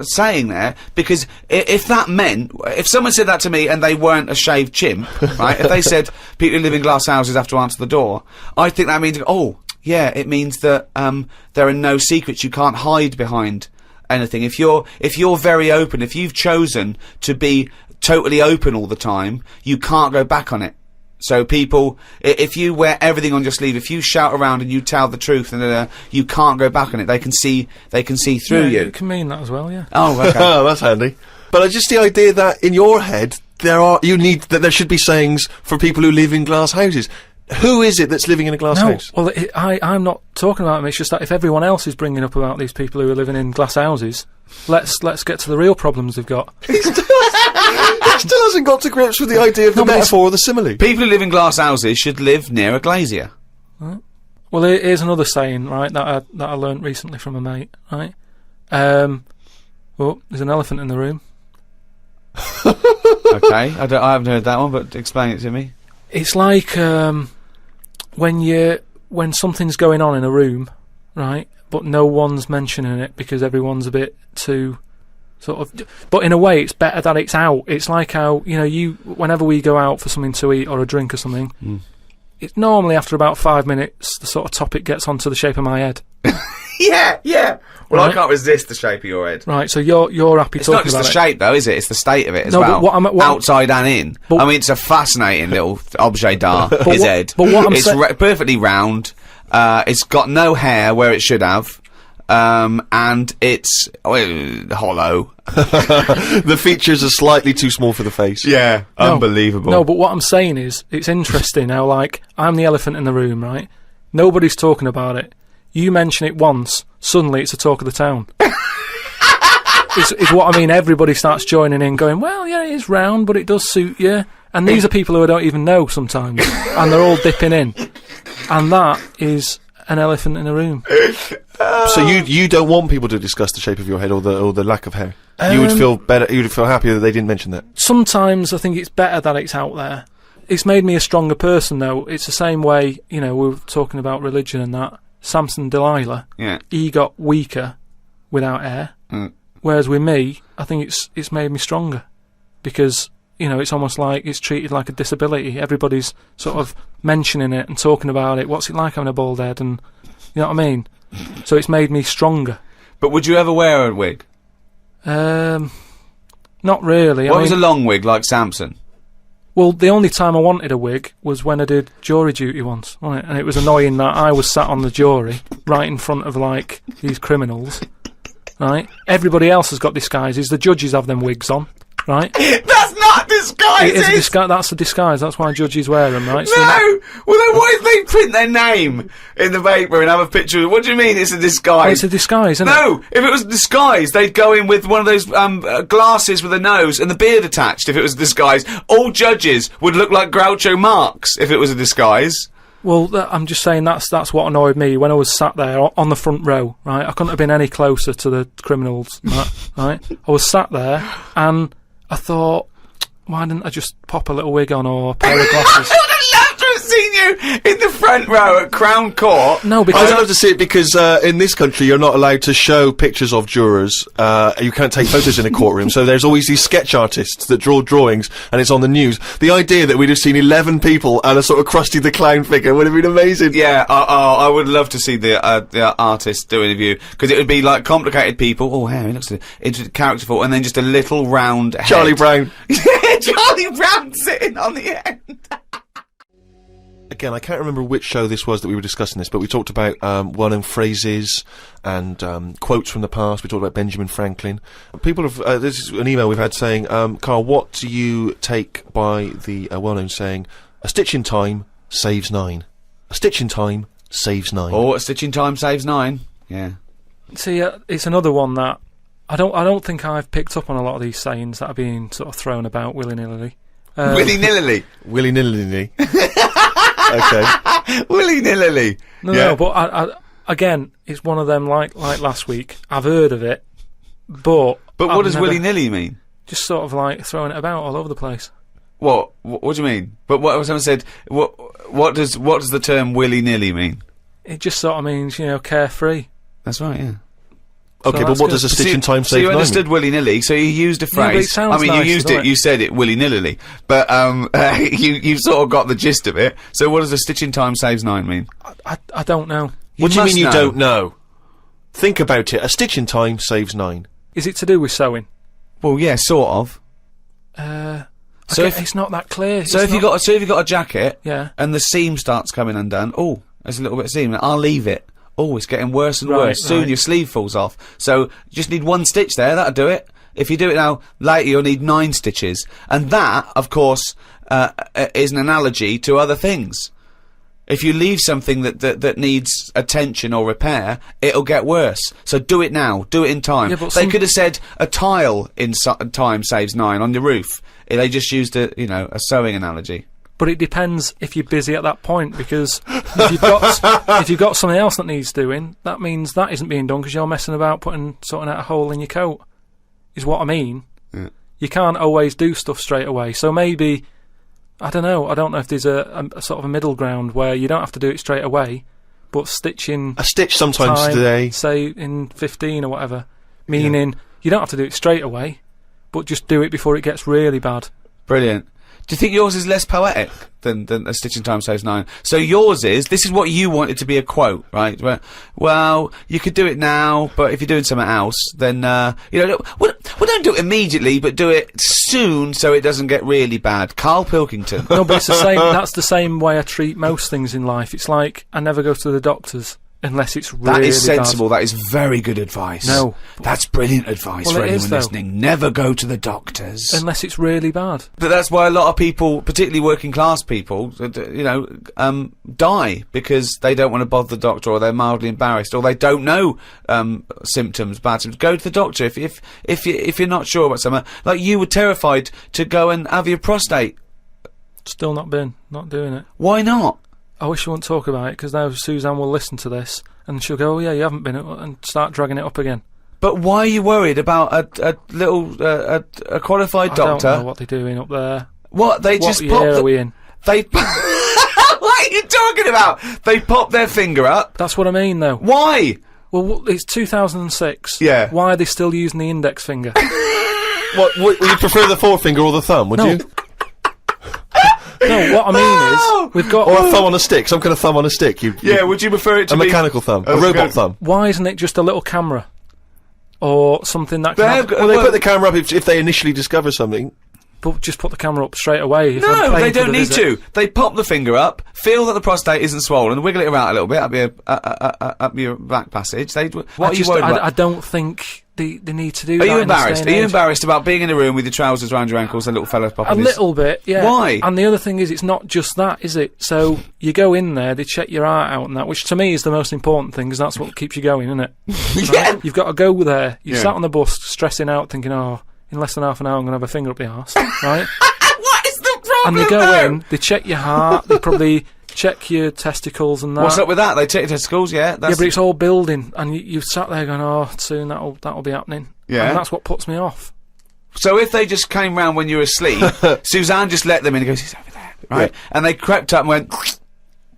saying there, because if that meant, if someone said that to me and they weren't a shaved chimp, right? If they said people who live in glass houses have to answer the door, I think that means, it means that there are no secrets. You can't hide behind anything. If you're very open, if you've chosen to be totally open all the time, you can't go back on it. So people, if you wear everything on your sleeve, if you shout around and you tell the truth, and you can't go back on it. They can see through you. It can mean that as well, yeah. Oh, okay. Oh, that's handy. But just the idea that in your head there should be sayings for people who live in glass houses. Who is it that's living in a glass house? Well, I'm not talking about them. It's just that if everyone else is bringing up about these people who are living in glass houses, let's get to the real problems they've got. It still hasn't got to grips with the idea of the metaphor or the simile. People who live in glass houses should live near a glazier. Right. Well, here's another saying, right, that I learnt recently from a mate, right? Well, there's an elephant in the room. Okay, I haven't heard that one, but explain it to me. It's like when something's going on in a room, right, but no one's mentioning it because everyone's a bit too sort of... But in a way, it's better that it's out. It's like how, whenever we go out for something to eat or a drink or something, it's normally after about 5 minutes, the sort of topic gets onto the shape of my head. Yeah. Well, Right. I can't resist the shape of your head. Right, so you're happy It's talking not just about the it. shape, though, is it? It's the state of it as No, but well. what outside and in. I mean, it's a fascinating little objet d'art, his head. But what I'm it's perfectly round. It's got no hair where it should have. And it's hollow. The features are slightly too small for the face. Yeah, unbelievable. No, but what I'm saying is, it's interesting how, like, I'm the elephant in the room, right? Nobody's talking about it. You mention it once, suddenly it's the talk of the town. It's what I mean. Everybody starts joining in, going, well, yeah, it is round, but it does suit you. And these are people who I don't even know sometimes, and they're all dipping in. And that is an elephant in a room. So you don't want people to discuss the shape of your head or the lack of hair? You would feel better. You would feel happier that they didn't mention that. Sometimes I think it's better that it's out there. It's made me a stronger person, though. It's the same way, we were talking about religion and that. Samson Delilah, he got weaker without hair. Whereas with me, I think it's made me stronger. Because, it's almost like it's treated like a disability. Everybody's sort of mentioning it and talking about it. What's it like having a bald head? And, you know what I mean? So it's made me stronger. But would you ever wear a wig? Not really. What was a long wig like Samson? Well, the only time I wanted a wig was when I did jury duty once, wasn't it? And it was annoying that I was sat on the jury, right in front of, like, these criminals, right? Everybody else has got disguises. The judges have them wigs on, right? That's not disguises! It is a disguise. That's a disguise. That's why judges wear them, right? No! Well, then what if they print their name in the paper and have a picture of... What do you mean it's a disguise? Well, it's a disguise, isn't it? No! If it was a disguise, they'd go in with one of those glasses with a nose and the beard attached if it was a disguise. All judges would look like Groucho Marx if it was a disguise. Well, I'm just saying that's what annoyed me when I was sat there on the front row, right? I couldn't have been any closer to the criminals, right? I was sat there and I thought, why didn't I just pop a little wig on or a pair of glasses? I'd love to have seen you in the front row at Crown Court. No, because I'd love to see it because in this country you're not allowed to show pictures of jurors. You can't take photos in a courtroom, so there's always these sketch artists that draw drawings, and it's on the news. The idea that we'd have seen 11 people and a sort of Krusty the Clown figure would have been amazing. Yeah, I would love to see the artist do an interview, because it would be like complicated people. Oh, hey, he looks into characterful, and then just a little round head. Charlie Brown. Charlie Brown sitting on the end. Again, I can't remember which show this was that we were discussing this, but we talked about well-known phrases and quotes from the past. We talked about Benjamin Franklin. People have... this is an email we've had saying, Karl, what do you take by the well-known saying, a stitch in time saves 9? A stitch in time saves 9. Oh, a stitch in time saves 9. Yeah. See, it's another one that I don't think I've picked up on a lot of these sayings that are being sort of thrown about willy-nilly. Willy-nilly? Willy-nilly. Okay. Willy-nilly. No, but I again, it's one of them like last week. I've heard of it, but what does willy-nilly mean? Just sort of like throwing it about all over the place. What do you mean? But what someone said, what does the term willy-nilly mean? It just sort of means, carefree. That's right, yeah. Okay, but what does a stitch in time save 9 So you understood willy-nilly, so you used a phrase. Yeah, but it sounds nice, you used it, you said it willy-nilly, but you sort of got the gist of it. So what does a stitch in time saves 9 mean? I don't know. What do you mean you don't know? Think about it. A stitch in time saves 9. Is it to do with sewing? Well, yeah, sort of. So it's not that clear. So if you got a jacket, yeah, and the seam starts coming undone, oh, there's a little bit of seam. I'll leave it. Oh, it's getting worse and worse. Soon your sleeve falls off. So you just need 1 stitch there. That'll do it. If you do it now, later you'll need 9 stitches. And that, of course, is an analogy to other things. If you leave something that needs attention or repair, it'll get worse. So do it now. Do it in time. Yeah, but they could have said a tile in time saves 9 on your roof. They just used a sewing analogy. But it depends if you're busy at that point, because if you've got something else that needs doing, that means that isn't being done because you're messing about sorting out a hole in your coat, is what I mean. Yeah. You can't always do stuff straight away. So maybe, I don't know if there's a sort of a middle ground where you don't have to do it straight away, but stitching... A stitch sometimes today. Say in 15 or whatever, meaning you don't have to do it straight away, but just do it before it gets really bad. Brilliant. Do you think yours is less poetic than a stitch in time saves 9? So yours this is what you wanted to be a quote, right? Well, you could do it now, but if you're doing something else, then, well, don't do it immediately, but do it soon so it doesn't get really bad. Karl Pilkington. No, but it's the same, that's the same way I treat most things in life. It's like, I never go to the doctors unless it's really That is sensible. bad. That is very good advice. No. That's brilliant advice for anyone listening. Never go to the doctors. Unless it's really bad. But that's why a lot of people, particularly working class people, die because they don't want to bother the doctor, or they're mildly embarrassed, or they don't know symptoms, bad symptoms. Go to the doctor if you're not sure about something. Like you were terrified to go and have your prostate. Still not doing it. Why not? I wish you wouldn't talk about it, because now Suzanne will listen to this and she'll go, oh yeah, you haven't been, and start dragging it up again. But why are you worried about a qualified doctor? I don't know what they're doing up there. What? They just pop year are we in? They what are you talking about? They pop their finger up. That's what I mean, though. Why? Well, it's 2006. Yeah. Why are they still using the index finger? What, would you prefer the forefinger or the thumb, would you? No, what I mean is, we've got... Or a thumb on a stick, some kind of thumb on a stick. Would you prefer it to be... A mechanical thumb, a robot thumb. Why isn't it just a little camera? or something that Well, they put the camera up if they initially discover something. But just put the camera up straight away. If No, I'm paying they for don't the need visit. to. They pop the finger up, feel that the prostate isn't swollen, wiggle it around a little bit up your back passage. What are you worried about? I don't think they need to do Are that. you embarrassed? In Are this day you and age. embarrassed about being in a room with your trousers around your ankles and little fella popping A his... little bit, yeah. Why? And the other thing is, it's not just that, is it? So you go in there, they check your heart out and that, which to me is the most important thing, because that's what keeps you going, isn't it? Yeah. Right? You've got to go there. You Yeah. sat on the bus, stressing out, thinking, oh, in less than half an hour I'm going to have a finger up the arse, right? What is the problem? And they go though? in, they check your heart, they probably check your testicles and that. What's up with that? They check your testicles, yeah? Yeah, but it's all building, and you've sat there going, oh, soon that'll be happening. Yeah. And that's what puts me off. So if they just came round when you were asleep, Suzanne just let them in and goes, he's over there, right? Yeah. And they crept up and went,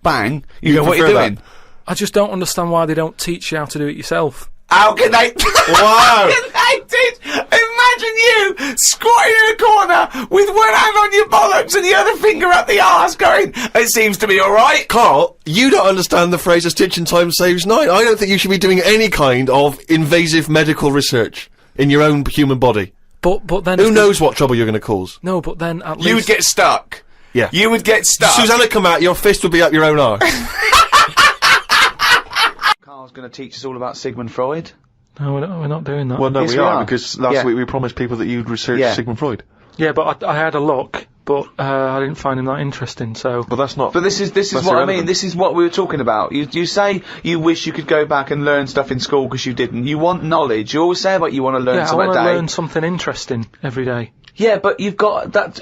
bang. You go, what are you prefer doing? that? I just don't understand why they don't teach you how to do it yourself. How can they? Wow. How can they teach? Imagine you squatting in a corner with one hand on your bollocks and the other finger up the arse going, it seems to be alright. Carl, you don't understand the phrase "a stitch in time saves nine." I don't think you should be doing any kind of invasive medical research in your own human body. But then Who knows what trouble you're going to cause? No, but then at least You would get stuck. Yeah. You would get stuck. Susanna come out, your fist would be up your own arse. Carl's going to teach us all about Sigmund Freud. No, we're not doing that. Well, no, Yes, we we are, are. because last Yeah. week we promised people that you'd research Yeah. Sigmund Freud. Yeah, but I had a look, but I didn't find him that interesting. So, But that's not. But this is That's what I mean. irrelevant. This is what we were talking about. You say you wish you could go back and learn stuff in school because you didn't. You want knowledge. You always say about you want to learn yeah, I something want a to day. learn something interesting every day. Yeah, but you've got that.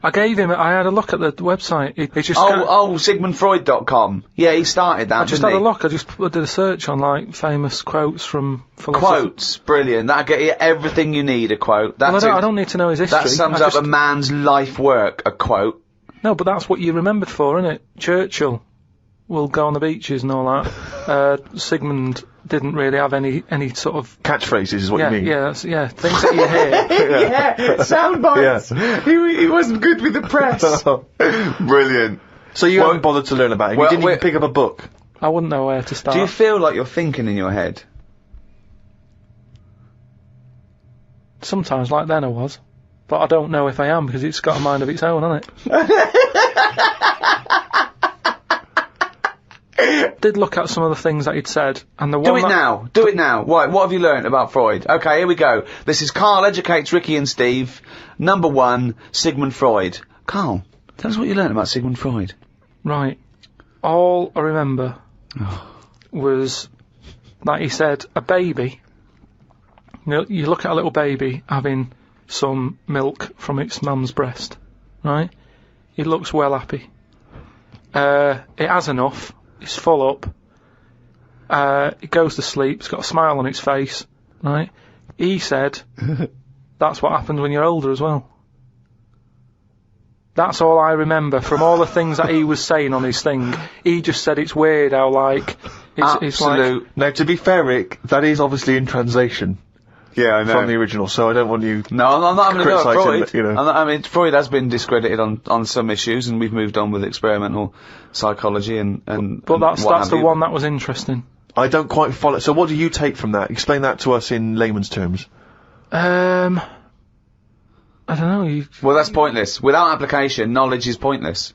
I had a look at the website. It just go- SigmundFreud.com. Yeah, he started that. I just didn't had a he? look. I just did a search on like famous quotes from philosophers. Quotes, brilliant. That'll get you everything you need. A quote. Well, That's I don't need to know his history. That sums I up just- a man's life work. A quote. No, but that's what you're remembered for, isn't it? Churchill will go on the beaches and all that. Sigmund didn't really have any sort of Catchphrases is what yeah, you mean. yeah, things that you hear. Yeah, sound bites. Yeah. He wasn't good with the press. Brilliant. So you haven't bothered to learn about him. well, You didn't even pick up a book. I wouldn't know where to start. Do you feel like you're thinking in your head? Sometimes, like then I was. But I don't know if I am, because it's got a mind of its own, hasn't it? Did look at some of the things that he'd said, and the Do one it now. Do it now. Right, what have you learnt about Freud? Okay, here we go. This is Carl Educates Ricky and Steve. Number 1, Sigmund Freud. Carl, tell us what you learnt about Sigmund Freud. Right. All I remember was that he said a baby. You look at a little baby having some milk from its mum's breast, right? It looks well happy. It has enough. It's full up. It goes to sleep. It's got a smile on its face, right? He said that's what happens when you're older as well. That's all I remember from all the things that he was saying on his thing. He just said it's weird how, like, it's like... Now, to be fair, Rick, that is obviously in translation. Yeah, I know. From the original, so I don't want you. No, I'm not having a go at criticising Freud. it, you know. I mean, Freud has been discredited on some issues, and we've moved on with experimental psychology and But that's what the have you. one that was interesting. I don't quite follow. So, what do you take from that? Explain that to us in layman's terms. I don't know. Well, that's pointless. Without application, knowledge is pointless.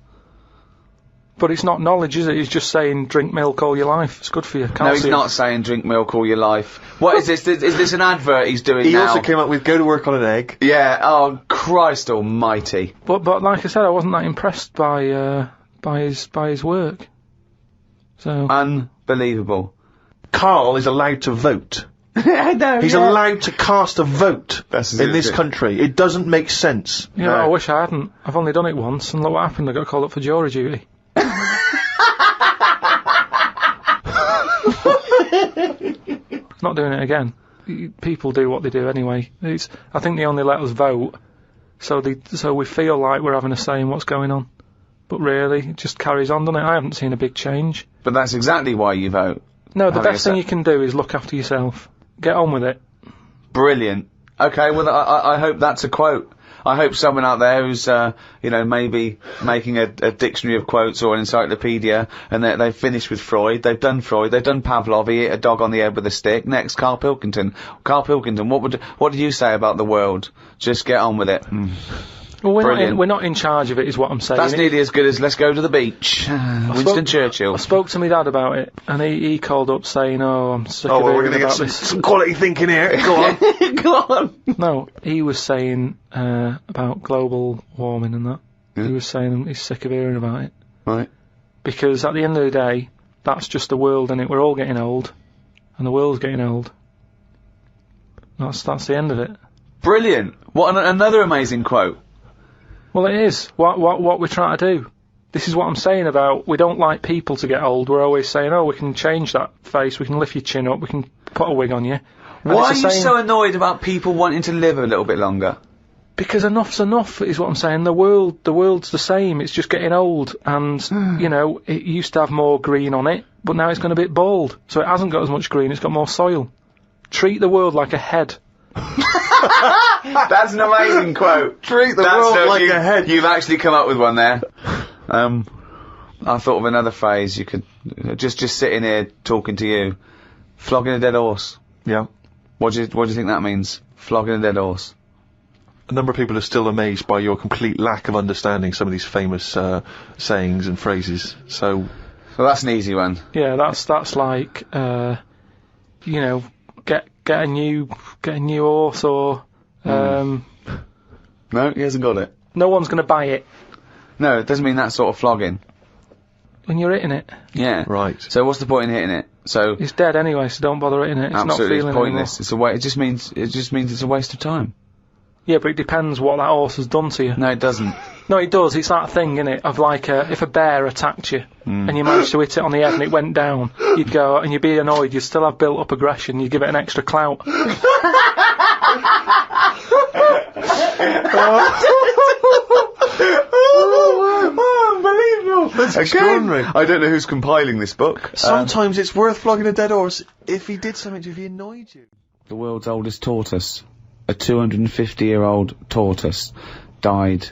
But it's not knowledge, is it? He's just saying drink milk all your life. It's good for you. Calcium. No, he's not saying drink milk all your life. What is this? Is this an advert he's doing He now? also came up with go to work on an egg. Yeah. Oh, Christ Almighty. But like I said, I wasn't that impressed by his work. So unbelievable. Carl is allowed to vote. I know. He's allowed to cast a vote That's in this country. It doesn't make sense. Yeah, I wish I hadn't. I've only done it once, and look what happened. I got called up for jury duty. Not doing it again. People do what they do anyway. I think they only let us vote, so we feel like we're having a say in what's going on. But really, it just carries on, doesn't it? I haven't seen a big change. But that's exactly why you vote. No, the Having best a thing say. you can do is look after yourself. Get on with it. Brilliant. Okay, well, I hope that's a quote. I hope someone out there who's, you know, maybe making a dictionary of quotes or an encyclopedia, and they've finished with Freud, they've done Pavlov, he hit a dog on the head with a stick. Next, Karl Pilkington. Karl Pilkington, what did you say about the world? Just get on with it. Well, we're not in charge of it, is what I'm saying. That's nearly as good as let's go to the beach. Winston Churchill. I spoke to my dad about it, and he called up saying, "Oh, I'm sick of we're hearing going to about get this." some quality thinking here. Go on. Go on. No, he was saying about global warming and that. He was saying he's sick of hearing about it. Right. Because at the end of the day, that's just the world, innit? We're all getting old, and the world's getting old. That's the end of it. Brilliant. What another amazing quote. Well, it is. What we're trying to do. This is what I'm saying about we don't like people to get old. We're always saying, oh, we can change that face, we can lift your chin up, we can put a wig on you. And Why are you so annoyed about people wanting to live a little bit longer? Because enough's enough, is what I'm saying. The world's the same. It's just getting old, and you know, it used to have more green on it, but now it's gone a bit bald, so it hasn't got as much green. It's got more soil. Treat the world like a head. That's an amazing quote. Treat the world like a head. You've actually come up with one there. I thought of another phrase you could just sitting here talking to you. Flogging a dead horse. Yeah. What do you think that means? Flogging a dead horse. A number of people are still amazed by your complete lack of understanding some of these famous sayings and phrases. So that's an easy one. Yeah, that's like you know, get a new horse or No, he hasn't got it. No one's going to buy it. No, it doesn't mean that sort of flogging. When you're hitting it. Yeah. Right. So what's the point in hitting it? So it's dead anyway, so don't bother hitting it. It's absolutely, not feeling it's pointless. anymore. It's a way. It just means it's a waste of time. Yeah, but it depends what that horse has done to you. No, it doesn't. No, it does. It's that thing, innit, of like if a bear attacked you and you managed to hit it on the head and it went down, you'd go and you'd be annoyed. You'd still have built-up aggression. You'd give it an extra clout. Unbelievable! That's extraordinary. I don't know who's compiling this book. Sometimes it's worth flogging a dead horse if he did something to you, if he annoyed you. The world's oldest tortoise, a 250-year-old tortoise, died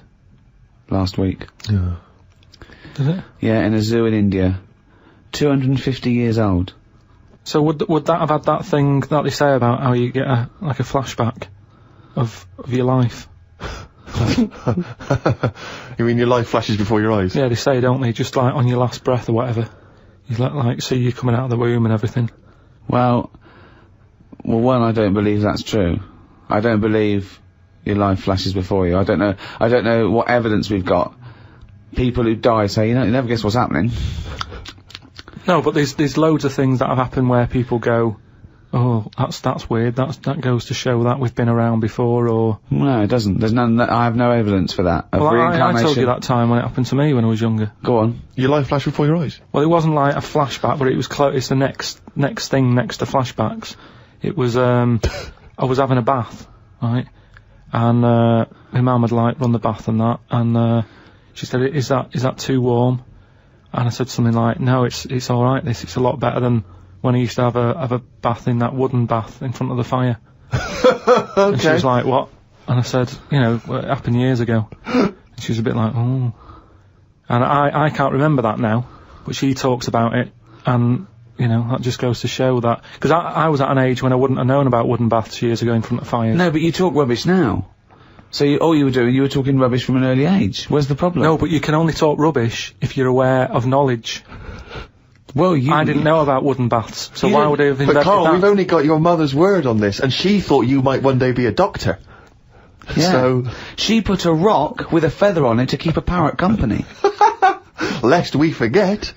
last week. Yeah. Did it? Yeah, in a zoo in India. 250 years old. So would that have had that thing that they say about how you get a flashback of your life? You mean your life flashes before your eyes? Yeah, they say, don't they? Just like on your last breath or whatever. You like see you coming out of the womb and everything. Well, one, I don't believe that's true. I don't believe your life flashes before you. I don't know what evidence we've got. People who die say, you never guess what's happening. No, but there's loads of things that have happened where people go, oh, that's weird. That goes to show that we've been around before, or no, it doesn't. There's none. I have no evidence for that. Well, I told you that time when it happened to me when I was younger. Go on. Your life flashed before your eyes? Well, it wasn't like a flashback, but it was close. It's the next thing next to flashbacks. It was I was having a bath, right, and my mum had like run the bath and that, and she said, "Is that too warm?" And I said something like, "No, it's all right. It's a lot better than when I used to have a bath in that wooden bath in front of the fire." Okay. And she was like, "What?" And I said, it happened years ago. And she was a bit like, "Oh." And I can't remember that now, but she talks about it, and that just goes to show that because I was at an age when I wouldn't have known about wooden baths years ago in front of fires. No, but you talk rubbish now. So all you were doing, you were talking rubbish from an early age. Where's the problem? No, but you can only talk rubbish if you're aware of knowledge. Well, I didn't know about wooden baths, so why would I have invented But Karl, that? we've only got your mother's word on this, and she thought you might one day be a doctor. Yeah. So she put a rock with a feather on it to keep a parrot company. Lest we forget.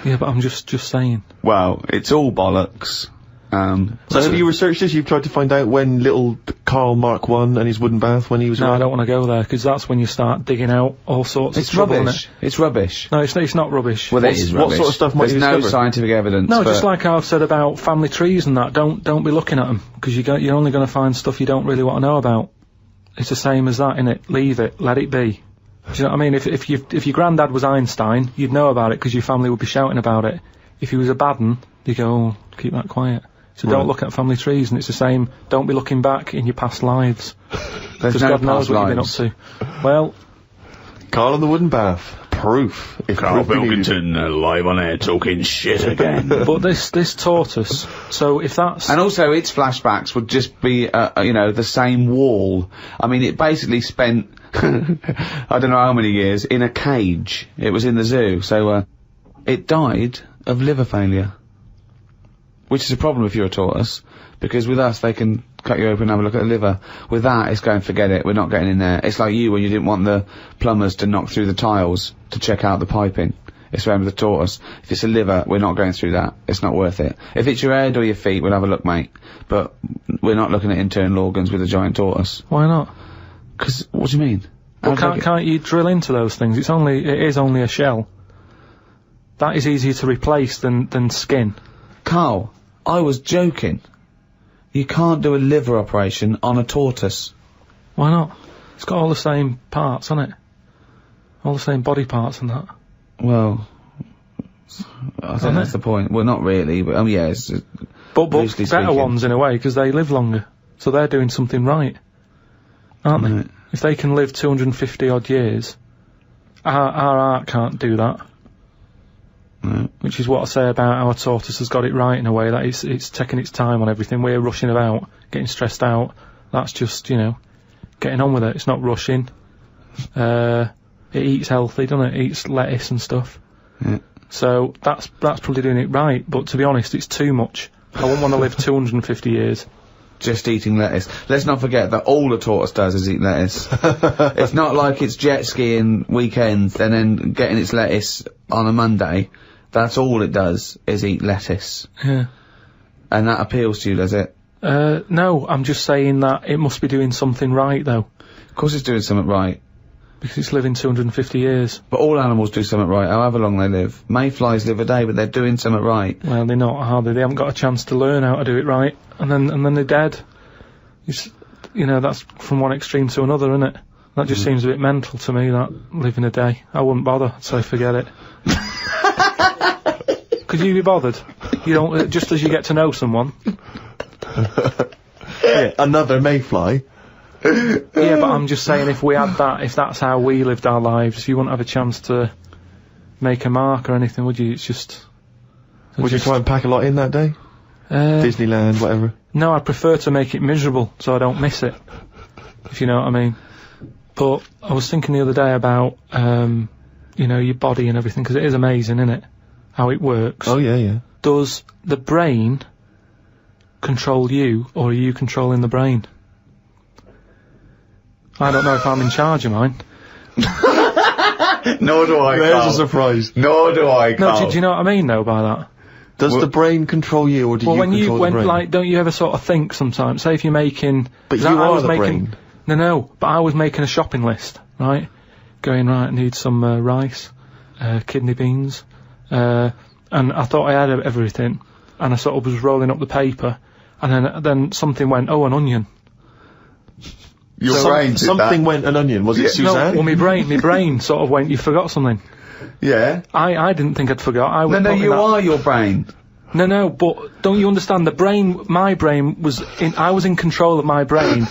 Yeah, but I'm just saying. Well, it's all bollocks. So have you researched this? You've tried to find out when little Karl Mark I and his wooden bath when he was No, around? I don't want to go there, because that's when you start digging out all sorts of trouble. Rubbish. It's rubbish. No, it's not rubbish. Well, it is rubbish. What sort of stuff might There's you no discover? scientific evidence. No, just like I've said about family trees and that, don't be looking at them, because you're only going to find stuff you don't really want to know about. It's the same as that, innit? Leave it, let it be. Do you know what I mean? If your granddad was Einstein, you'd know about it because your family would be shouting about it. If he was a bad un, you go, oh, keep that quiet. So don't look at family trees, and it's the same. Don't be looking back in your past lives. There's Because no God knows past what you've been up lives. to. Well, Karl and the Wooden Bath. Proof. If Karl proof be needed. Pilkington live on air talking shit again. but this tortoise. So if that's And also, its flashbacks would just be, you know, the same wall. I mean, it basically spent, I don't know how many years, in a cage. It was in the zoo, so, it died of liver failure. Which is a problem if you're a tortoise, because with us, they can cut you open and have a look at the liver. With that, it's going, forget it, we're not getting in there. It's like you when you didn't want the plumbers to knock through the tiles to check out the piping. It's around with the tortoise. If it's a liver, we're not going through that. It's not worth it. If it's your head or your feet, we'll have a look, mate. But we're not looking at internal organs with a giant tortoise. Why not? Because, what do you mean? Well, can't you drill into those things? It is only a shell. That is easier to replace than skin. Karl, I was joking. You can't do a liver operation on a tortoise. Why not? It's got all the same parts, hasn't it? All the same body parts and that. Well, I think that's the point. Well, not really, but yeah, it's but loosely better speaking. ones in a way, because they live longer. So they're doing something right, aren't they? If they can live 250 odd years, our art can't do that. Which is what I say about our tortoise has got it right in a way, that it's taking its time on everything. We're rushing about, getting stressed out. That's just, you know, getting on with it. It's not rushing. It eats healthy, doesn't it? It eats lettuce and stuff. Yeah. So that's probably doing it right, but to be honest, it's too much. I wouldn't want to live 250 years. Just eating lettuce. Let's not forget that all a tortoise does is eat lettuce. It's not like it's jet skiing weekends and then getting its lettuce on a Monday. That's all it does, is eat lettuce. Yeah. And that appeals to you, does it? No, I'm just saying that it must be doing something right, though. Of course it's doing something right. Because it's living 250 years. But all animals do something right, however long they live. Mayflies live a day, but they're doing something right. Well, they're not, are they? They haven't got a chance to learn how to do it right, and then they're dead. It's, you know, that's from one extreme to another, isn't it? That just seems a bit mental to me, that living a day. I wouldn't bother, so forget it. Could you be bothered? You don't, just as you get to know someone. Yeah, another mayfly. Yeah, but I'm just saying, if we had that, if that's how we lived our lives, you wouldn't have a chance to make a mark or anything, would you? It's just... Would you try and pack a lot in that day? Disneyland, whatever? No, I prefer to make it miserable, so I don't miss it, if you know what I mean. But I was thinking the other day about, you know, your body and everything, because it is amazing, isn't it? How it works. Oh, yeah, yeah. Does the brain control you, or are you controlling the brain? I don't know if I'm in charge of mine. Nor do I, There's Karl. a surprise. Nor do I, Karl. No, do you know what I mean, though, by that? Does the brain control you, or do you control the brain? Like, don't you ever sort of think sometimes, say if you're making... But you are the brain. No, but I was making a shopping list, right? Going, right, I need some rice, kidney beans, and I thought I had everything, and I sort of was rolling up the paper, and then something went, oh, an onion. Your brain did something that. went an onion. Was it Suzanne? No, well, my brain sort of went, you forgot something. Yeah. I didn't think I'd forgot. I was No, putting you that- are your brain. No, but don't you understand? My brain was I was in control of my brain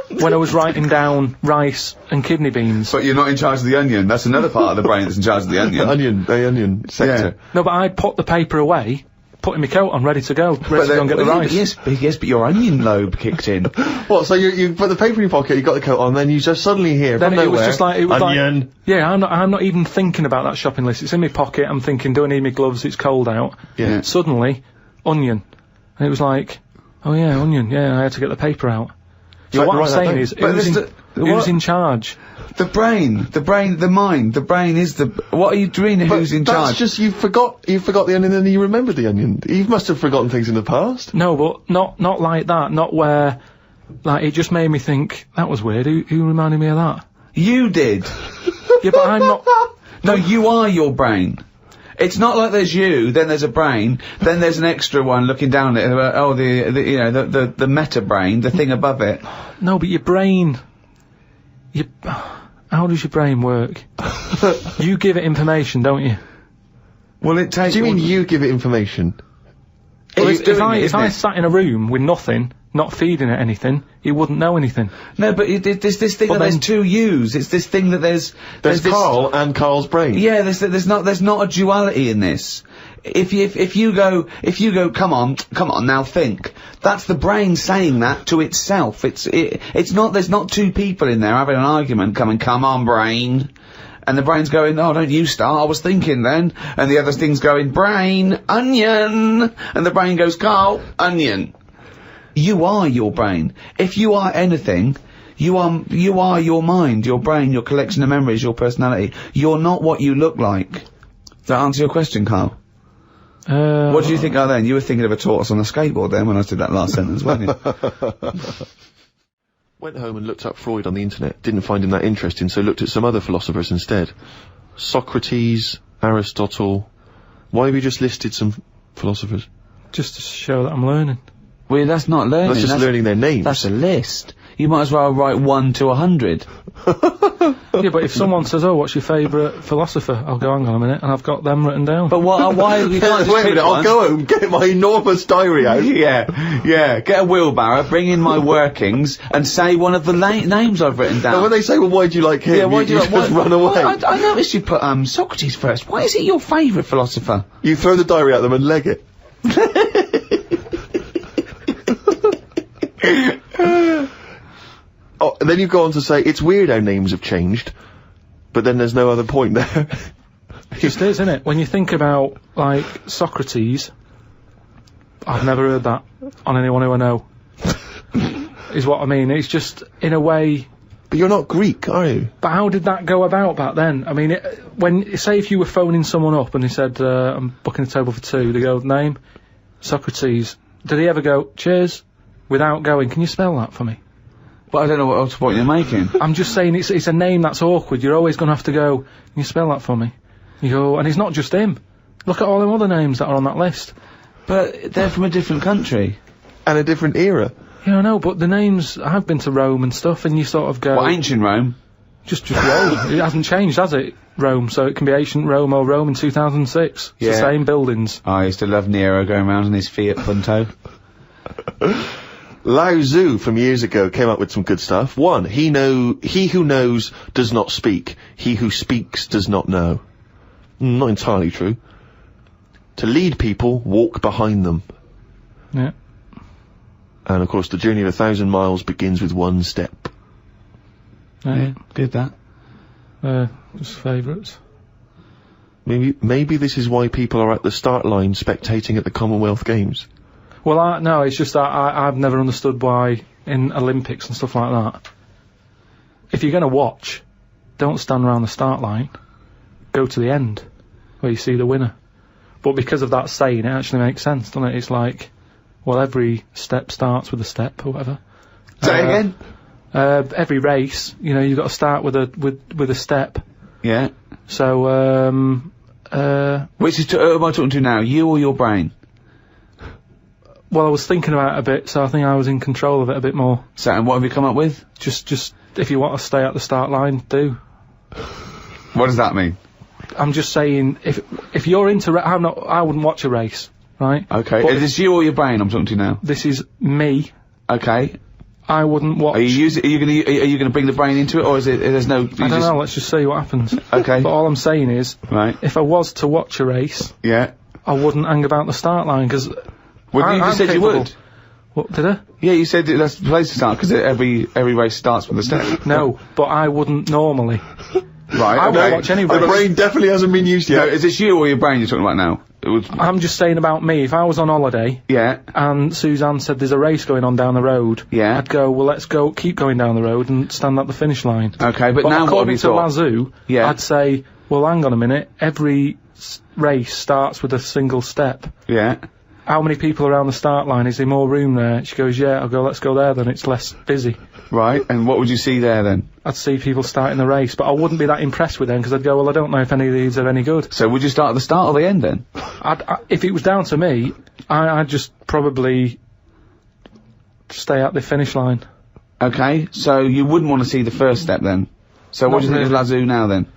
when I was writing down rice and kidney beans. But you're not in charge of the onion. That's another part of the brain that's in charge of the onion. The onion sector. Yeah. No, but I put the paper away, putting my coat on, ready to go and get the rice. Yes, but your onion lobe kicked in. What, so you put the paper in your pocket, you got the coat on, then you just suddenly hear Then from it nowhere, was just like, onion. Yeah, I'm not even thinking about that shopping list. It's in my pocket. I'm thinking, do I need my gloves? It's cold out. Yeah. Suddenly, onion, and it was like, oh yeah, onion. Yeah, I had to get the paper out. So what I'm saying is, who's in charge? The brain, the mind, the brain is the... What are you doing? Who's in charge? That's just, you forgot the onion and then you remembered the onion. You must have forgotten things in the past. No, but not like that. Not where, like, it just made me think, that was weird. Who reminded me of that? You did. Yeah, but I'm not... No, you are your brain. It's not like there's you, then there's a brain, then there's an extra one looking down at it, the meta brain, the thing above it. No, but your brain... How does your brain work? You give it information, don't you? Well, it takes... Do you mean you give it information? Well, It's doing it, if isn't I it? sat in a room with nothing, not feeding it anything, he wouldn't know anything. No, but there's this thing that there's two yous. It's this thing that there's this, Carl and Carl's brain. Yeah, there's not a duality in this. If you go, come on, now think. That's the brain saying that to itself. It's not, there's not two people in there having an argument coming, come on, brain. And the brain's going, oh, don't you start, I was thinking then. And the other thing's going, brain, onion. And the brain goes, Carl, onion. You are your brain. If you are anything, you are your mind, your brain, your collection of memories, your personality. You're not what you look like. Does that answer your question, Carl? What do you think then? You were thinking of a tortoise on a skateboard then when I did that last sentence, weren't you? Went home and looked up Freud on the internet. Didn't find him that interesting, so looked at some other philosophers instead. Socrates, Aristotle. Why have you just listed some philosophers? Just to show that I'm learning. Well, that's not learning. That's just learning their names. That's a list. You might as well write 1 to 100. Yeah, but if someone says, oh, what's your favourite philosopher? I'll go, hang on a minute, and I've got them written down. But why you can't just Wait a pick minute, one? I'll go home, get my enormous diary out. Yeah, get a wheelbarrow, bring in my workings, and say one of the names I've written down. And when they say, well, why do you like him? Yeah, why do you like, just run away. Well, I noticed you put, Socrates first. Why is he your favourite philosopher? You throw the diary at them and leg it. Oh, and then you go on to say, it's weird how names have changed, but then there's no other point there. It just is, isn't it? When you think about, like, Socrates, I've never heard that on anyone who I know. Is what I mean. It's just, in a way... But you're not Greek, are you? But how did that go about back then? I mean, say if you were phoning someone up and he said, I'm booking a table for 2, they go, name? Socrates. Did he ever go, cheers? Without going, can you spell that for me? But I don't know what point you're making. I'm just saying it's a name that's awkward. You're always going to have to go, can you spell that for me? You go, and it's not just him. Look at all them other names that are on that list. But they're from a different country. And a different era. Yeah, I know, but the names, I've been to Rome and stuff, and you sort of go... What, ancient Rome? Just Rome. It hasn't changed, has it? Rome, so it can be ancient Rome or Rome in 2006. It's the same buildings. I used to love Nero going around in his Fiat Punto. Lao Tzu from years ago came up with some good stuff. 1, he who knows does not speak. He who speaks does not know. Not entirely true. To lead people, walk behind them. Yeah. And of course, the journey of 1,000 miles begins with 1 step. Yeah, did that. Just favourites. Maybe this is why people are at the start line spectating at the Commonwealth Games. Well, no, it's just that I've never understood why in Olympics and stuff like that, if you're going to watch, don't stand around the start line, go to the end, where you see the winner. But because of that saying, it actually makes sense, doesn't it? It's like, well, every step starts with a step, or whatever. Say again? Every race, you know, you've got to start with a step. Yeah. So, which is, who am I talking to now, you or your brain? Well, I was thinking about it a bit, so I think I was in control of it a bit more. So, and what have you come up with? Just, if you want to stay at the start line, do. What does that mean? I'm just saying, if you're into I wouldn't watch a race, right? Okay. Is this you or your brain I'm talking to now? This is me. Okay. I wouldn't watch... Are you gonna bring the brain into it, or is it, there's no... I don't know, let's just see what happens. Okay. But all I'm saying is... Right. If I was to watch a race... Yeah. I wouldn't hang about the start line, because... Well, you just said you would. What, did I? Yeah, you said that's the place to start, because every race starts with a step. No, but I wouldn't normally. Right, I wouldn't watch any race. The brain definitely hasn't been used yet. No, is this you or your brain you're talking about now? I'm just saying about me, if I was on holiday... Yeah. And Suzanne said there's a race going on down the road... Yeah. I'd go, well, let's go, keep going down the road and stand at the finish line. Okay, but now what have you thought? According to Lazoo, yeah. I'd say, well, hang on a minute, every race starts with a single step. Yeah. How many people are around the start line? Is there more room there? She goes, yeah. I'll go, let's go there then, it's less busy. Right, and what would you see there then? I'd see people starting the race, but I wouldn't be that impressed with them, because I'd go, well, I don't know if any of these are any good. So would you start at the start or the end then? If it was down to me, I'd just probably stay at the finish line. Okay, so you wouldn't want to see the first step then? So what do you think of Lazoo now then?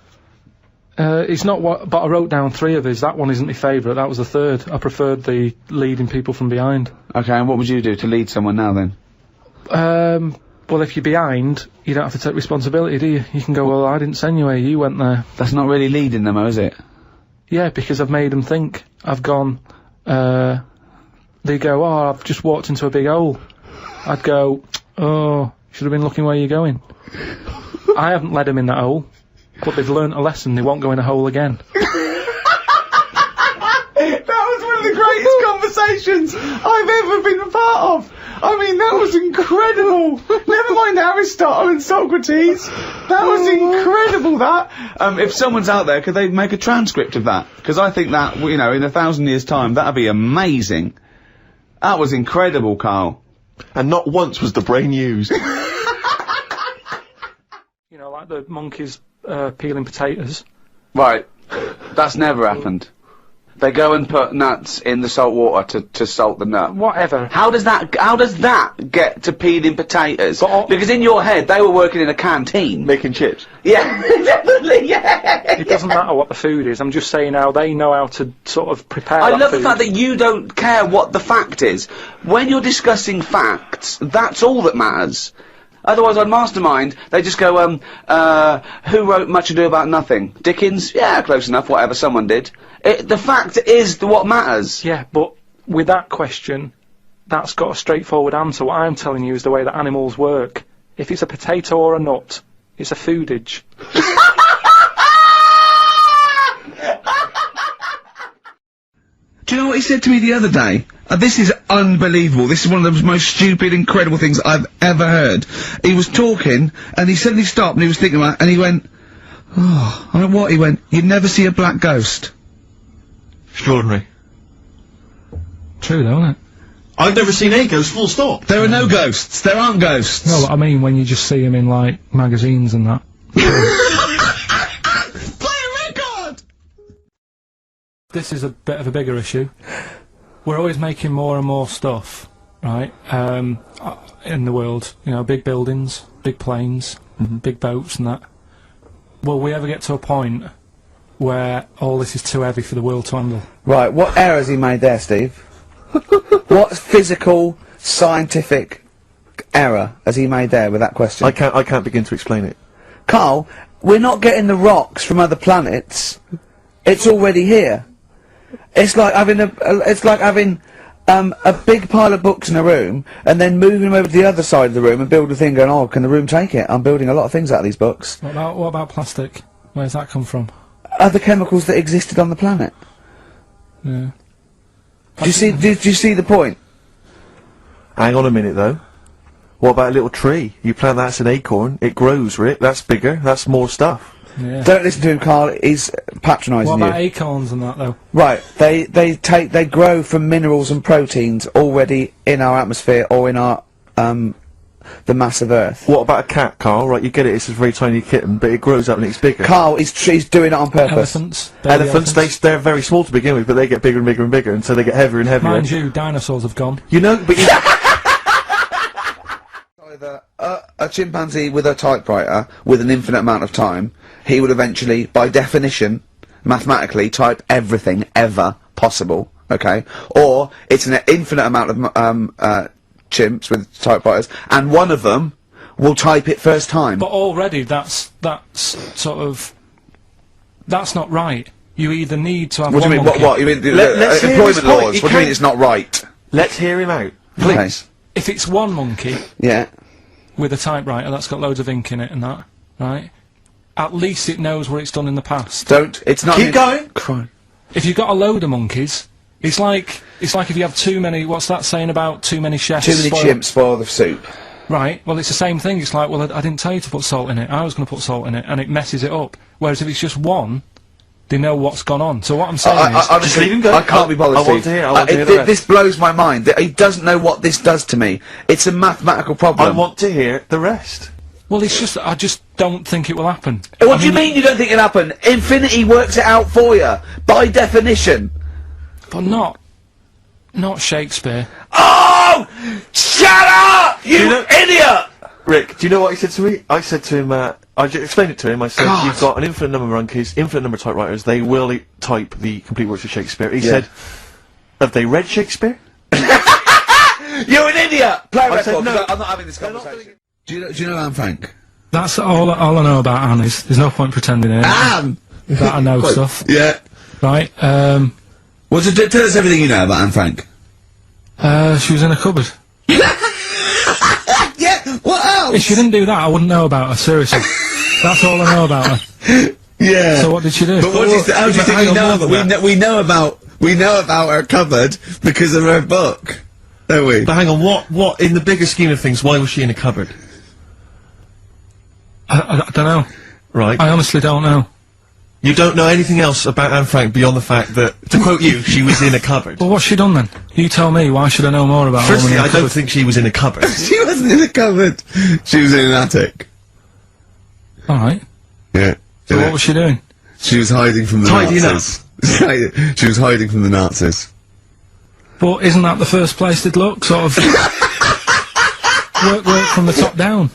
It's not what, but I wrote down 3 of his. That one isn't my favourite. That was the 3rd. I preferred the leading people from behind. Okay, and what would you do to lead someone now then? Well, if you're behind, you don't have to take responsibility, do you? You can go, well, I didn't send you here, you went there. That's not really leading them, though, is it? Yeah, because I've made them think. I've gone, they go, oh, I've just walked into a big hole. I'd go, oh, should have been looking where you're going. I haven't led them in that hole, but they've learnt a lesson, they won't go in a hole again. That was one of the greatest conversations I've ever been a part of. I mean, that was incredible. Never mind Aristotle and Socrates. That was incredible, that. If someone's out there, could they make a transcript of that? Because I think that, you know, in 1,000 years' time, that'd be amazing. That was incredible, Karl. And not once was the brain used. You know, like the monkeys peeling potatoes. Right. That's never happened. They go and put nuts in the salt water to salt the nut. Whatever. How does that get to peeling potatoes? Because in your head, they were working in a canteen. Making chips. Yeah, definitely, yeah. It doesn't matter what the food is, I'm just saying how they know how to sort of prepare I that love food. the fact that you don't care what the fact is. When you're discussing facts, that's all that matters. Otherwise, on Mastermind, they just go, who wrote Much Ado About Nothing? Dickens? Yeah, close enough, whatever, someone did. The fact is what matters. Yeah, but with that question, that's got a straightforward answer. What I'm telling you is the way that animals work. If it's a potato or a nut, it's a foodage. Do you know what he said to me the other day? This is unbelievable. This is one of the most stupid, incredible things I've ever heard. He was talking, and he suddenly stopped, and he was thinking about it, and he went, oh, I don't know what, he went, you'd never see a black ghost. Extraordinary. True though, isn't it? I've never seen a ghost, full stop. There are no ghosts. There aren't ghosts. No, I mean when you just see them in, like, magazines and that. This is a bit of a bigger issue. We're always making more and more stuff, right, in the world. You know, big buildings, big planes, big boats and that. Will we ever get to a point where all this is too heavy for the world to handle? Right, what error has he made there, Steve? What physical, scientific error has he made there with that question? I can't begin to explain it. Karl, we're not getting the rocks from other planets. It's already here. It's like having a big pile of books in a room and then moving them over to the other side of the room and build a thing going, oh, can the room take it? I'm building a lot of things out of these books. What about plastic? Where's that come from? Other chemicals that existed on the planet. Yeah. Do you see the point? Hang on a minute, though. What about a little tree? You plant that as an acorn, it grows, Rick. That's bigger, that's more stuff. Yeah. Don't listen to him, Karl. He's patronising you. What about acorns and that, though? Right. They grow from minerals and proteins already in our atmosphere or in our the mass of Earth. What about a cat, Karl? Right, you get it. It's a very tiny kitten, but it grows up and it's bigger. Karl, he's doing it on purpose. Elephants, they're very small to begin with, but they get bigger and bigger and bigger, and so they get heavier and heavier. Mind you, dinosaurs have gone. You know, but you either a chimpanzee with a typewriter with an infinite amount of time, he would eventually, by definition, mathematically, type everything ever possible, okay? Or it's an infinite amount of chimps with typewriters, and one of them will type it first time. But already that's sort of... That's not right. You either need to have What do one you mean? monkey. What? You mean let's hear his employment point. laws? What do you mean it's not right? Let's hear him out. Please. If it's one monkey... Yeah. With a typewriter that's got loads of ink in it and that, right? At least it knows what it's done in the past. It's not... Keep going! Crime. If you've got a load of monkeys, it's like if you have too many, what's that saying about too many chefs? Too many chimps spoil the soup. Right, well it's the same thing, it's like, well I didn't tell you to put salt in it, I was going to put salt in it, and it messes it up. Whereas if it's just one, they know what's gone on. So what I'm saying is... just leave him go. I can't be bothered, I want to hear, I want to hear the rest. This blows my mind. He doesn't know what this does to me. It's a mathematical problem. I want to hear the rest. Well, it's just, I just don't think it will happen. What do you mean you don't think it'll happen? Infinity works it out for you, by definition. But not Shakespeare. Oh! Shut up, you idiot! Rick, do you know what he said to me? I said to him, I explained it to him. I said, God. you've got an infinite number of monkeys, infinite number of typewriters. They will type the complete works of Shakespeare. He said, have they read Shakespeare? You're an idiot! Play a I record, said, no. 'cause I'm not having this conversation. Do you know Anne Frank? That's all I know about Anne is there's no point pretending it. Anne! That I know stuff. Yeah. Right, Well, tell us everything you know about Anne Frank. she was in a cupboard. Yeah, what else? If she didn't do that, I wouldn't know about her, seriously. That's all I know about her. Yeah. So what did she do? But how do you think we know about we know about her cupboard because of her book, don't we? But hang on, what in the bigger scheme of things, why was she in a cupboard? I don't know. Right. I honestly don't know. You don't know anything else about Anne Frank beyond the fact that, to quote you, she was in a cupboard. Well, what's she done then? You tell me, why should I know more about her? Firstly, I don't think she was in a cupboard. She wasn't in a cupboard. She was in an attic. Alright. Yeah. So what was she doing? She was hiding from the Nazis. She was hiding from the Nazis. But isn't that the first place they'd look? Sort of... work from the top down.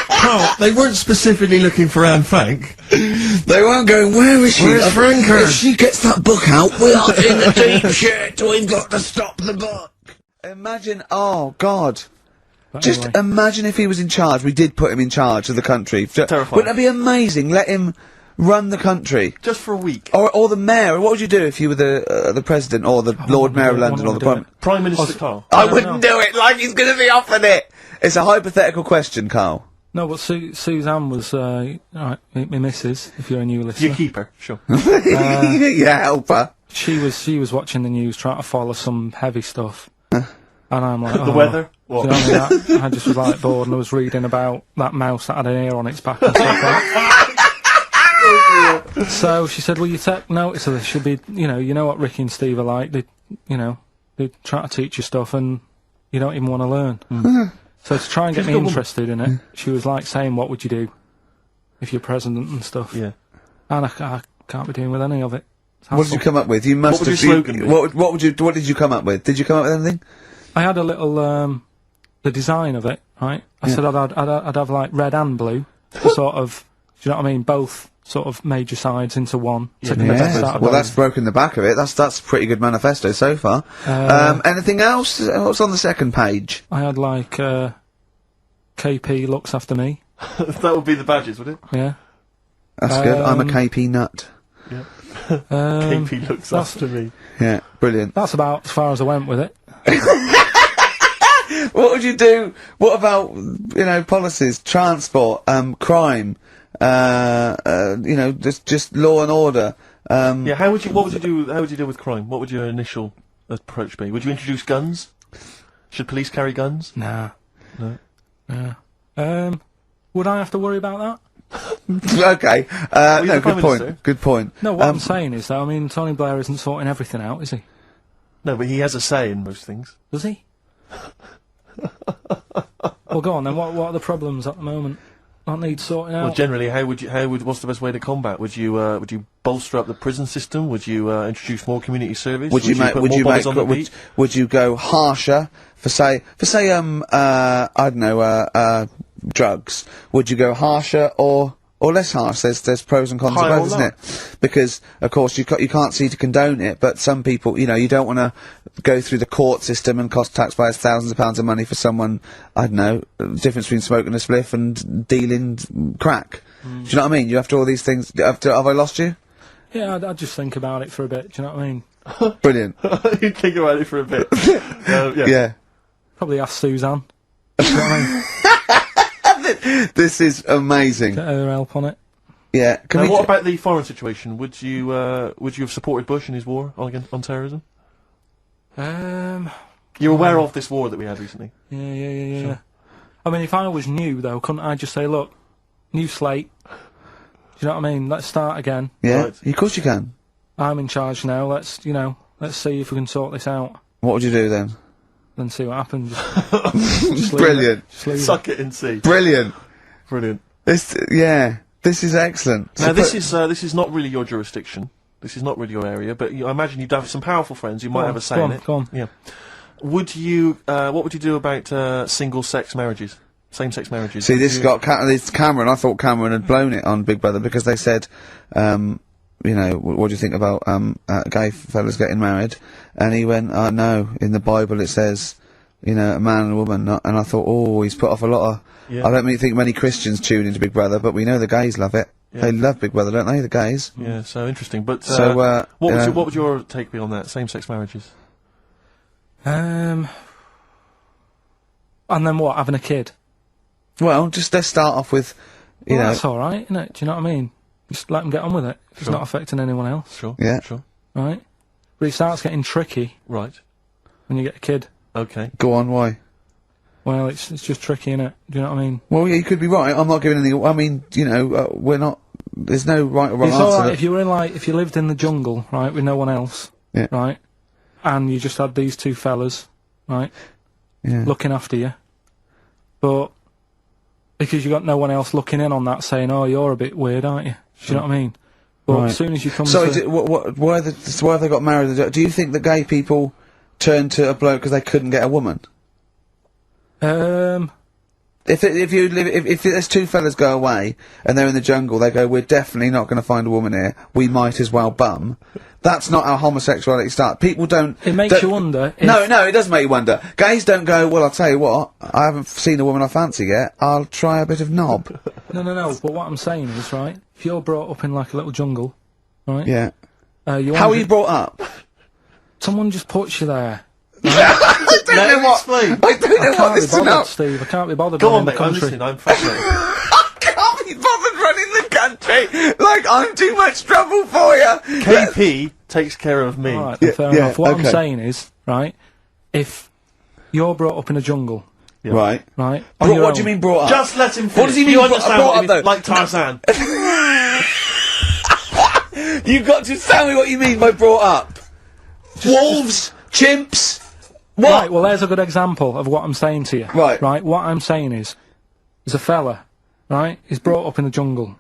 Carl, they weren't specifically looking for Anne Frank. They weren't going, where is she? Where's Franker? If she gets that book out, we are in the deep shit. We've got to stop the book. Imagine, oh God. Just imagine if he was in charge. We did put him in charge of the country. Terrifying. Wouldn't that be amazing? Let him run the country. Just for a week. Or the mayor. What would you do if you were the president or the Lord Mayor of London or the Prime Minister Carl? I wouldn't do it like he's going to be offered it. It's a hypothetical question, Carl. No, but Suzanne was, alright, my missus, if you're a new listener. You keep her, sure. Yeah, help her. She was watching the news, trying to follow some heavy stuff. And I'm like, The weather? What? Do you know what I mean? I just was like bored and I was reading about that mouse that had an ear on its back and stuff like that. So she said, will you take notice of this? She'll be, you know what Ricky and Steve are like. They try to teach you stuff and you don't even want to learn. So to try and get me interested in it, she was like saying, what would you do if you're president and stuff? Yeah. And I can't be doing with any of it. What did you come up with? You must what would have. your slogan be? What did you come up with? Did you come up with anything? I had a little, the design of it, right? I said I'd have like red and blue, to sort of, do you know what I mean? Both sort of major sides into one. Taking the best out of well, both. that's broken the back of it. That's a pretty good manifesto so far. Anything else? What's on the second page? I had like, KP looks after me. That would be the badges, would it? Yeah. That's good. I'm a KP nut. Yeah. KP looks after me. Yeah, brilliant. That's about as far as I went with it. What would you do? What about, policies, transport, crime, just law and order? Yeah, what would you do, how would you deal with crime? What would your initial approach be? Would you introduce guns? Should police carry guns? Nah. No. Yeah. Would I have to worry about that? Okay. No, good point. Good point. No, what I'm saying is, though, I mean, Tony Blair isn't sorting everything out, is he? No, but he has a say in most things. Does he? Well, go on then. What are the problems at the moment that need sorting out? Well, generally, what's the best way to combat? Would you bolster up the prison system? Would you introduce more community service? Would you go harsher for say I don't know drugs? Would you go harsher or less harsh? There's pros and cons to both, isn't it? Because of course you can't see to condone it, but some people, you don't want to go through the court system and cost taxpayers thousands of pounds of money for someone, I don't know, the difference between smoking a spliff and dealing crack. Do you know what I mean? You have to all these things. Have I lost you? Yeah, I'd just think about it for a bit. Do you know what I mean? Brilliant. You'd think about it for a bit. Yeah. Probably ask Suzanne. Do you know what I mean? This is amazing. Get her help on it. Yeah. What about the foreign situation? Would you have supported Bush in his war on terrorism? You're aware of this war that we had recently? Yeah. Sure. I mean, if I was new, though, couldn't I just say, look, new slate, do you know what I mean? Let's start again. Yeah, right. of course you can. I'm in charge now, let's see if we can sort this out. What would you do then? Then see what happens. Brilliant. Suck it and see. Brilliant. Brilliant. This is excellent. Now, this is not really your jurisdiction. This is not really your area, but I imagine you'd have some powerful friends who might have a say in it. Go on. Yeah. What would you do about single-sex marriages? Same-sex marriages. See, this Cameron. I thought Cameron had blown it on Big Brother because they said, you know, what do you think about gay fellas getting married? And he went, no, in the Bible it says, you know, a man and a woman. And I thought, oh, he's put off a lot of. Yeah. I don't think many Christians tune into Big Brother, but we know the gays love it. Yeah. They love Big Brother, don't they? The gays. Yeah, so interesting. But so, what would your take be on that? Same-sex marriages. And then what? Having a kid? Well, just let's start off with, you know. That's all right, isn't it? Do you know what I mean? Just let them get on with it. It's Sure. not affecting anyone else. Sure. Yeah. Sure. Right? But it starts getting tricky. Right. When you get a kid. Okay. Go on. Why? Well, it's just tricky, innit? Do you know what I mean? Well, yeah, you could be right. I'm not giving any. I mean, you know, we're not. There's no right or wrong It's answer. alright if you were in, like, if you lived in the jungle, right, with no one else, Yeah. right, and you just had these two fellas, right, Yeah. looking after you, but because you got no one else looking in on that, saying, "Oh, you're a bit weird, aren't you?" Do you know what I mean? But Right. as soon as you come So, to... why have they got married? Do you think that gay people turned to a bloke because they couldn't get a woman? If there's two fellas go away and they're in the jungle, they go, we're definitely not going to find a woman here. We might as well bum. That's not how homosexuality starts. People don't. It makes you wonder. No, it does make you wonder. Gays don't go, well, I'll tell you what, I haven't seen a woman I fancy yet. I'll try a bit of knob. No. But what I'm saying is, right, if you're brought up in like a little jungle, right? Yeah. How are you brought up? Someone just puts you there. I don't know what this I can't be bothered, scenario. Steve. I can't be bothered. Go running on, the mate. I'm country. listening. I'm fascinated. I can't be bothered running the country. Like, I'm too much trouble for you. KP takes care of me. Alright, fair enough. What I'm saying is, right, if you're brought up in a jungle, Right. right, What do you mean brought up? Just let him finish. What does he mean You brought understand up, what he though? means, like Tarzan. You've got to tell me what you mean by brought up. Wolves, chimps. What? Right, well, there's a good example of what I'm saying to you. Right. Right, what I'm saying is, there's a fella, right, he's brought up in the jungle.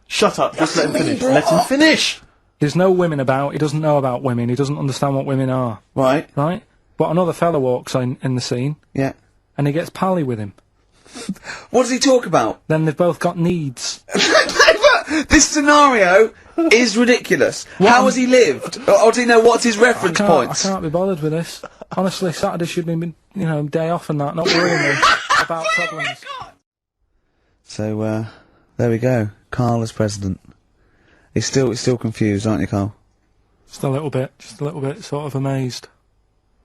Shut up, just let him finish. Let him finish! There's no women about, he doesn't know about women, he doesn't understand what women are. Right. Right? But another fella walks in the scene. Yeah. And he gets pally with him. What does he talk about? Then they've both got needs. This scenario is ridiculous. How has he lived? Or do you know what's his reference points? I can't be bothered with this. Honestly, Saturday should be, you know, day off and that, not worrying me about problems. So, there we go. Karl as president. He's still confused, aren't you, Karl? Just a little bit, sort of amazed.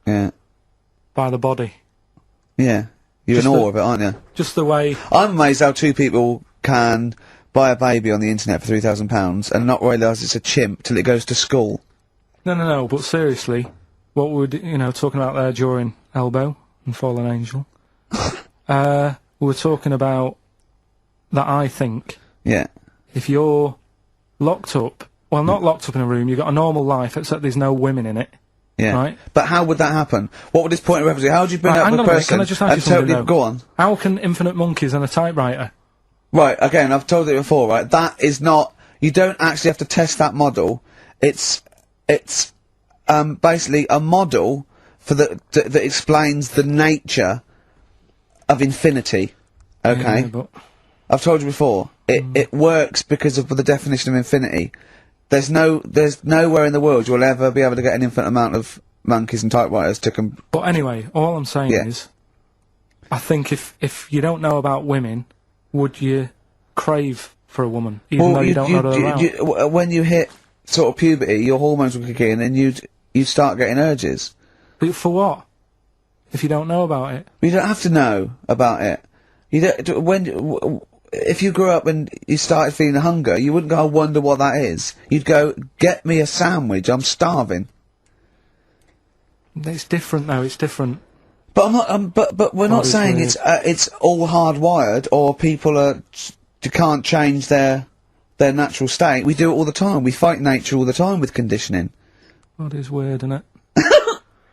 Yeah. By the body. Yeah. You're in awe of it, aren't you? Just the way... I'm amazed how two people can buy a baby on the internet for £3,000 and not realise it's a chimp till it goes to school. No, but seriously, what we're, talking about there during Elbow and Fallen Angel, we were talking about that I think... Yeah. If you're locked up, well, not locked up in a room, you've got a normal life, except there's no women in it. Yeah. Right? But how would that happen? What would his point of reference be? How would you bring Right, up hang a on a minute, person can I just ask and you something, totally... though? Go on. How can infinite monkeys and a typewriter... Right, again, I've told it before, right? That is not... You don't actually have to test that model. It's basically a model for that explains the nature of infinity. Okay? Yeah, but... I've told you before. It works because of the definition of infinity. There's nowhere in the world you'll ever be able to get an infinite amount of monkeys and typewriters to But anyway, all I'm saying is, I think if you don't know about women, would you crave for a woman, even though you don't know they're around? when you hit sort of puberty, your hormones will kick in and you'd start getting urges. But for what? If you don't know about it? You don't have to know about it. You don't, if you grew up and you started feeling hunger, you wouldn't go, I wonder what that is. You'd go, get me a sandwich, I'm starving. It's different though, it's different. But I'm not, but we're not saying it's all hardwired or people can't change their natural state. We do it all the time. We fight nature all the time with conditioning. God, it's weird, isn't it?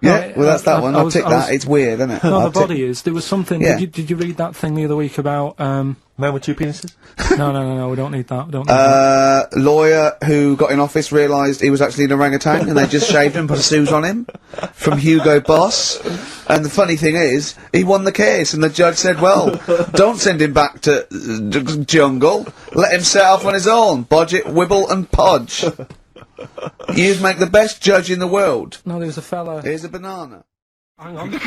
Yeah, well, that's that one. I'll tick that. It's weird, isn't it? No, I'll the body is. There was something. Yeah. Did you read that thing the other week about Man with two penises? No, we don't need that. We don't need that. Lawyer who got in office realised he was actually an orangutan and they just shaved him and put a suit on him from Hugo Boss. And the funny thing is, he won the case and the judge said, well, don't send him back to jungle. Let him set off on his own. Budget, wibble and podge. You'd make the best judge in the world. No, there was a fella. Here's a banana. Hang on.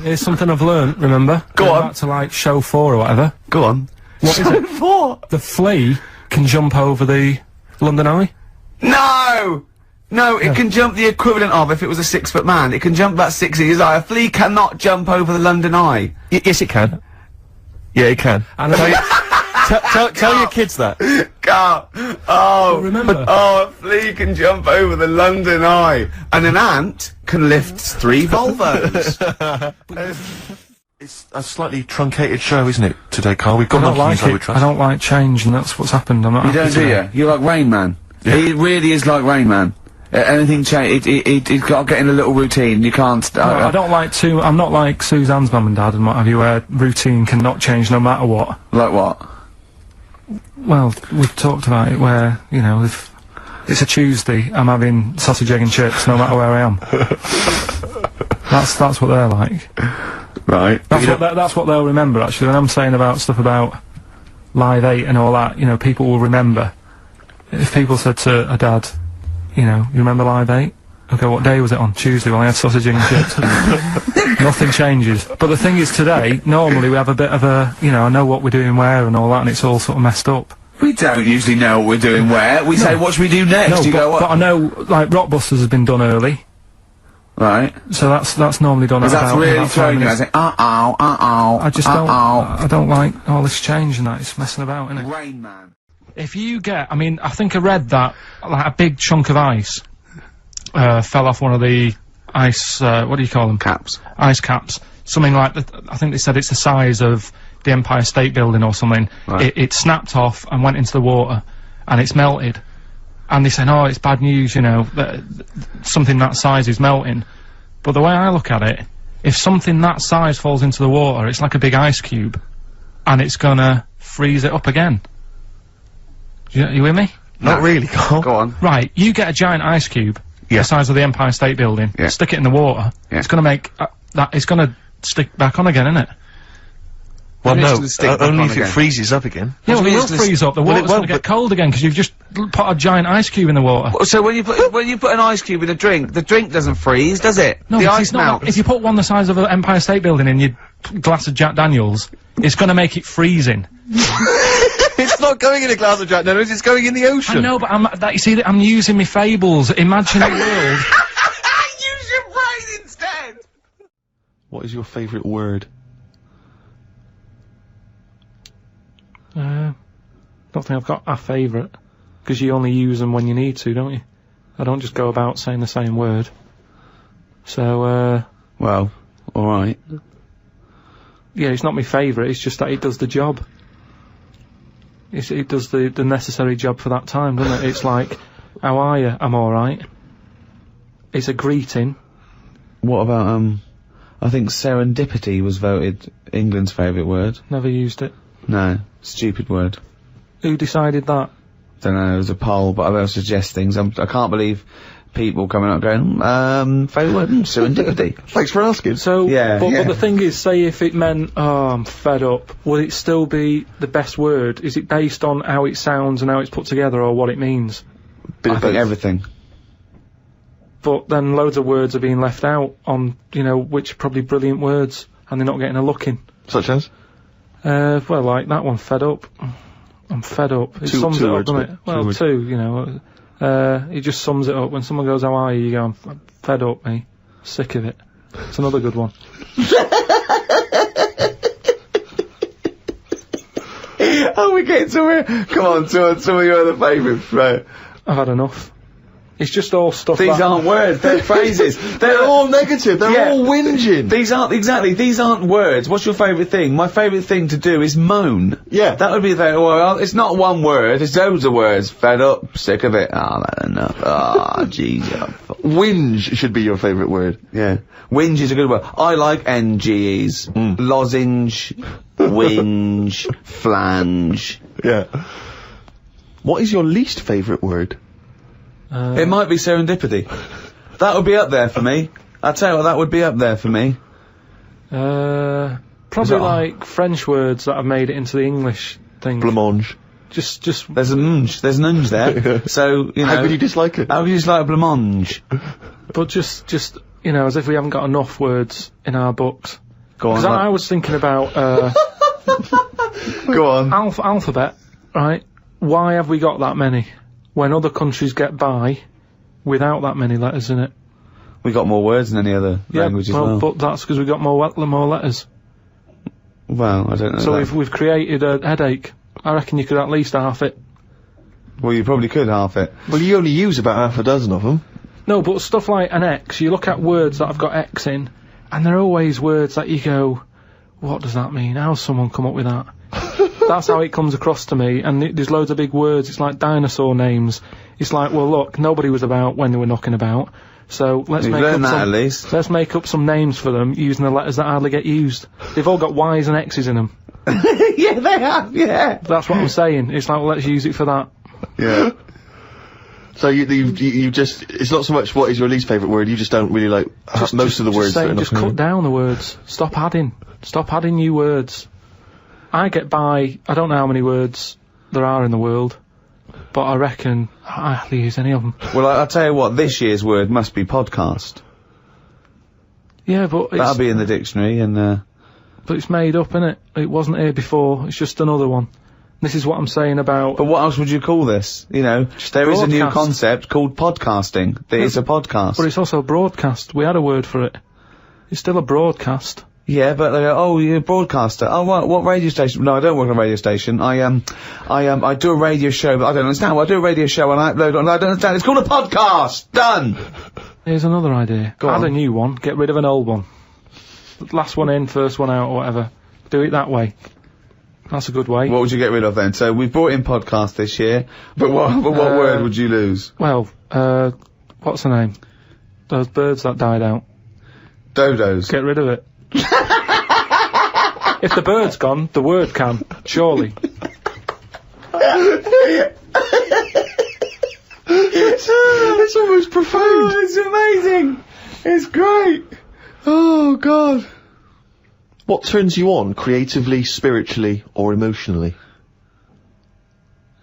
Here's something I've learnt, remember? Go on. Back to, like, show 4 or whatever. Go on. What is it? 4? The flea can jump over the London Eye? No! No, it can jump the equivalent of if it was a 6-foot man. It can jump about 6 inches high. A flea cannot jump over the London Eye. Yes, it can. Yeah, it can. And tell your kids that. Carl. Oh, remember? Oh, a flea can jump over the London Eye, and an ant can lift 3 Volvos. It's a slightly truncated show, isn't it, today, Carl? We've got I don't monkeys like we it. trust. I don't like change, and that's what's happened. I'm not You don't, do you? You're like Rain Man. Yeah. He really is like Rain Man. Anything change, it's got to get in a little routine. You can't. No, I don't like to. I'm not like Suzanne's mum and dad and what have you, where routine cannot change no matter what. Like what? Well, we've talked about it where, you know, if it's a Tuesday, I'm having sausage, egg and chips no matter where I am. That's what they're like. Right. That's what they'll remember, actually. When I'm saying about stuff about Live 8 and all that, you know, people will remember. If people said to a dad, you know, you remember Live 8? Okay, what day was it on? Tuesday. Well, I had sausage, egg and chips. Nothing changes. But the thing is, today, normally we have a bit of a, you know, I know what we're doing where and all that, and it's all sort of messed up. We don't usually know what we're doing where. We say, what should we do next? No, You go, what? but I know, like, Rockbusters has been done early. Right. So that's normally done at That's about really 5 throwing you. I minutes. say, I just don't. I don't like all this change and that. It's messing about, isn't it? Rain Man. If you get, I mean, I think I read that like a big chunk of ice fell off one of the ice. What do you call them? Caps. Ice caps. Something like that. I think they said it's the size of the Empire State Building or something. Right. It snapped off and went into the water, and it's melted. And they said, oh, it's bad news, you know, that something that size is melting. But the way I look at it, if something that size falls into the water, it's like a big ice cube, and it's gonna freeze it up again. You with me? Not really, Carl. Go on. Right, you get a giant ice cube, Yeah. the size of the Empire State Building, Yeah. stick it in the water, Yeah. it's gonna make, it's gonna stick back on again, isn't it? Well, It's no, gonna stick back only on if it again. freezes up again. Yeah, well, mean it will it's gonna freeze up, the Well, it water's gonna won't, get cold again, because you've just put a giant ice cube in the water. So when you put an ice cube in a drink, the drink doesn't freeze, does it? No, the because ice it's not melts. like, if you put one the size of an Empire State Building in your glass of Jack Daniels, it's gonna make it freezing. It's not going in a glass of Jack Daniels, it's going in the ocean. I know, but you see, I'm using my fables, imagine a world. Use your brain instead. What is your favourite word? Don't think I've got a favourite, because you only use them when you need to, don't you? I don't just go about saying the same word. So, Well, alright. yeah, it's not my favourite, it's just that it does the job. It does the necessary job for that time, doesn't it? It's like, how are you? I'm alright. It's a greeting. What about, I think serendipity was voted England's favourite word. Never used it. No, stupid word. Who decided that? Don't know, it was a poll, but I'll suggest things. I can't believe people coming up going, favourite word, serendipity. Thanks for asking. So, Yeah, but yeah. the thing is, say if it meant, oh, I'm fed up, would it still be the best word? Is it based on how it sounds and how it's put together, or what it means? I think everything. But then loads of words are being left out on, you know, which are probably brilliant words, and they're not getting a look in. Such as? Well, like that one, fed up. I'm fed up. It sums it up, doesn't it? Well, two, you know. It just sums it up. When someone goes, how are you? You go, I'm fed up, mate. Sick of it. It's another good one. Oh, we're getting somewhere. Come on, some of your other favourites, right? I've had enough. It's just all stuff. These aren't words, they're phrases. They're all negative, they're all whinging. These aren't words. What's your favourite thing? My favourite thing to do is moan. Yeah. That would be well, it's not one word, it's loads of words. Fed up, sick of it. That's enough. Jeez. Whinge should be your favourite word. Yeah. Whinge is a good word. I like NGEs. Lozenge, whinge, flange. Yeah. What is your least favourite word? It might be serendipity. That would be up there for me. I'll tell you what, that would be up there for me. Probably like French words that have made it into the English thing. Blancmange. Just. There's an unge there. So, you know. How could you dislike it? How could you dislike blancmange? But just, you know, as if we haven't got enough words in our books. Go on. Because I was thinking about, Go on. Alphabet, right? Why have we got that many? When other countries get by without that many letters in it. We got more words than any other language as well. But that's because we got more letters. Well, I don't know. So we've created a headache. I reckon you could at least half it. Well, you probably could half it. Well, you only use about half a dozen of them. No, but stuff like an X, you look at words that have got X in, and they're always words that you go, what does that mean? How's someone come up with that? That's how it comes across to me, and there's loads of big words. It's like dinosaur names. It's like, well, look, nobody was about when they were knocking about, so let's let's make up some names for them using the letters that hardly get used. They've all got Y's and X's in them. Yeah, they have, yeah. That's what I'm saying. It's like, well, let's use it for that. Yeah. So you just, it's not so much what is your least favourite word, you just don't really like most of the words. Just cut down the words. Stop adding new words. I get by, I don't know how many words there are in the world, but I reckon I hardly use any of them. Well, I'll tell you what, this year's word must be podcast. Yeah, but that'll be in the dictionary, and but it's made up, innit? It wasn't here before, it's just another one. This is what I'm saying about... But what else would you call this? You know, there is a new concept called podcasting. That is a podcast. But it's also a broadcast. We had a word for it. It's still a broadcast. Yeah, but they go, oh, you're a broadcaster. Oh, what radio station? No, I don't work on a radio station. I do a radio show, but I don't understand. Well, I do a radio show and I upload on, I don't understand. It's called a podcast! Done! Here's another idea. Go on. Add a new one, get rid of an old one. Last one in, first one out, or whatever. Do it that way. That's a good way. What would you get rid of then? So we've brought in podcast this year, but what word would you lose? Well, what's the name? Those birds that died out. Dodos. Get rid of it. If the bird's gone, the word can, surely. It's almost profound. Oh, it's amazing. It's great. Oh, God. What turns you on, creatively, spiritually, or emotionally?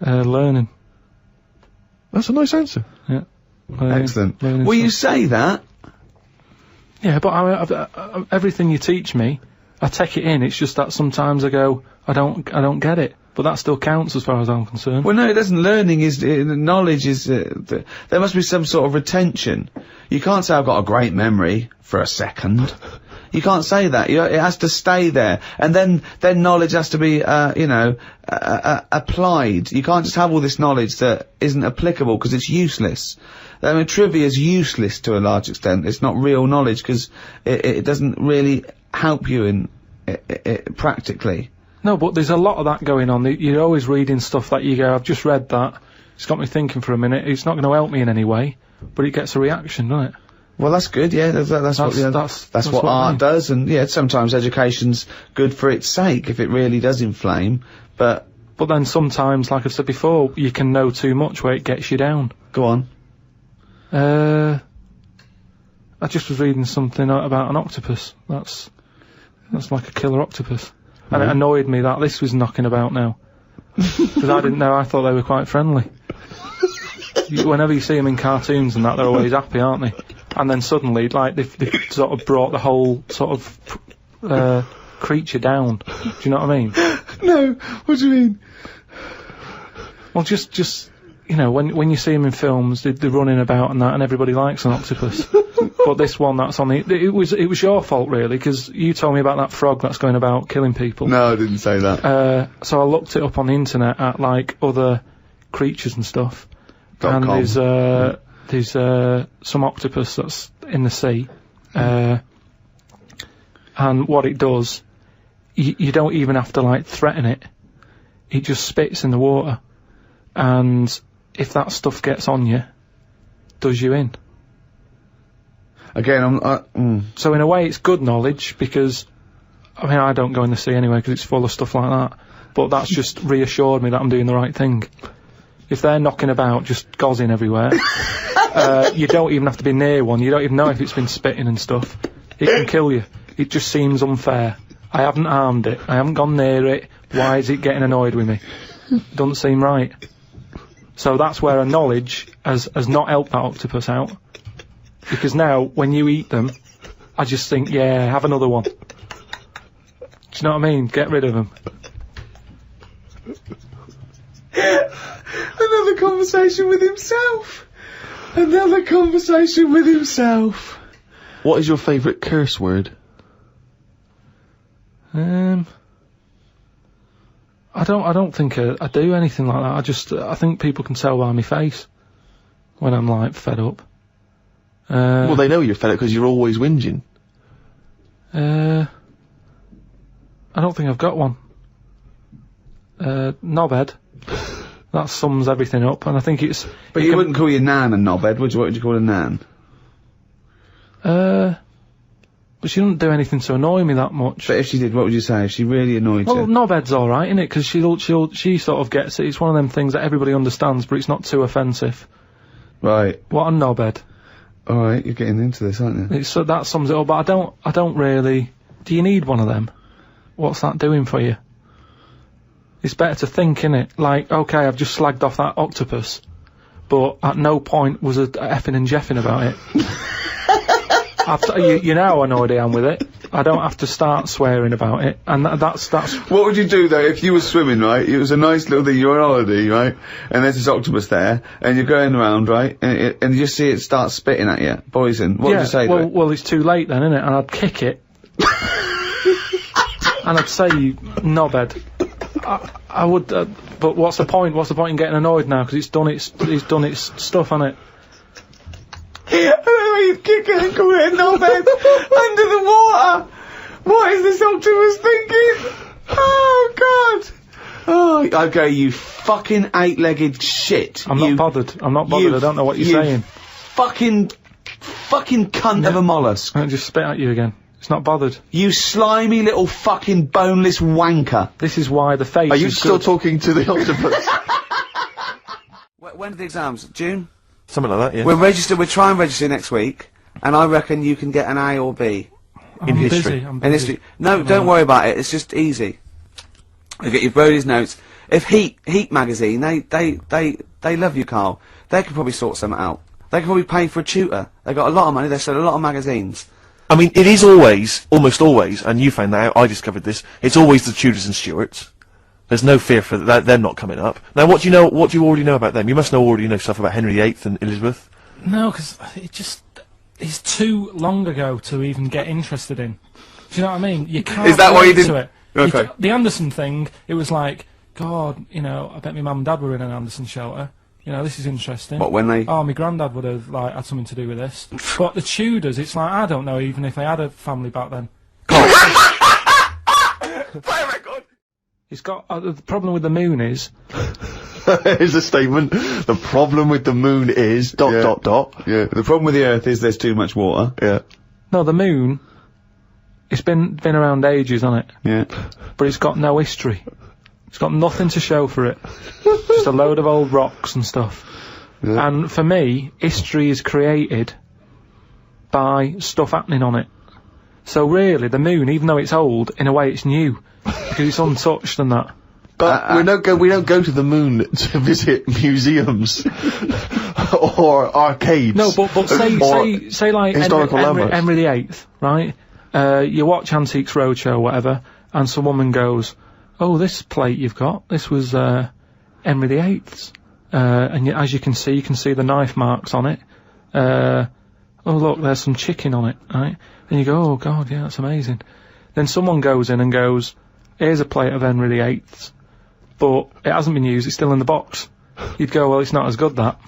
Learning. That's a nice answer. Yeah. Excellent. Will you say that? Yeah, but everything you teach me, I take it in. It's just that sometimes I go, I don't get it. But that still counts as far as I'm concerned. Well, no, it doesn't. Learning is, knowledge is, there must be some sort of retention. You can't say I've got a great memory for a second. You can't say that. It has to stay there. And then knowledge has to be, applied. You can't just have all this knowledge that isn't applicable because it's useless. I mean, trivia is useless to a large extent. It's not real knowledge because it doesn't really help you in practically. No, but there's a lot of that going on. You're always reading stuff that you go, I've just read that. It's got me thinking for a minute. It's not going to help me in any way, but it gets a reaction, doesn't it? Well, that's good, yeah. That's what art does, and yeah, sometimes education's good for its sake if it really does inflame, but then sometimes, like I've said before, you can know too much where it gets you down. Go on. I just was reading something about an octopus. That's like a killer octopus. And it annoyed me that this was knocking about now. Because I didn't know, I thought they were quite friendly. Whenever you see them in cartoons and that, they're always happy, aren't they? And then suddenly, like, they've sort of brought the whole sort of creature down. Do you know what I mean? No, what do you mean? Well, just you know, when you see them in films, they're running about and that, and everybody likes an octopus. But this one that's on it was your fault really, because you told me about that frog that's going about killing people. No, I didn't say that. So I looked it up on the internet at like other creatures and stuff. And there's there's some octopus that's in the sea, and what it does, you don't even have to like threaten it. It just spits in the water, and if that stuff gets on you, does you in. Again, So in a way, it's good knowledge because, I mean, I don't go in the sea anyway because it's full of stuff like that. But that's just reassured me that I'm doing the right thing. If they're knocking about, just gozzing everywhere, you don't even have to be near one. You don't even know if it's been spitting and stuff. It can kill you. It just seems unfair. I haven't harmed it. I haven't gone near it. Why is it getting annoyed with me? Doesn't seem right. So that's where a knowledge has not helped that octopus out. Because now, when you eat them, I just think, yeah, have another one. Do you know what I mean? Get rid of them. Another conversation with himself. Another conversation with himself. What is your favourite curse word? I don't think I do anything like that. I think people can tell by my face when I'm like fed up. Well, they know you're fed up because you're always whinging. I don't think I've got one. Knobhead. That sums everything up, and I think it's... But you wouldn't call your nan a knobhead, would you? What would you call a nan? But she doesn't do anything to annoy me that much. But if she did, what would you say? If she really annoyed you? Well, knobhead's alright, isn't it? Because she sort of gets it. It's one of them things that everybody understands, but it's not too offensive. Right. What a knobhead. Alright, you're getting into this, aren't you? So that sums it up, but I don't really... Do you need one of them? What's that doing for you? It's better to think, innit? Like, okay, I've just slagged off that octopus, but at no point was a effing and jeffing about it. You know how annoyed I am with it. I don't have to start swearing about it, and that's... What would you do, though, if you were swimming, right? It was a nice little thing, you're on holiday, right? And there's this octopus there, and you're going around, right? And you just see it start spitting at you, poison. What would you say to it? Well, it's too late then, innit? And I'd kick it. And I'd say, you knobhead. I would, but what's the point? What's the point in getting annoyed now? Because it's done its stuff, hasn't it? He's kicking and calling it knobhead under the water. What is this octopus thinking? Oh God! Oh, okay, you fucking eight-legged shit. I'm not bothered. I don't know what you're saying. Fucking cunt of a mollusk. I'll just spit at you again. It's not bothered. You slimy little fucking boneless wanker. This is why the face. Are you still talking to the octopus? When are the exams? June? Something like that, yeah. We're trying to register next week, and I reckon you can get an A or B. In history. I'm busy. In history. No, don't worry about it, it's just easy. You get your Brody's notes. If Heat magazine, they love you, Carl. They could probably sort something out. They could probably pay for a tutor. They got a lot of money, they sell a lot of magazines. I mean, it is always, almost always, and you found that out, I discovered this, it's always the Tudors and Stuarts. There's no fear for that, they're not coming up. Now, what do you already know about them? You must already know stuff about Henry VIII and Elizabeth. No, because it's too long ago to even get interested in. Do you know what I mean? You can't. Is that why you didn't? Okay. The Anderson thing, it was like, God, you know, I bet my mum and dad were in an Anderson shelter. You know, this is interesting. What, when they... Oh, my granddad would have, like, had something to do with this. But the Tudors, it's like, I don't know even if they had a family back then. It's got... the problem with the moon is... Here's a statement. The problem with the moon is... ... Yeah. The problem with the Earth is there's too much water. Yeah. No, the moon... It's been around ages, hasn't it? Yeah. But it's got no history. It's got nothing to show for it. Just a load of old rocks and stuff. Yeah. And for me, history is created by stuff happening on it. So really, the moon, even though it's old, in a way it's new. Because it's untouched and that. But we don't go to the moon to visit museums or arcades. No, but say like Henry VIII, right? You watch Antiques Roadshow or whatever, and some woman goes, "Oh, this plate you've got, this was Henry VIII's." And as you can see the knife marks on it. Oh look, there's some chicken on it, right? And you go, oh God, yeah, that's amazing. Then someone goes in and goes, here's a plate of Henry VIII's, but it hasn't been used, it's still in the box. You'd go, well, it's not as good, that.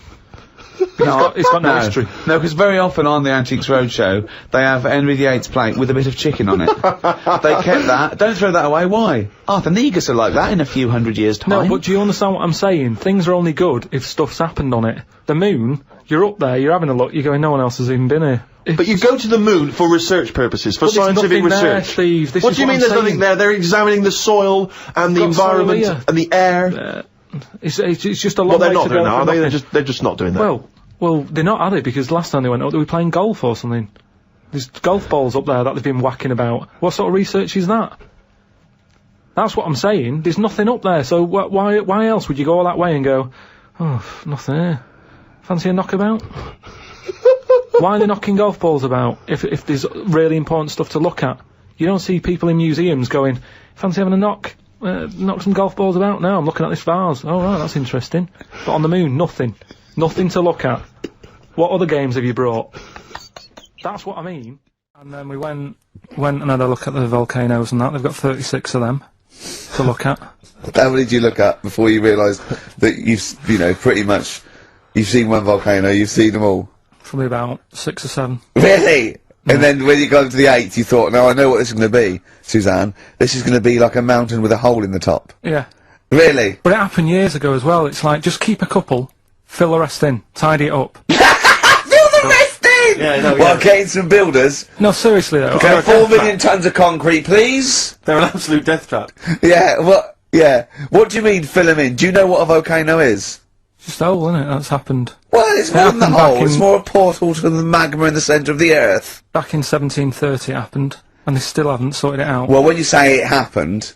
It's got no history. No, because very often on the Antiques Roadshow, they have Henry VIII's plate with a bit of chicken on it. They kept that. Don't throw that away. Why? Arthur Negus are like that in a few hundred years' time. No, but do you understand what I'm saying? Things are only good if stuff's happened on it. The moon, you're up there, you're having a look, you're going, no one else has even been here. But you go to the moon for research purposes, for scientific research. There, Steve. What do you mean there's nothing there? They're examining the soil and the environment and the air. It's just a long way to go. Well, they're not doing that, are they? They're just not doing that. Well, they're not, are they? Because last time they went up, they were playing golf or something. There's golf balls up there that they've been whacking about. What sort of research is that? That's what I'm saying. There's nothing up there, so why else would you go all that way and go, oh, nothing here. Fancy a knockabout? Why are they knocking golf balls about if there's really important stuff to look at? You don't see people in museums going, fancy having a knock some golf balls about? No, I'm looking at this vase. Oh, right, that's interesting. But on the moon, nothing. Nothing to look at. What other games have you brought? That's what I mean. And then we went and had a look at the volcanoes and that. They've got 36 of them to look at. How many did you look at before you realised that pretty much, you've seen one volcano, you've seen them all? Probably about 6 or 7. Really? Yeah. And then when you got to the 8th, you thought, no, I know what this is going to be, Suzanne. This is going to be like a mountain with a hole in the top. Yeah. Really? But it happened years ago as well. It's like, just keep a couple, fill the rest in, tidy it up. Fill the rest in! Yeah, no, well, getting some builders. No, seriously though. Okay, 4 million tons of concrete, please. They're an absolute death trap. Yeah, what do you mean fill them in? Do you know what a volcano is? Just a hole, isn't it? That's happened. Well, it's more than the hole. It's more a portal to the magma in the centre of the Earth. Back in 1730 it happened, and they still haven't sorted it out. Well, when you say it happened,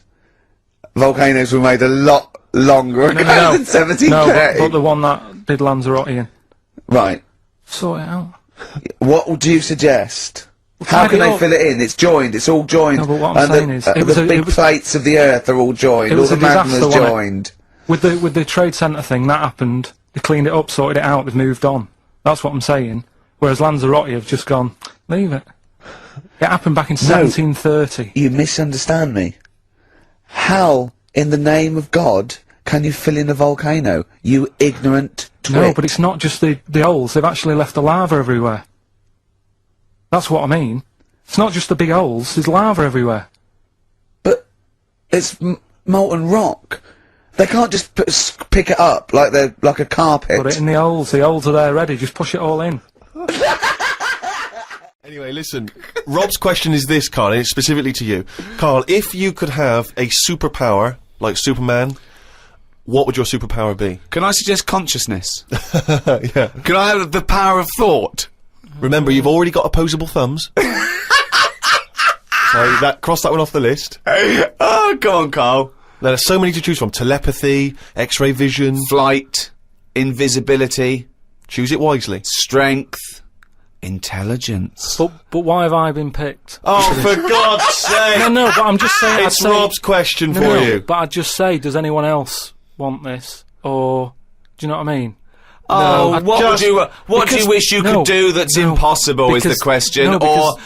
volcanoes were made a lot longer ago than 1730. No, but the one that did Lanzarote in. Right. Sort it out. What do you suggest? How can they fill it in? It's joined. It's all joined. No, but what I'm saying is, the big plates of the Earth are all joined. All the magma's joined. With the Trade Centre thing, that happened. They cleaned it up, sorted it out, they've moved on. That's what I'm saying. Whereas Lanzarote have just gone, leave it. It happened back in 1730. You misunderstand me. How, in the name of God, can you fill in a volcano? You ignorant twit. No, but it's not just the holes. They've actually left the lava everywhere. That's what I mean. It's not just the big holes. There's lava everywhere. But it's molten rock. They can't just pick it up like they're like a carpet. Put it in the holes. The holes are there ready. Just push it all in. Anyway, listen. Rob's question is this, Carl, and it's specifically to you. Carl, if you could have a superpower, like Superman, what would your superpower be? Can I suggest consciousness? Yeah. Can I have the power of thought? Remember, you've already got opposable thumbs. So cross that one off the list. Oh, go on, Carl. There are so many to choose from. Telepathy, X-ray vision... Flight, invisibility... Choose it wisely. Strength, intelligence... But why have I been picked? Oh, for God's sake! No, but I'm just saying... It's Rob's question for you. But I'd just say, does anyone else want this? Or... do you know what I mean? Oh, no, what do you wish you could do that's impossible is the question, what?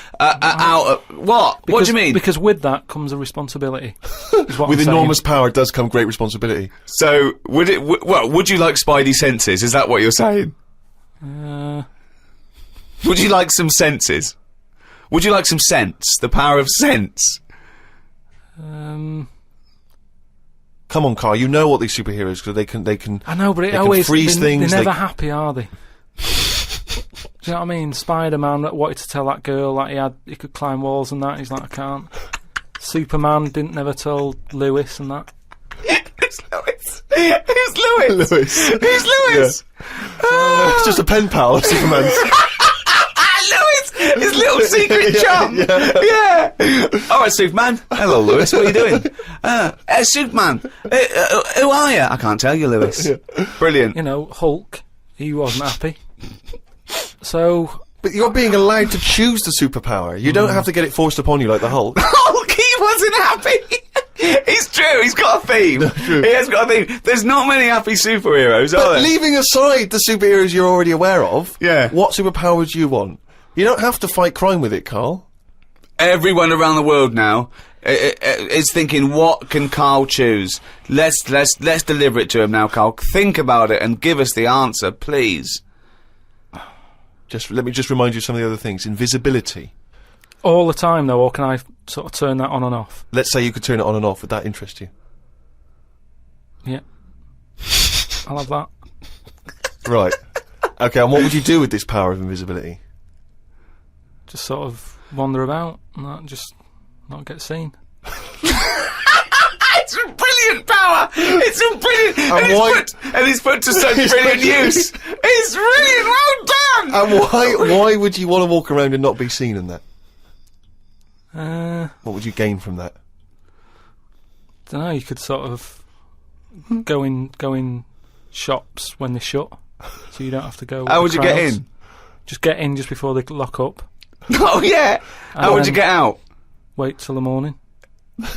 What do you mean? Because with that comes a responsibility. With enormous power does come great responsibility. So, would you like Spidey senses? Is that what you're saying? Would you like some senses? Would you like some sense? The power of sense? Come on, Carl, you know what these superheroes, because they can... I know, but freeze things. They're never happy, are they? Do you know what I mean? Spider-Man wanted to tell that girl that he could climb walls and that. He's like, I can't. Superman never told Lewis and that. Who's Lewis? Who's Lewis? Who's Lewis? Yeah. It's just a pen pal of Superman's. Lewis! His little secret chum! Yeah! Alright, Superman. Hello, Lewis. What are you doing? Superman. Who are you? I can't tell you, Lewis. Brilliant. You know, Hulk. He wasn't happy. So... But you're being allowed to choose the superpower. You don't have to get it forced upon you like the Hulk. Hulk, he wasn't happy! It's true, he's got a theme. He has got a theme. There's not many happy superheroes, are there? Leaving aside the superheroes you're already aware of, what superpower would you want? You don't have to fight crime with it, Carl. Everyone around the world now is thinking, what can Carl choose? Let's deliver it to him now, Carl. Think about it and give us the answer, please. Let me just remind you of some of the other things. Invisibility. All the time, though, or can I sort of turn that on and off? Let's say you could turn it on and off. Would that interest you? Yeah. I'll have that. Right. Okay, and what would you do with this power of invisibility? Just sort of wander about and just not get seen. It's a brilliant power! It's a brilliant... And it's put to such brilliant use! It's brilliant! Well done! And why would you want to walk around and not be seen in that? What would you gain from that? Don't know, you could sort of go in shops when they shut, so you don't have to go. How would you get in? Just get in just before they lock up. Oh yeah! How would you get out? Wait till the morning.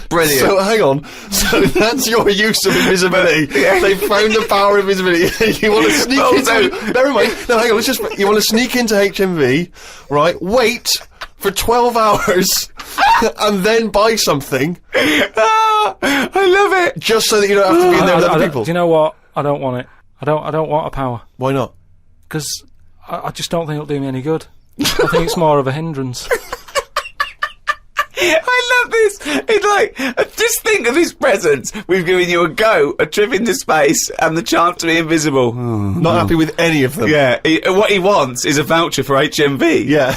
Brilliant. So hang on. So that's your use of invisibility. They found the power of invisibility. You want to sneak into... Never mind. No, hang on. You want to sneak into HMV, right? Wait for 12 hours and then buy something. I love it. Just so that you don't have to be in there with other people. Do you know what? I don't want it. I don't want a power. Why not? Because I just don't think it'll do me any good. I think it's more of a hindrance. I love this. It's like, just think of his presents. We've given you a trip into space, and the chance to be invisible. Not happy with any of them. Yeah, what he wants is a voucher for HMV. Yeah.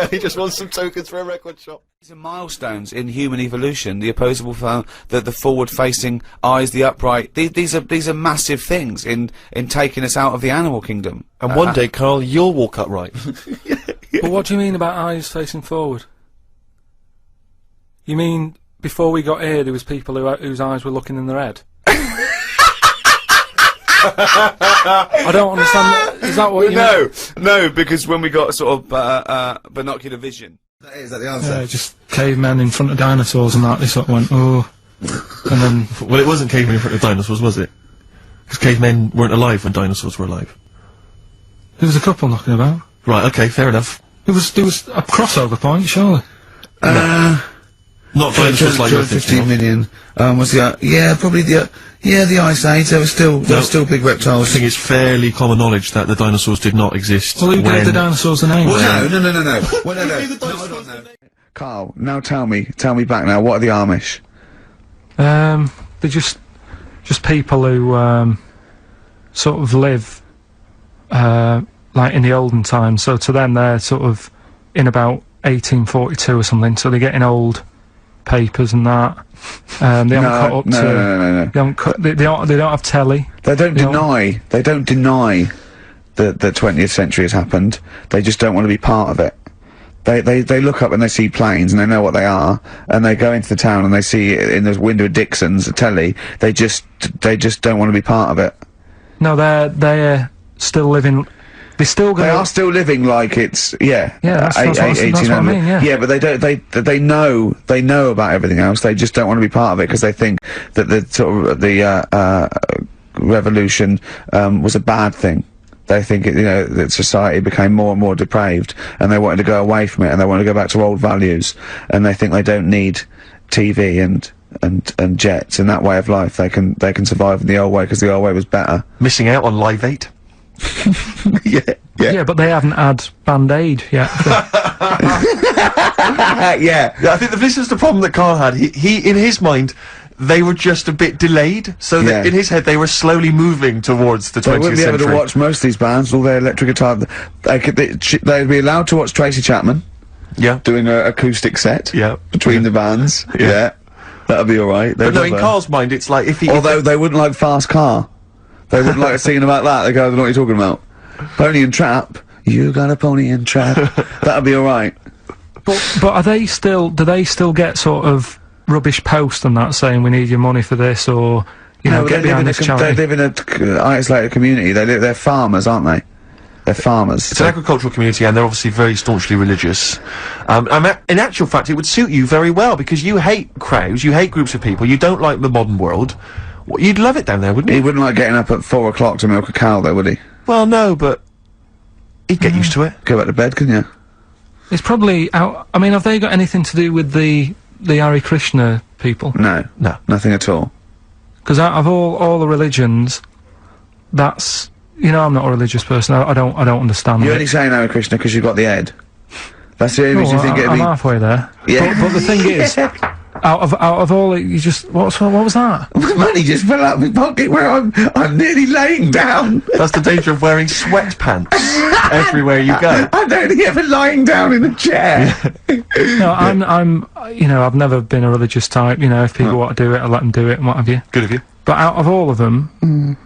He just wants some tokens for a record shop. These are milestones in human evolution. The opposable, the forward-facing eyes, the upright. These are massive things in taking us out of the animal kingdom. And one day, Karl, you'll walk upright. But what do you mean about eyes facing forward? You mean before we got here, there was people whose eyes were looking in their head? I don't understand. Is that what you mean? No, because when we got sort of binocular vision. Is that the answer? Yeah, just cavemen in front of dinosaurs and that. They sort of went, oh. And then... Well, it wasn't cavemen in front of dinosaurs, was it? Because cavemen weren't alive when dinosaurs were alive. There was a couple knocking about. Right, okay, fair enough. There was a crossover point, surely. Not dinosaurs like 15 million. Was the probably the Ice Age. There were still big reptiles. I think it's fairly common knowledge that the dinosaurs did not exist. Well, who gave the dinosaurs a name? No. Well, no. Karl, now tell me back now. What are the Amish? They're just people who sort of live like in the olden times. So to them, they're sort of in about 1842 or something. So they're getting old papers and that. They haven't cut up to. No. They haven't cut. They don't have telly. They don't deny that the 20th century has happened. They just don't want to be part of it. They look up and they see planes and they know what they are, and they go into the town and they see it in the window of Dixon's, a telly. They just don't want to be part of it. No, they're still living. They are still living like it's that's what I mean. Yeah, but they don't. They know about everything else. They just don't want to be part of it because they think that the sort of the revolution was a bad thing. They think that society became more and more depraved, and they wanted to go away from it, and they want to go back to old values, and they think they don't need TV and jets and that way of life. They can survive in the old way because the old way was better. Missing out on Live 8. Yeah, but they haven't had Band-Aid yet. Yeah, I think this is the problem that Karl had. He in his mind, they were just a bit delayed, so that in his head they were slowly moving towards the 20th century. They wouldn't be able to watch most of these bands, all their electric guitar. They'd be allowed to watch Tracy Chapman. Yeah. Doing an acoustic set. Yeah. Between the bands. Yeah. That'd be alright. But no, in Karl's mind, it's like if he... Although they wouldn't like Fast Car. They wouldn't like singing about that. They go, I don't know what you're talking about. Pony and Trap. You got a pony and trap. That'd be alright. But are they still... Do they still get sort of rubbish post and that saying we need your money for this, or, you know, get behind this charity? They live in a isolated community. They're farmers, aren't they? They're farmers. It's an agricultural community, and they're obviously very staunchly religious. In actual fact, it would suit you very well, because you hate crowds, you hate groups of people, you don't like the modern world. Well, you'd love it down there, wouldn't you? He wouldn't like getting up at 4 o'clock to milk a cow, though, would he? Well, no, but he'd get used to it. Go back to bed, couldn't you? It's probably out... I mean, have they got anything to do with the Hare Krishna people? No, nothing at all. Because out of all the religions, that's You know, I'm not a religious person. I don't understand. You're it. only saying Hare Krishna because you've got the head. That's the only reason you think it'd I'm be... halfway there. Yeah. But the thing is, out of all it, you just what was that? Money just fell out of my pocket where I'm nearly laying down. That's the danger of wearing sweatpants everywhere you go. I'm only ever lying down in a chair. No, I'm you know, I've never been a religious type. You know, if people want to do it, I let them do it and what have you. Good of you. But out of all of them,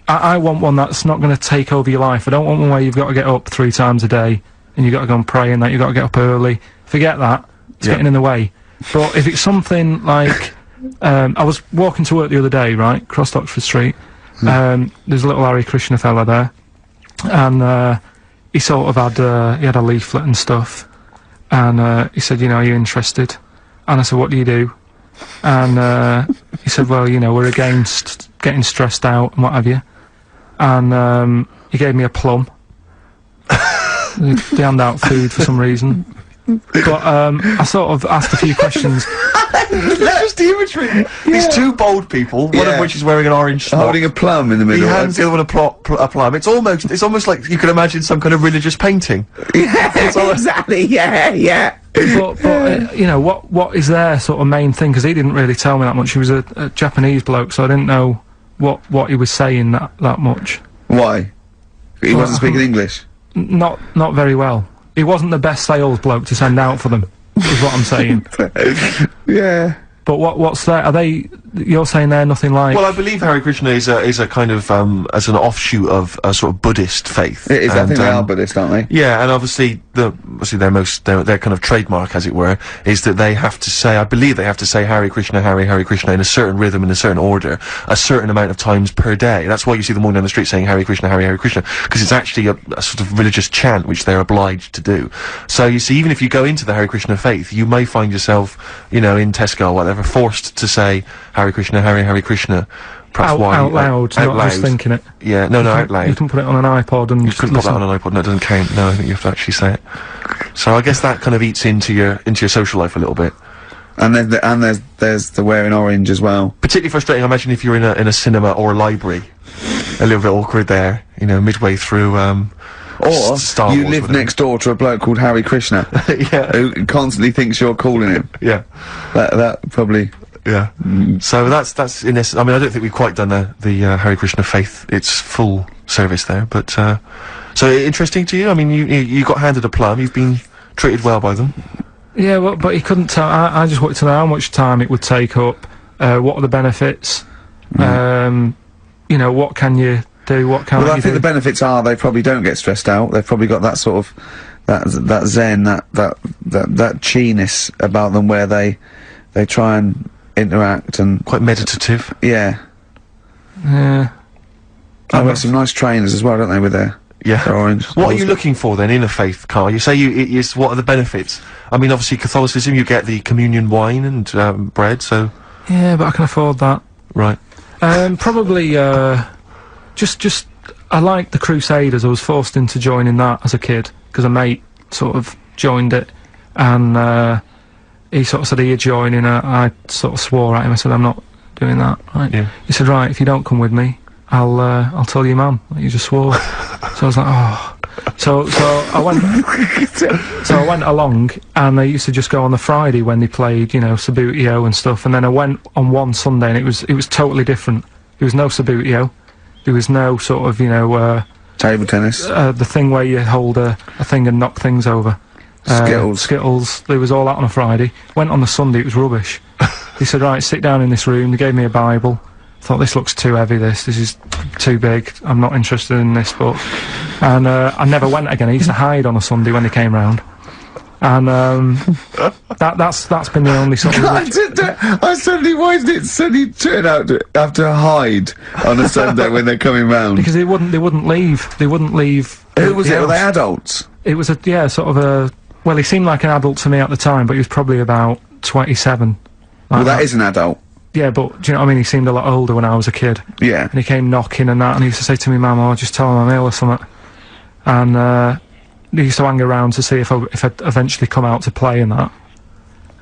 I want one that's not going to take over your life. I don't want one where you've got to get up 3 times a day and you've got to go and pray and that you've got to get up early. Forget that. It's getting in the way. But if it's something like, I was walking to work the other day, right, crossed Oxford Street. There's a little Hare Krishna fella there, and he sort of had he had a leaflet and stuff, and he said, you know, are you interested? And I said, what do you do? And he said, well, you know, we're against getting stressed out and what have you. And he gave me a plum. They hand out food for some reason. But I sort of asked a few questions. Just the imagery. These 2 bold people, one of which is wearing an orange smock. Holding a plum in the middle. He hands the other one a plum. It's almost like you can imagine some kind of religious painting. Yeah, exactly. Yeah. But you know, what is their sort of main thing? Because he didn't really tell me that much. He was a Japanese bloke, so I didn't know what he was saying that much. Why? He wasn't speaking English? Not very well. He wasn't the best sales bloke to send out for them, is what I'm saying. Yeah. But what's that? Are they? You're saying they're nothing like? Well, I believe Hare Krishna is a kind of as an offshoot of a sort of Buddhist faith. It is. I think they are Buddhist, aren't they? Yeah, and obviously their kind of trademark, as it were, is that they have to say. I believe they have to say Hare Krishna, Hare Krishna in a certain rhythm, in a certain order, a certain amount of times per day. That's why you see them walking down the street saying Hare Krishna, Hare Krishna, because it's actually a sort of religious chant which they're obliged to do. So you see, even if you go into the Hare Krishna faith, you may find yourself, you know, in Tesco or whatever, forced to say Hare Krishna, Hare Krishna. Perhaps out loud, not just thinking it. Yeah, no, out loud. You can put it on an iPod and you couldn't put that on an iPod. No, it doesn't count. No, I think you have to actually say it. So I guess that kind of eats into your social life a little bit. And there's the wearing orange as well. Particularly frustrating, I imagine, if you're in a cinema or a library. A little bit awkward there, you know, midway through. Or Star you Wars, live next door to a bloke called Hare Krishna. Yeah. Who constantly thinks you're calling him. Yeah. That probably. Yeah. So that's in this. I mean, I don't think we've quite done the Hare Krishna faith its full service there, but so interesting to you. I mean, you got handed a plum. You've been treated well by them. Yeah, well, but he couldn't tell. I just wanted to know how much time it would take up. What are the benefits? You know, what can you do? What can't you do? Well, I think the benefits are they probably don't get stressed out. They've probably got that sort of that zen, that chi-ness about them, where they try and interact and quite meditative. Yeah. Yeah. I've got some nice trainers as well, don't they, with their orange. What are you looking for then in a faith, Karl? You say what are the benefits? I mean, obviously Catholicism, you get the communion wine and bread, so. Yeah, but I can afford that. Right. Probably just I like the Crusaders. I was forced into joining that as a kid because a mate sort of joined it, and he sort of said, "Are you joining?" I sort of swore at him. I said, "I'm not doing that." Right? Yeah. He said, "Right, if you don't come with me, I'll tell your mum that you just swore." So I was like, "Oh." So I went. So I went along, and they used to just go on the Friday when they played, you know, Sabutio and stuff. And then I went on one Sunday, and it was totally different. There was no Sabutio. There was no sort of, you know, table tennis. The thing where you hold a thing and knock things over. Skittles. There was all that on a Friday. Went on the Sunday, it was rubbish. They said, right, sit down in this room. They gave me a Bible. Thought, this looks too heavy, this is too big. I'm not interested in this book. And I never went again. I used to hide on a Sunday when they came round. And that's been the only sort of... I suddenly, why did it suddenly turn out to have to hide on a Sunday when they're coming round? Because they wouldn't leave. They wouldn't leave. Who was it? Were they adults? It was sort of a... Well, he seemed like an adult to me at the time, but he was probably about 27. Well, that is an adult. Yeah, but do you know what I mean? He seemed a lot older when I was a kid. Yeah. And he came knocking and that, and he used to say to me, "Mum, I'll just tell him I'm ill or something." And he used to hang around to see if I'd eventually come out to play and that.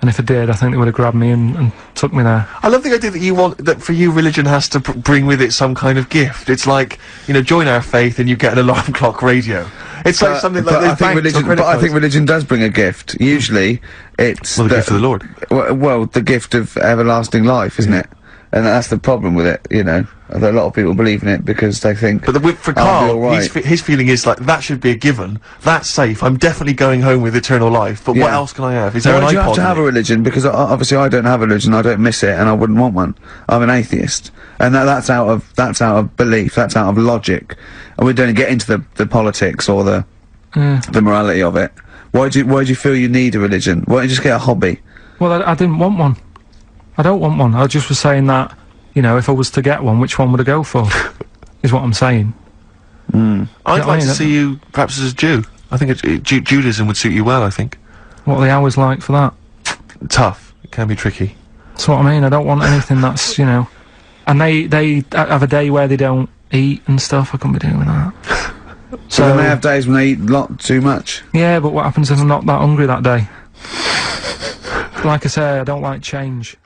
And if I did, I think they would have grabbed me and took me there. I love the idea that you want that for you, religion has to bring with it some kind of gift. It's like, you know, join our faith and you get an alarm clock radio. It's like something like I think religion does bring a gift. Usually, it's the gift of the Lord. Well, the gift of everlasting life, isn't it? And that's the problem with it, you know. A lot of people believe in it because they think. But for Karl, his feeling is like that should be a given. That's safe. I'm definitely going home with eternal life. But what else can I have? Is there an iPod? You have to have a religion because obviously I don't have a religion. I don't miss it, and I wouldn't want one. I'm an atheist, and that's out of belief. That's out of logic. And we don't get into the politics or the morality of it. Why do you feel you need a religion? Why don't you just get a hobby? Well, I didn't want one. I don't want one. I just was saying that, you know, if I was to get one, which one would I go for? Is what I'm saying. I'd like to see you perhaps as a Jew. I think Judaism would suit you well, I think. What are the hours like for that? Tough. It can be tricky. That's what I mean. I don't want anything that's, you know... And they have a day where they don't eat and stuff. I couldn't be doing that. So then they have days when they eat too much. Yeah, but what happens if I'm not that hungry that day? Like I say, I don't like change.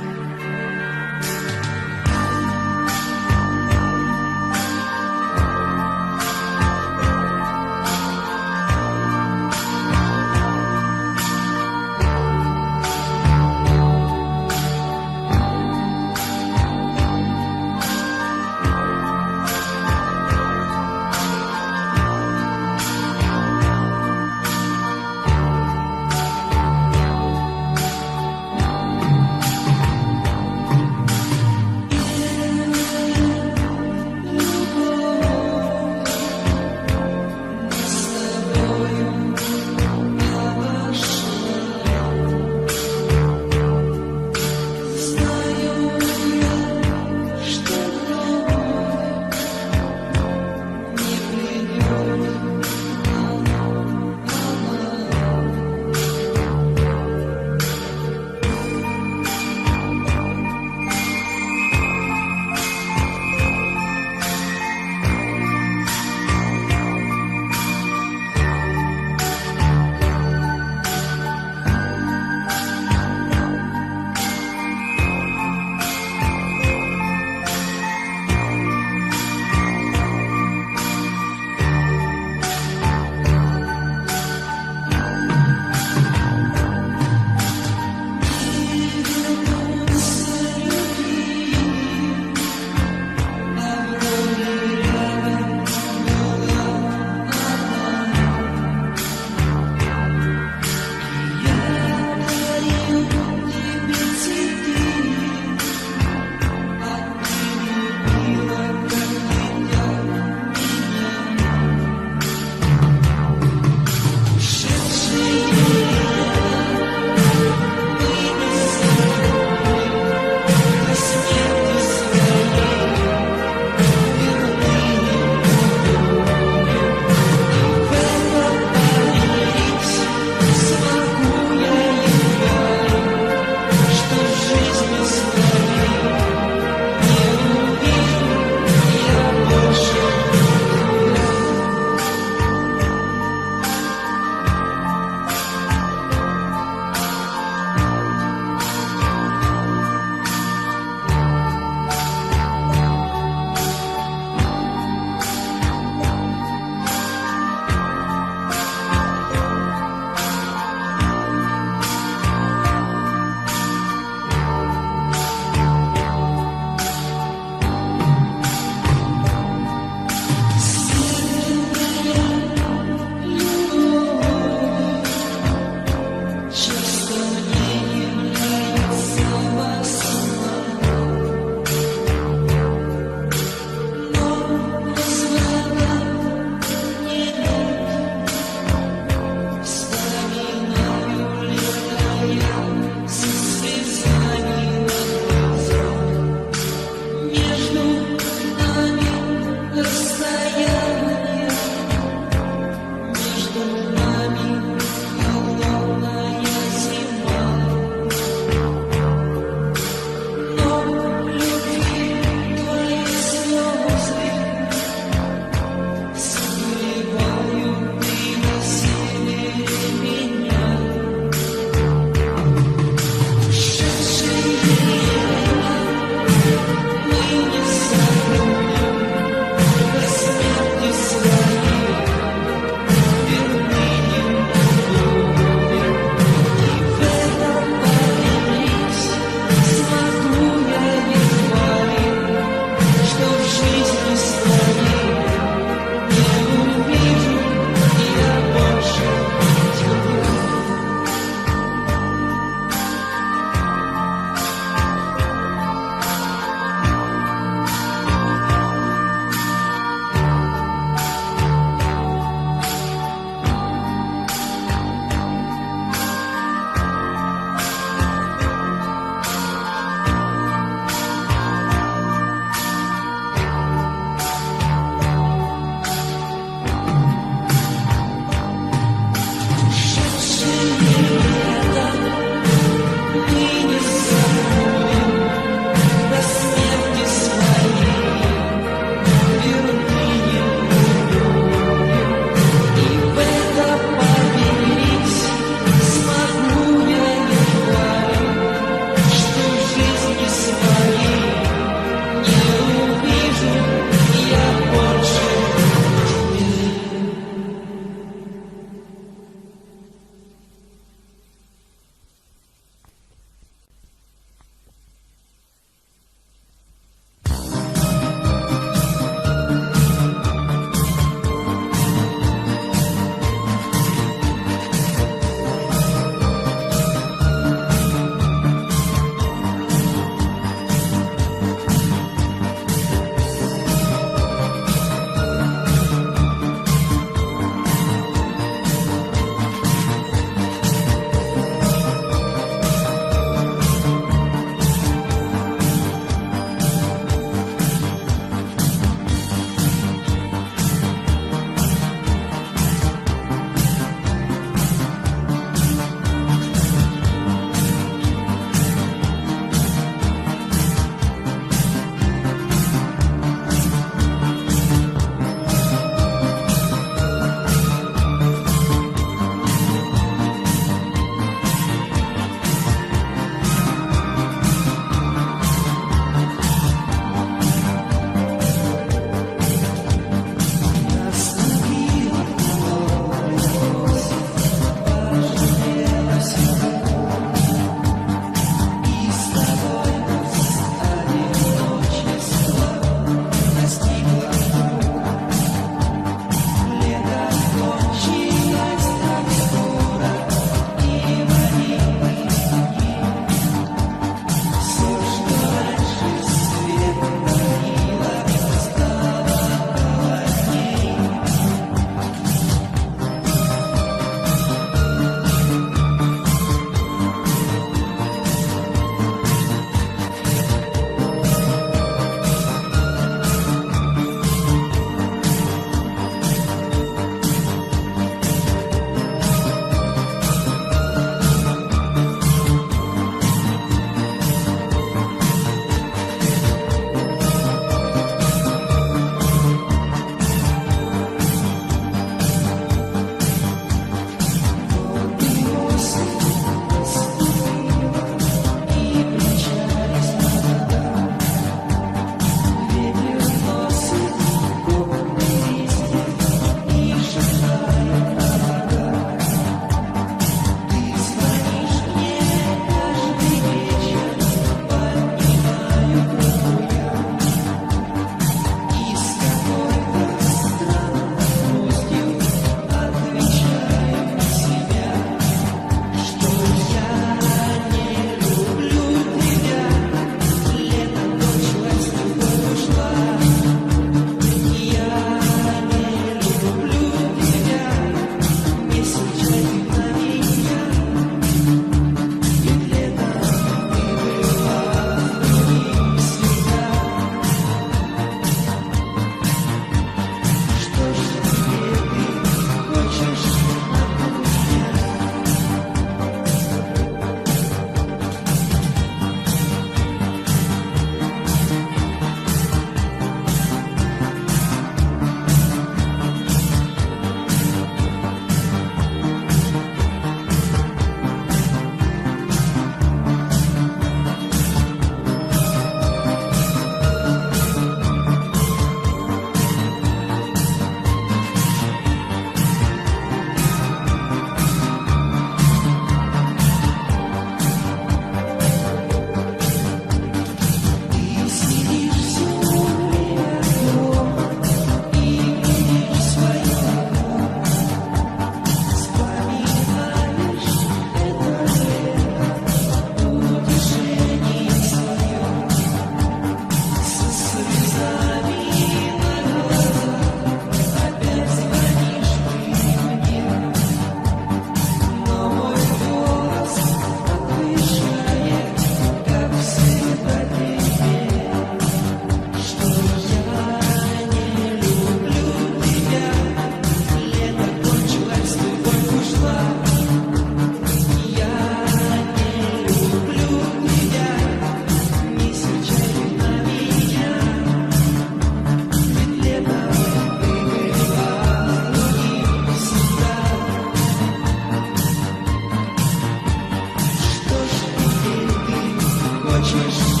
touches.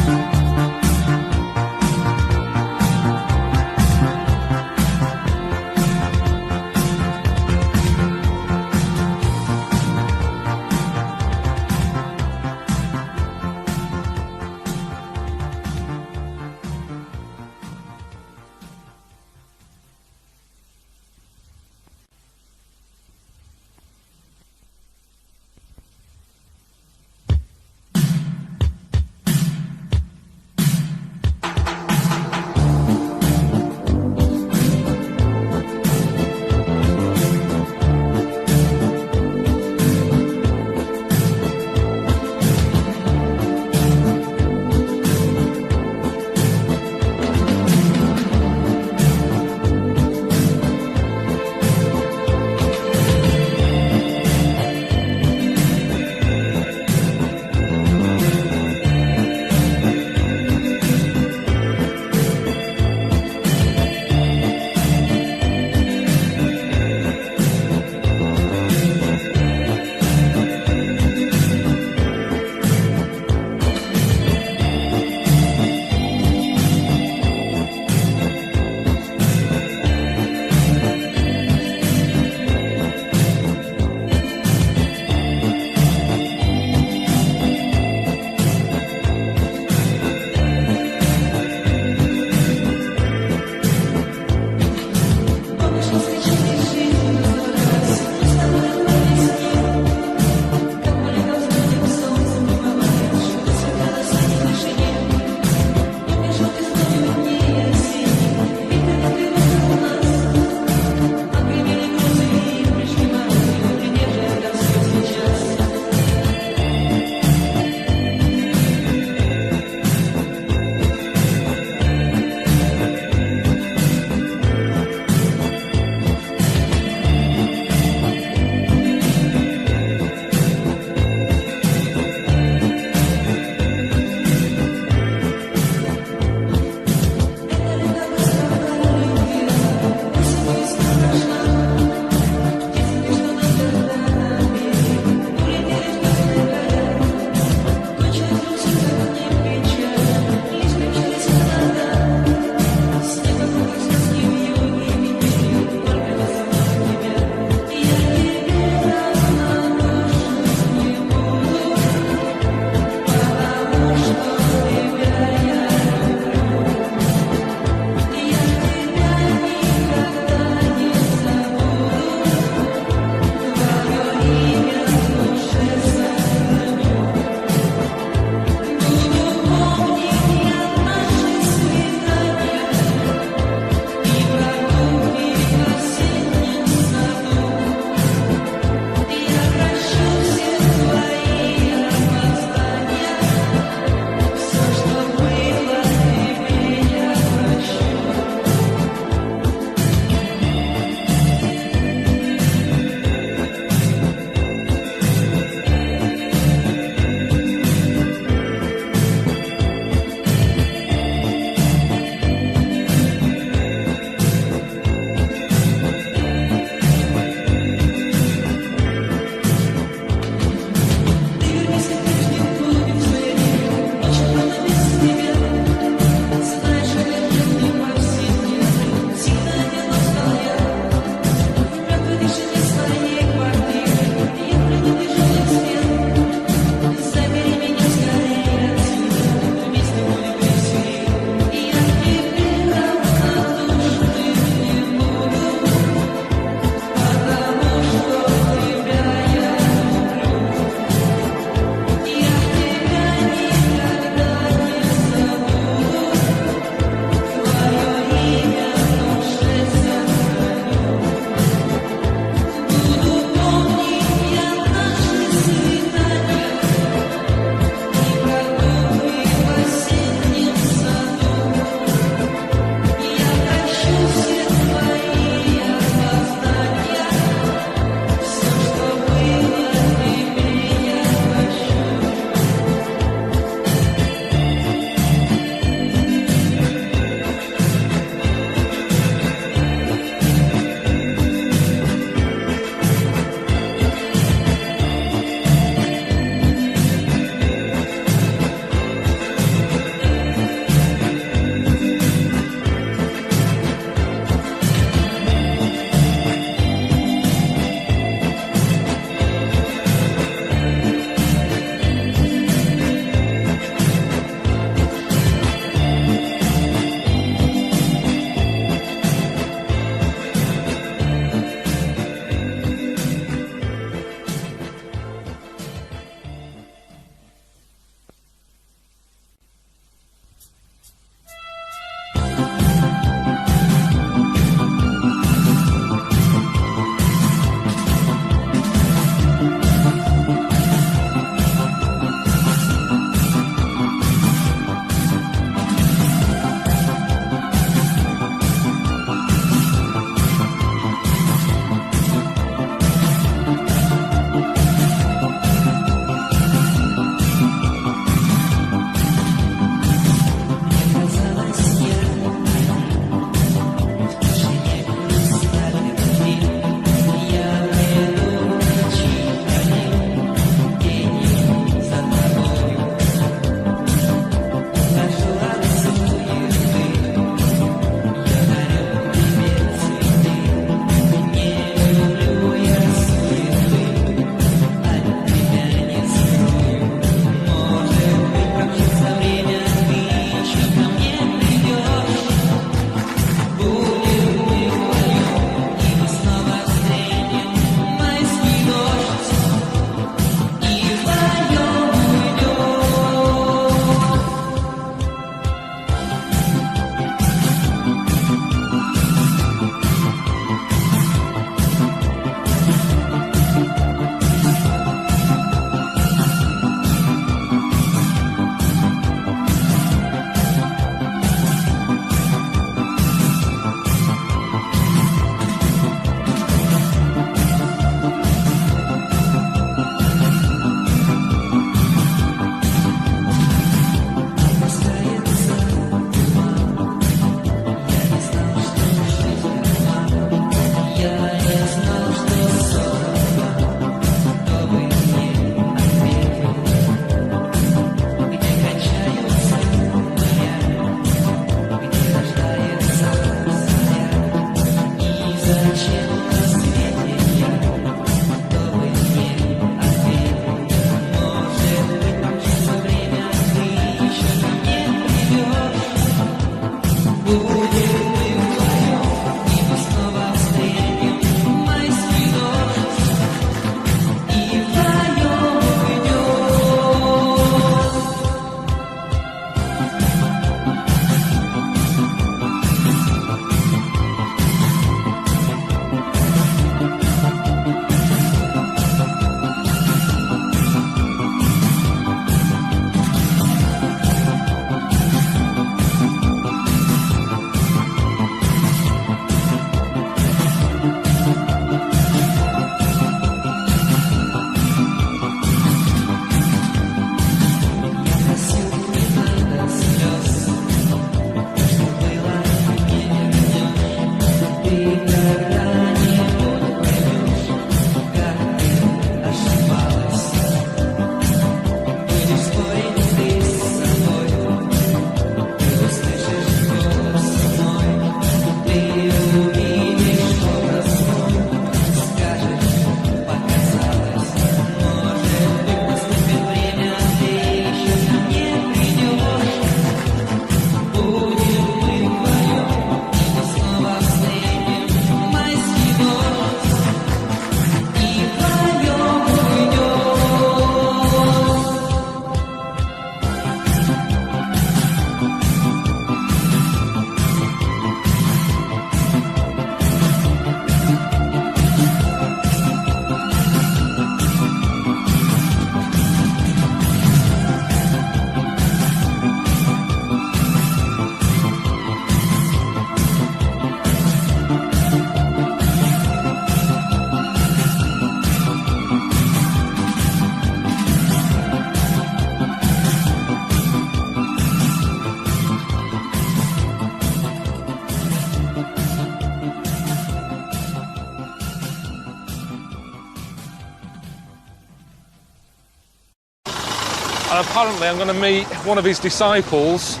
and apparently I'm going to meet one of his disciples, a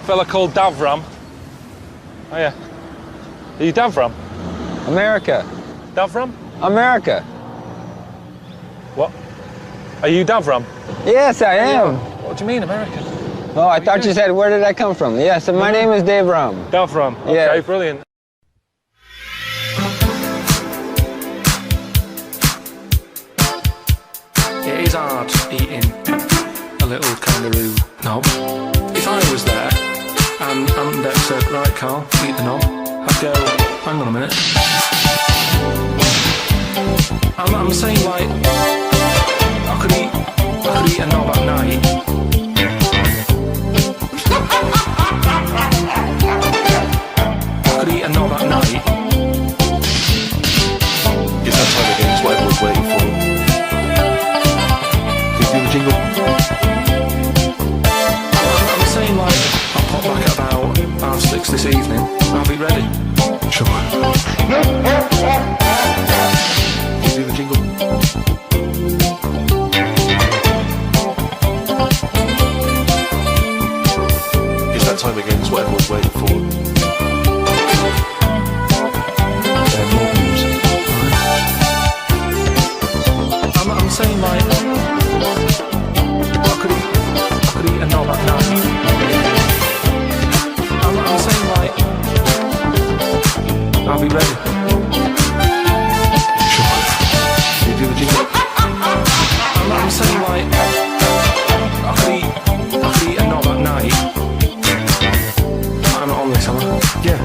fella called Davram. Oh yeah. Are you Davram? America. Davram? America. What? Are you Davram? Yes, I am. What do you mean, America? Oh, I thought you said, where did I come from? Yes, my name is Dave Rum. Davram. Okay, Yes. brilliant. It is hard eating a little kangaroo knob. If I was there and Aunt Deb said, right, Carl, eat the knob, I'd go, hang on a minute. I'm saying, like, I could eat a knob at night. I could eat a knob at night. It's that time again, it's what everyone's waiting for. Can you do the jingle? I'm saying, like, I'll pop back at about 6:30 this evening. I'll be ready. Sure. Can you do the jingle? It's that time again, it's what everyone's waiting for. More music. I'm saying, like, I could eat a knob at night. I'm saying, like, I'll be ready. Sure. Can you do the jingle? I'm saying, like, I could eat a knob at night. I'm not on this, am I? Yeah.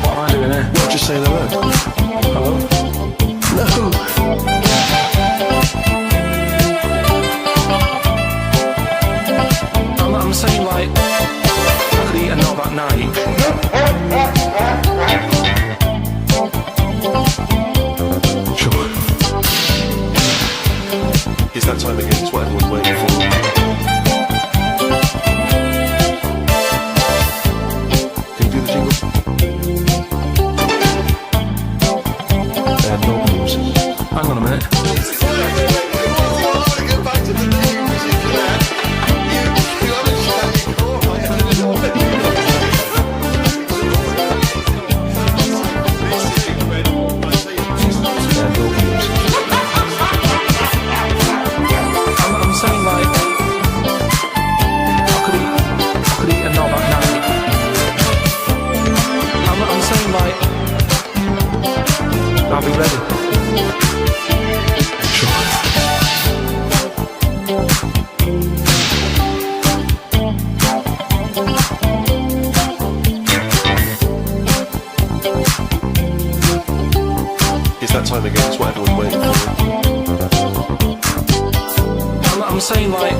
What am I doing here? Well, just saying hello. Hello? No. I'm saying, like, I could eat a knob at night. Sure. It's that time again, it's what everyone's waiting for. Can you do the jingle? More music. Hang on a minute. I'm saying, like, I could eat a knob at night. I'm saying, like, I'll be ready. Sure. It's that time again, it's what everyone's waiting for. I'm saying, like,